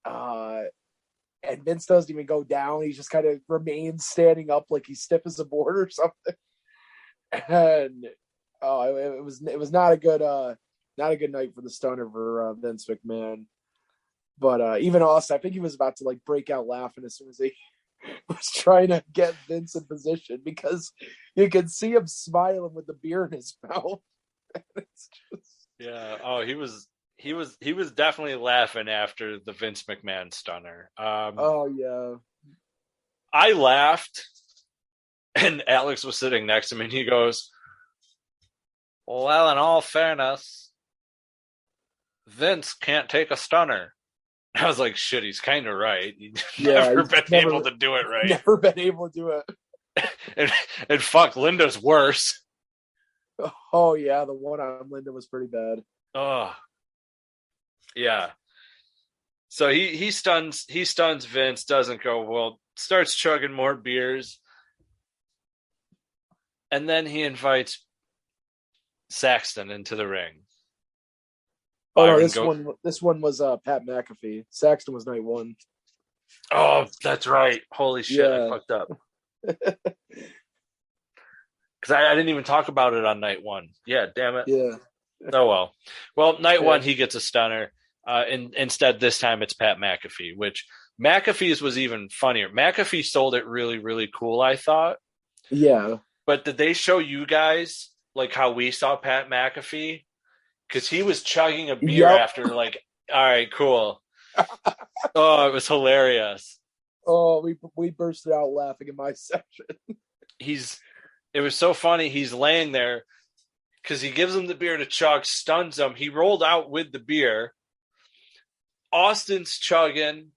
Speaker 6: And Vince doesn't even go down; he just kind of remains standing up like he's stiff as a board or something. And it was not a good night for the stunner for Vince McMahon. But even Austin, I think he was about to break out laughing as soon as he was trying to get Vince in position because you could see him smiling with the beer in his mouth. It's just...
Speaker 5: Yeah. Oh, he was definitely laughing after the Vince McMahon stunner.
Speaker 6: Oh yeah.
Speaker 5: I laughed, and Alex was sitting next to me, and he goes, well, in all fairness, Vince can't take a stunner. I was like, shit, he's kind of right. He's never been able to do it right.
Speaker 6: Never been able to do it.
Speaker 5: and fuck, Linda's worse.
Speaker 6: Oh, yeah, the one on Linda was pretty bad.
Speaker 5: Oh, yeah. So he stuns Vince, doesn't go well, starts chugging more beers. And then he invites Saxton into the ring.
Speaker 6: Oh, no, this one was Pat McAfee. Saxton was night one.
Speaker 5: Oh, that's right. Holy shit, yeah. I fucked up. Because I didn't even talk about it on night one. Yeah, damn it.
Speaker 6: Yeah.
Speaker 5: Oh, well. Well, night one, he gets a stunner. Instead, this time it's Pat McAfee, which McAfee's was even funnier. McAfee sold it really, really cool, I thought.
Speaker 6: Yeah.
Speaker 5: But did they show you guys like how we saw Pat McAfee? Because he was chugging a beer after, like, all right, cool. Oh, it was hilarious.
Speaker 6: Oh, we bursted out laughing in my section.
Speaker 5: It was so funny. He's laying there because he gives him the beer to chug, stuns him. He rolled out with the beer. Austin's chugging,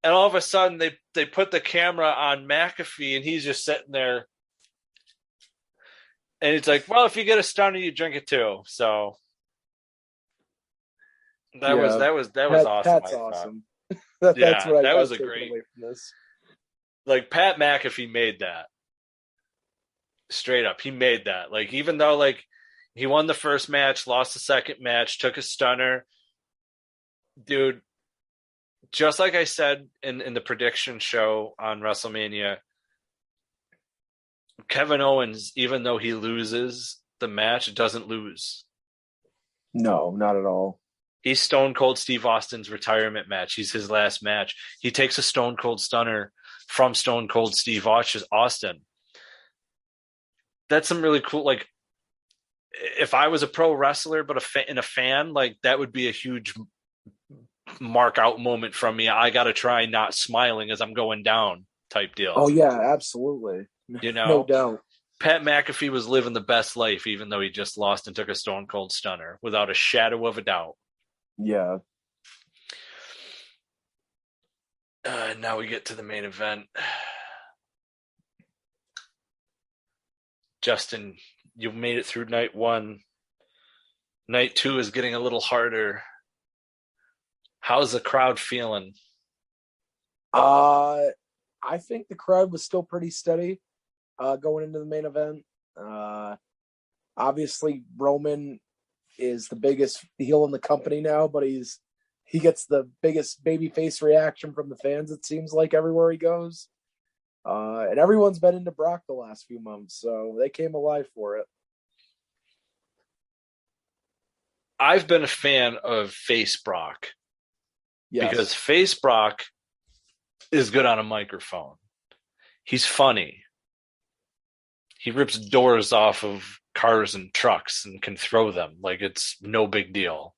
Speaker 5: and all of a sudden they put the camera on McAfee, and he's just sitting there. And it's like, well, if you get a stunner, you drink it too. So that was awesome.
Speaker 6: Pat's awesome. That's what
Speaker 5: that was a great
Speaker 6: away from this.
Speaker 5: Like Pat McAfee made that. Straight up, he made that. Like, even though like he won the first match, lost the second match, took a stunner, dude. Just like I said in the prediction show on WrestleMania, Kevin Owens, even though he loses the match, doesn't lose.
Speaker 6: No, not at all.
Speaker 5: He's Stone Cold Steve Austin's retirement match. He's his last match. He takes a Stone Cold Stunner from Stone Cold Steve Austin. That's some really cool, like, if I was a pro wrestler but a fan, like, that would be a huge mark out moment from me. I got to try not smiling as I'm going down type deal.
Speaker 6: Oh, yeah, absolutely.
Speaker 5: You know?
Speaker 6: No doubt.
Speaker 5: Pat McAfee was living the best life, even though he just lost and took a Stone Cold Stunner, without a shadow of a doubt.
Speaker 6: Yeah.
Speaker 5: Now we get to the main event. Justin, you made it through night one. Night two is getting a little harder. How's the crowd feeling?
Speaker 6: I think the crowd was still pretty steady going into the main event. Obviously, Roman is the biggest heel in the company now, but he gets the biggest babyface reaction from the fans, it seems like, everywhere he goes. And everyone's been into Brock the last few months, so they came alive for it.
Speaker 5: I've been a fan of Face Brock.
Speaker 6: Yes.
Speaker 5: Because Face Brock is good on a microphone. He's funny. He rips doors off of cars and trucks and can throw them like it's no big deal.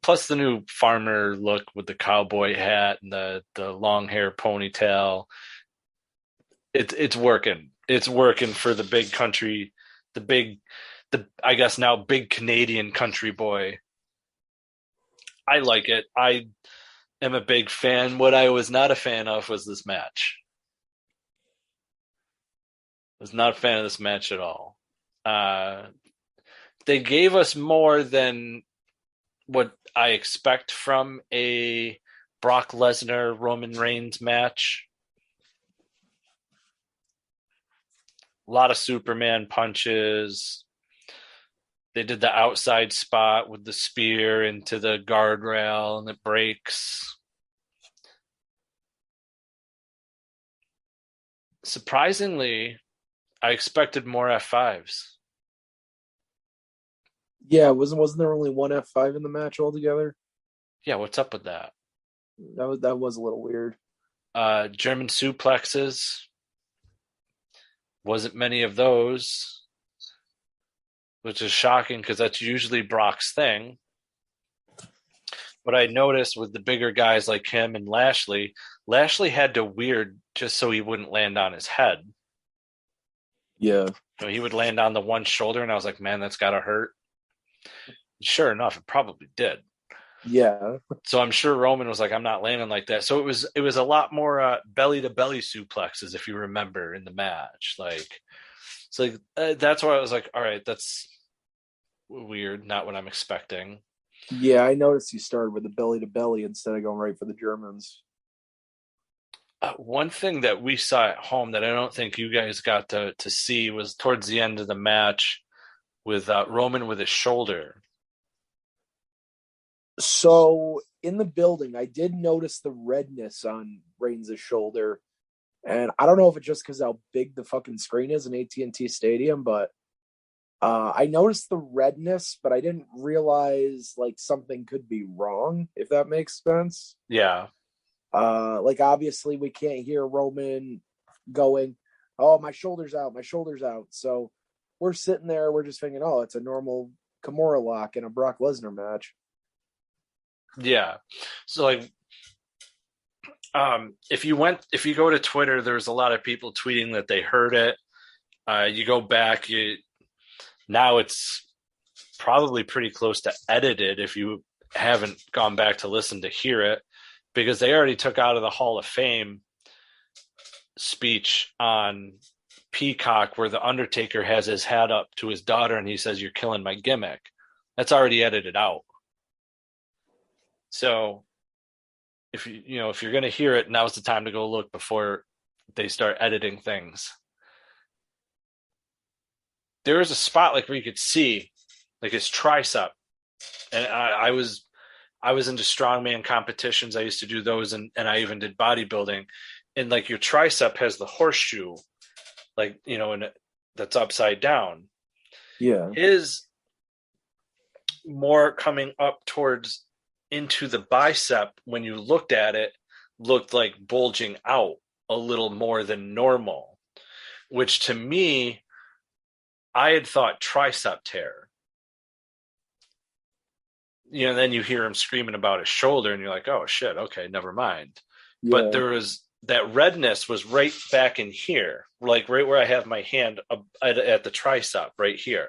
Speaker 5: Plus the new farmer look with the cowboy hat and the long hair ponytail. It's working. It's working for the big country, the I guess now big Canadian country boy. I like it. I am a big fan. What I was not a fan of was this match. I was not a fan of this match at all. They gave us more than what I expect from a Brock Lesnar Roman Reigns match. A lot of Superman punches. They did the outside spot with the spear into the guardrail and it breaks. Surprisingly, I expected more F5s.
Speaker 6: Yeah, wasn't there only one F5 in the match altogether?
Speaker 5: Yeah, what's up with that?
Speaker 6: That was a little weird.
Speaker 5: German suplexes. Wasn't many of those, which is shocking because that's usually Brock's thing. what I noticed with the bigger guys like him and Lashley had to weird just so he wouldn't land on his head.
Speaker 6: Yeah.
Speaker 5: So he would land on the one shoulder, and I was like, man, that's got to hurt. Sure enough, it probably did.
Speaker 6: Yeah.
Speaker 5: So I'm sure Roman was like, I'm not landing like that. So it was a lot more belly to belly suplexes, if you remember, in the match. That's why I was like, all right, that's weird, not what I'm expecting.
Speaker 6: Yeah, I noticed he started with the belly to belly instead of going right for the Germans.
Speaker 5: One thing that we saw at home that I don't think you guys got to see was towards the end of the match with Roman with his shoulder.
Speaker 6: So in the building, I did notice the redness on Reigns' shoulder. And I don't know if it's just because how big the fucking screen is in AT&T Stadium, but I noticed the redness, but I didn't realize like something could be wrong, if that makes sense.
Speaker 5: Yeah.
Speaker 6: Like obviously we can't hear Roman going, oh, my shoulder's out. So we're sitting there, we're just thinking, oh, it's a normal Kimura lock in a Brock Lesnar match.
Speaker 5: Yeah. So like, if you go to Twitter, there's a lot of people tweeting that they heard it. You go back, now it's probably pretty close to edited if you haven't gone back to listen to hear it, because they already took out of the Hall of Fame speech on Peacock where the Undertaker has his hat up to his daughter and he says, "You're killing my gimmick." That's already edited out. So if you're going to hear it, now's the time to go look before they start editing things. There was a spot like where you could see like his tricep, and I was into strongman competitions. I used to do those, and I even did bodybuilding. And like your tricep has the horseshoe, like and that's upside down.
Speaker 6: Yeah,
Speaker 5: his more coming up towards into the bicep when you looked at it looked like bulging out a little more than normal, which to me, I had thought tricep tear. Then you hear him screaming about his shoulder and you're like, oh shit, okay, never mind. Yeah. But there was that redness was right back in here, like right where I have my hand at the tricep right here.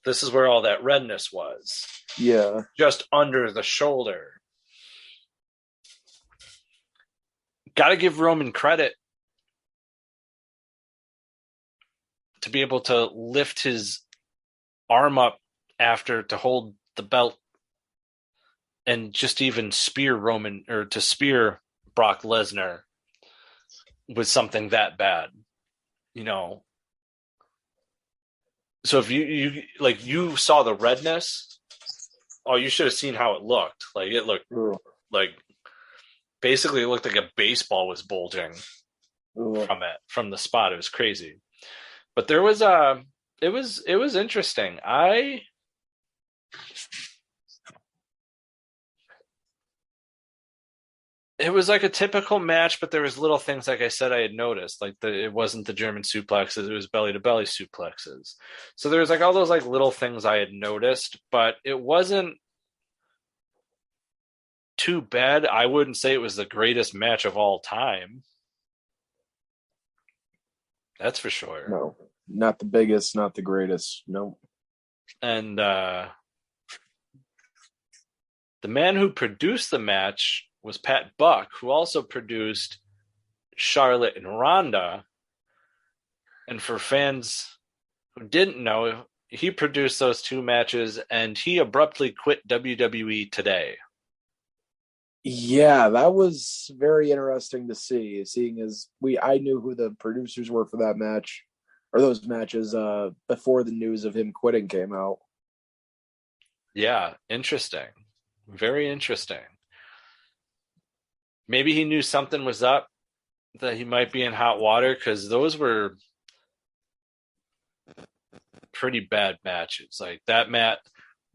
Speaker 5: This is where all that redness was.
Speaker 6: Yeah.
Speaker 5: Just under the shoulder. Got to give Roman credit to be able to lift his arm up after to hold the belt and just even spear Roman, or to spear Brock Lesnar with something that bad, So if you saw the redness, oh, you should have seen how it looked. Like it looked like basically it looked like a baseball was bulging from the spot. It was crazy. But there was it was interesting. It was like a typical match, but there was little things, like I said, I had noticed. Like it wasn't the German suplexes, it was belly to belly suplexes. So there was like all those like little things I had noticed, but it wasn't too bad. I wouldn't say it was the greatest match of all time. That's for sure.
Speaker 6: No, not the biggest, not the greatest. No.
Speaker 5: And the man who produced the match was Pat Buck, who also produced Charlotte and Ronda. And for fans who didn't know, he produced those two matches and he abruptly quit WWE today.
Speaker 6: Yeah, that was very interesting to see, seeing as I knew who the producers were for that match, or those matches, before the news of him quitting came out.
Speaker 5: Yeah, interesting. Very interesting. Maybe he knew something was up, that he might be in hot water, because those were pretty bad matches. Like that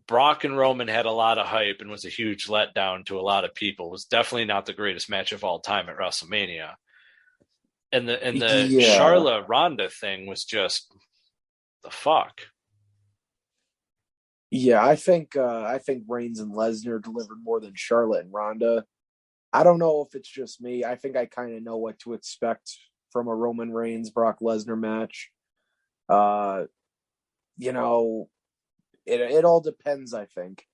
Speaker 5: Brock and Roman had a lot of hype and was a huge letdown to a lot of people. It was definitely not the greatest match of all time at WrestleMania. And the Charlotte Ronda thing was just the fuck.
Speaker 6: Yeah, I think Reigns and Lesnar delivered more than Charlotte and Ronda. I don't know if it's just me. I think I kind of know what to expect from a Roman Reigns Brock Lesnar match. Uh, you know, it all depends. I think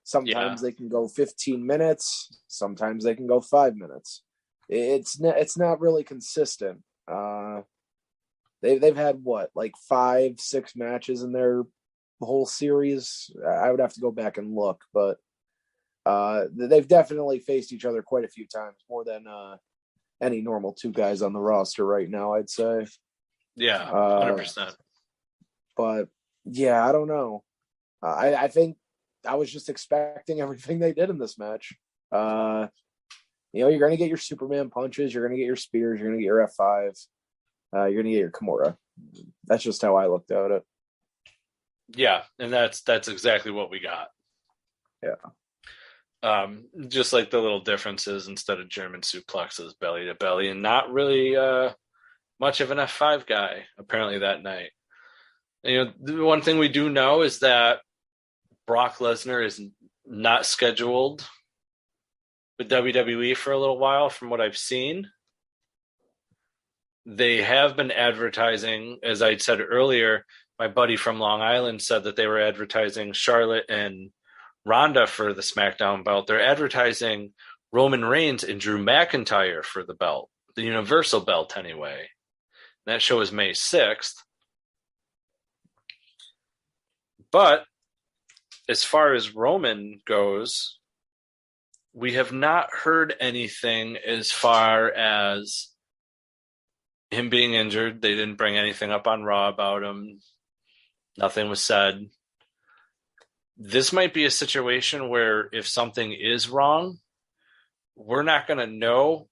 Speaker 6: sometimes they can go 15 minutes, sometimes they can go 5 minutes. It's not really consistent. They've had what, like 5-6 matches in their whole series. I would have to go back and look, but they've definitely faced each other quite a few times, more than any normal two guys on the roster right now, I'd say.
Speaker 5: Yeah, 100%.
Speaker 6: But yeah, I don't know. I think I was just expecting everything they did in this match. You're going to get your Superman punches, you're going to get your spears, you're going to get your F5, you're going to get your Kimura. That's just how I looked at it.
Speaker 5: Yeah, and that's exactly what we got.
Speaker 6: Yeah.
Speaker 5: Just like the little differences, instead of German suplexes, belly to belly, and not really much of an F5 guy apparently that night. The one thing we do know is that Brock Lesnar is not scheduled with WWE for a little while, from what I've seen. They have been advertising, as I said earlier. My buddy from Long Island said that they were advertising Charlotte and Ronda for the Smackdown belt. They're advertising Roman Reigns and Drew McIntyre for the belt, the Universal belt anyway. That show is May 6th. But as far as Roman goes, we have not heard anything as far as him being injured. They didn't bring anything up on Raw about him. Nothing was said. This might be a situation where if something is wrong, we're not going to know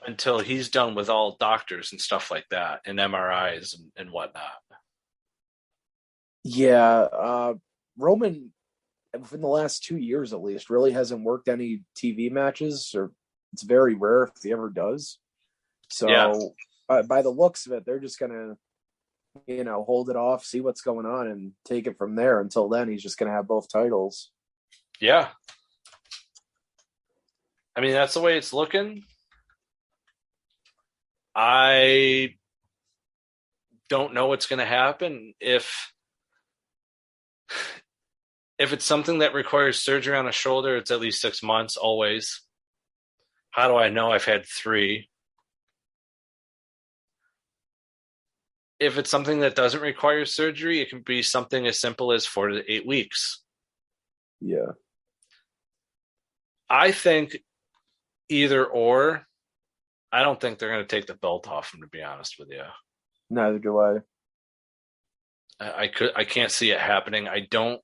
Speaker 5: until he's done with all doctors and stuff like that, and MRIs and whatnot.
Speaker 6: Yeah, Roman, within the last 2 years at least, really hasn't worked any TV matches, or it's very rare if he ever does. So by the looks of it, they're just going to, hold it off, see what's going on, and take it from there. Until then, he's just going to have both titles.
Speaker 5: Yeah. I mean, that's the way it's looking. I don't know what's going to happen if it's something that requires surgery on a shoulder. It's at least 6 months always. How do I know? I've had 3. If it's something that doesn't require surgery, it can be something as simple as 4 to 8 weeks.
Speaker 6: Yeah.
Speaker 5: I think either or. I don't think they're going to take the belt off him, to be honest with you.
Speaker 6: Neither do I.
Speaker 5: I can't see it happening. I don't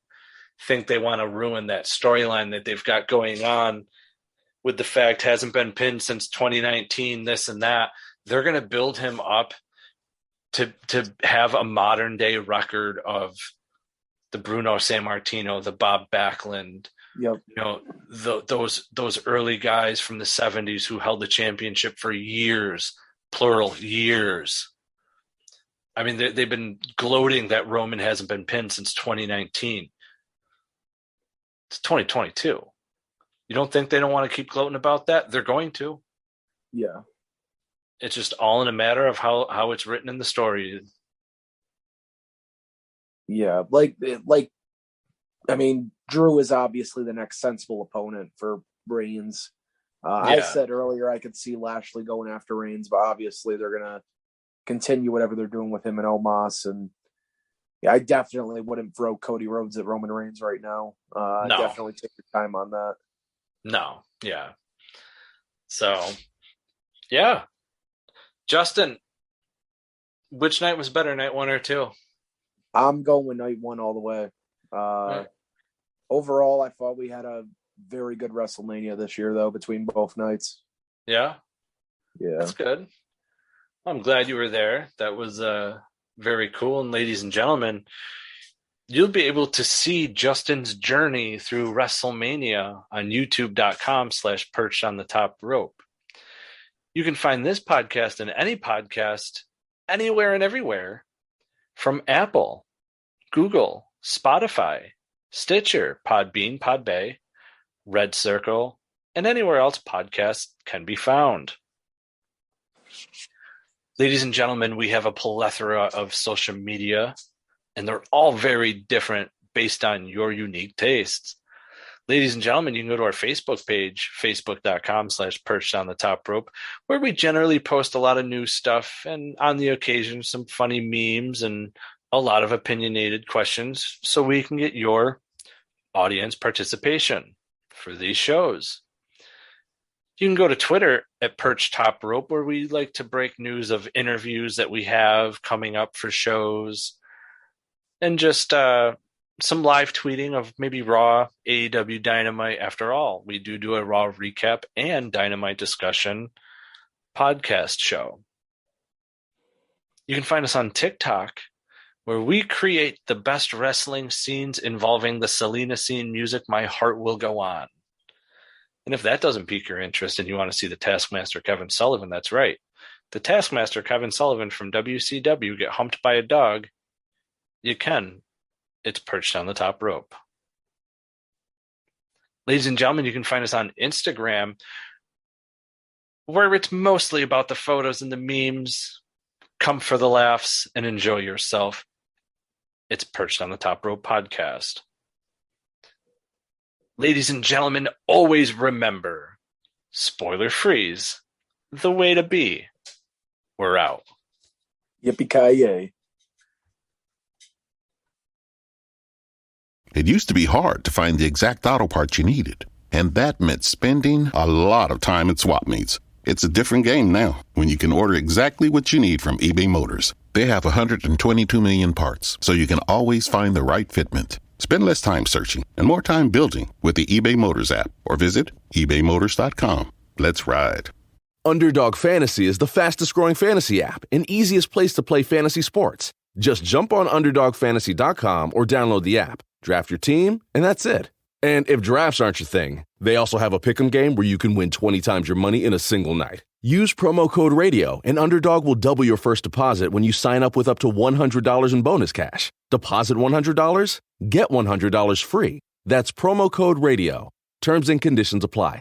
Speaker 5: think they want to ruin that storyline that they've got going on with the fact hasn't been pinned since 2019, this and that. They're going to build him up to have a modern day record of the Bruno Sammartino, the Bob Backlund,
Speaker 6: yep.
Speaker 5: Those early guys from the 70s who held the championship for years, plural years. I mean, they've been gloating that Roman hasn't been pinned since 2019. It's 2022. You don't think they don't want to keep gloating about that? They're going to.
Speaker 6: Yeah.
Speaker 5: It's just all in a matter of how it's written in the story.
Speaker 6: Yeah, I mean, Drew is obviously the next sensible opponent for Reigns. I said earlier I could see Lashley going after Reigns, but obviously they're going to continue whatever they're doing with him and Omos. And yeah, I definitely wouldn't throw Cody Rhodes at Roman Reigns right now. No. Definitely take your time on that.
Speaker 5: No, yeah. So, yeah. Justin, which night was better, night 1 or 2?
Speaker 6: I'm going with night 1 all the way.
Speaker 5: Right.
Speaker 6: Overall, I thought we had a very good WrestleMania this year, though, between both nights.
Speaker 5: Yeah?
Speaker 6: Yeah.
Speaker 5: That's good. I'm glad you were there. That was very cool. And ladies and gentlemen, you'll be able to see Justin's journey through WrestleMania on youtube.com/perched on the top rope. You can find this podcast and any podcast anywhere and everywhere from Apple, Google, Spotify, Stitcher, Podbean, Podbay, Red Circle, and anywhere else podcasts can be found. Ladies and gentlemen, we have a plethora of social media, and they're all very different based on your unique tastes. Ladies and gentlemen, you can go to our Facebook page, facebook.com/perched on the top rope, where we generally post a lot of new stuff and on the occasion some funny memes and a lot of opinionated questions so we can get your audience participation for these shows. You can go to Twitter at Perched Top Rope, where we like to break news of interviews that we have coming up for shows and just some live tweeting of maybe Raw, AEW, Dynamite. After all, we do a Raw recap and Dynamite discussion podcast show. You can find us on TikTok, where we create the best wrestling scenes involving the Selena scene music, My Heart Will Go On. And if that doesn't pique your interest and you want to see the Taskmaster Kevin Sullivan, that's right. The Taskmaster Kevin Sullivan from WCW get humped by a dog. You can. It's Perched on the Top Rope. Ladies and gentlemen, you can find us on Instagram, where it's mostly about the photos and the memes. Come for the laughs and enjoy yourself. It's Perched on the Top Rope podcast. Ladies and gentlemen, always remember, spoiler freeze, the way to be. We're out.
Speaker 6: Yippee-ki-yay.
Speaker 7: It used to be hard to find the exact auto parts you needed, and that meant spending a lot of time at swap meets. It's a different game now when you can order exactly what you need from eBay Motors. They have 122 million parts, so you can always find the right fitment. Spend less time searching and more time building with the eBay Motors app, or visit ebaymotors.com. Let's ride.
Speaker 8: Underdog Fantasy is the fastest growing fantasy app and easiest place to play fantasy sports. Just jump on underdogfantasy.com or download the app, draft your team, and that's it. And if drafts aren't your thing, they also have a pick'em game where you can win 20 times your money in a single night. Use promo code RADIO, and Underdog will double your first deposit when you sign up with up to $100 in bonus cash. Deposit $100, get $100 free. That's promo code RADIO. Terms and conditions apply.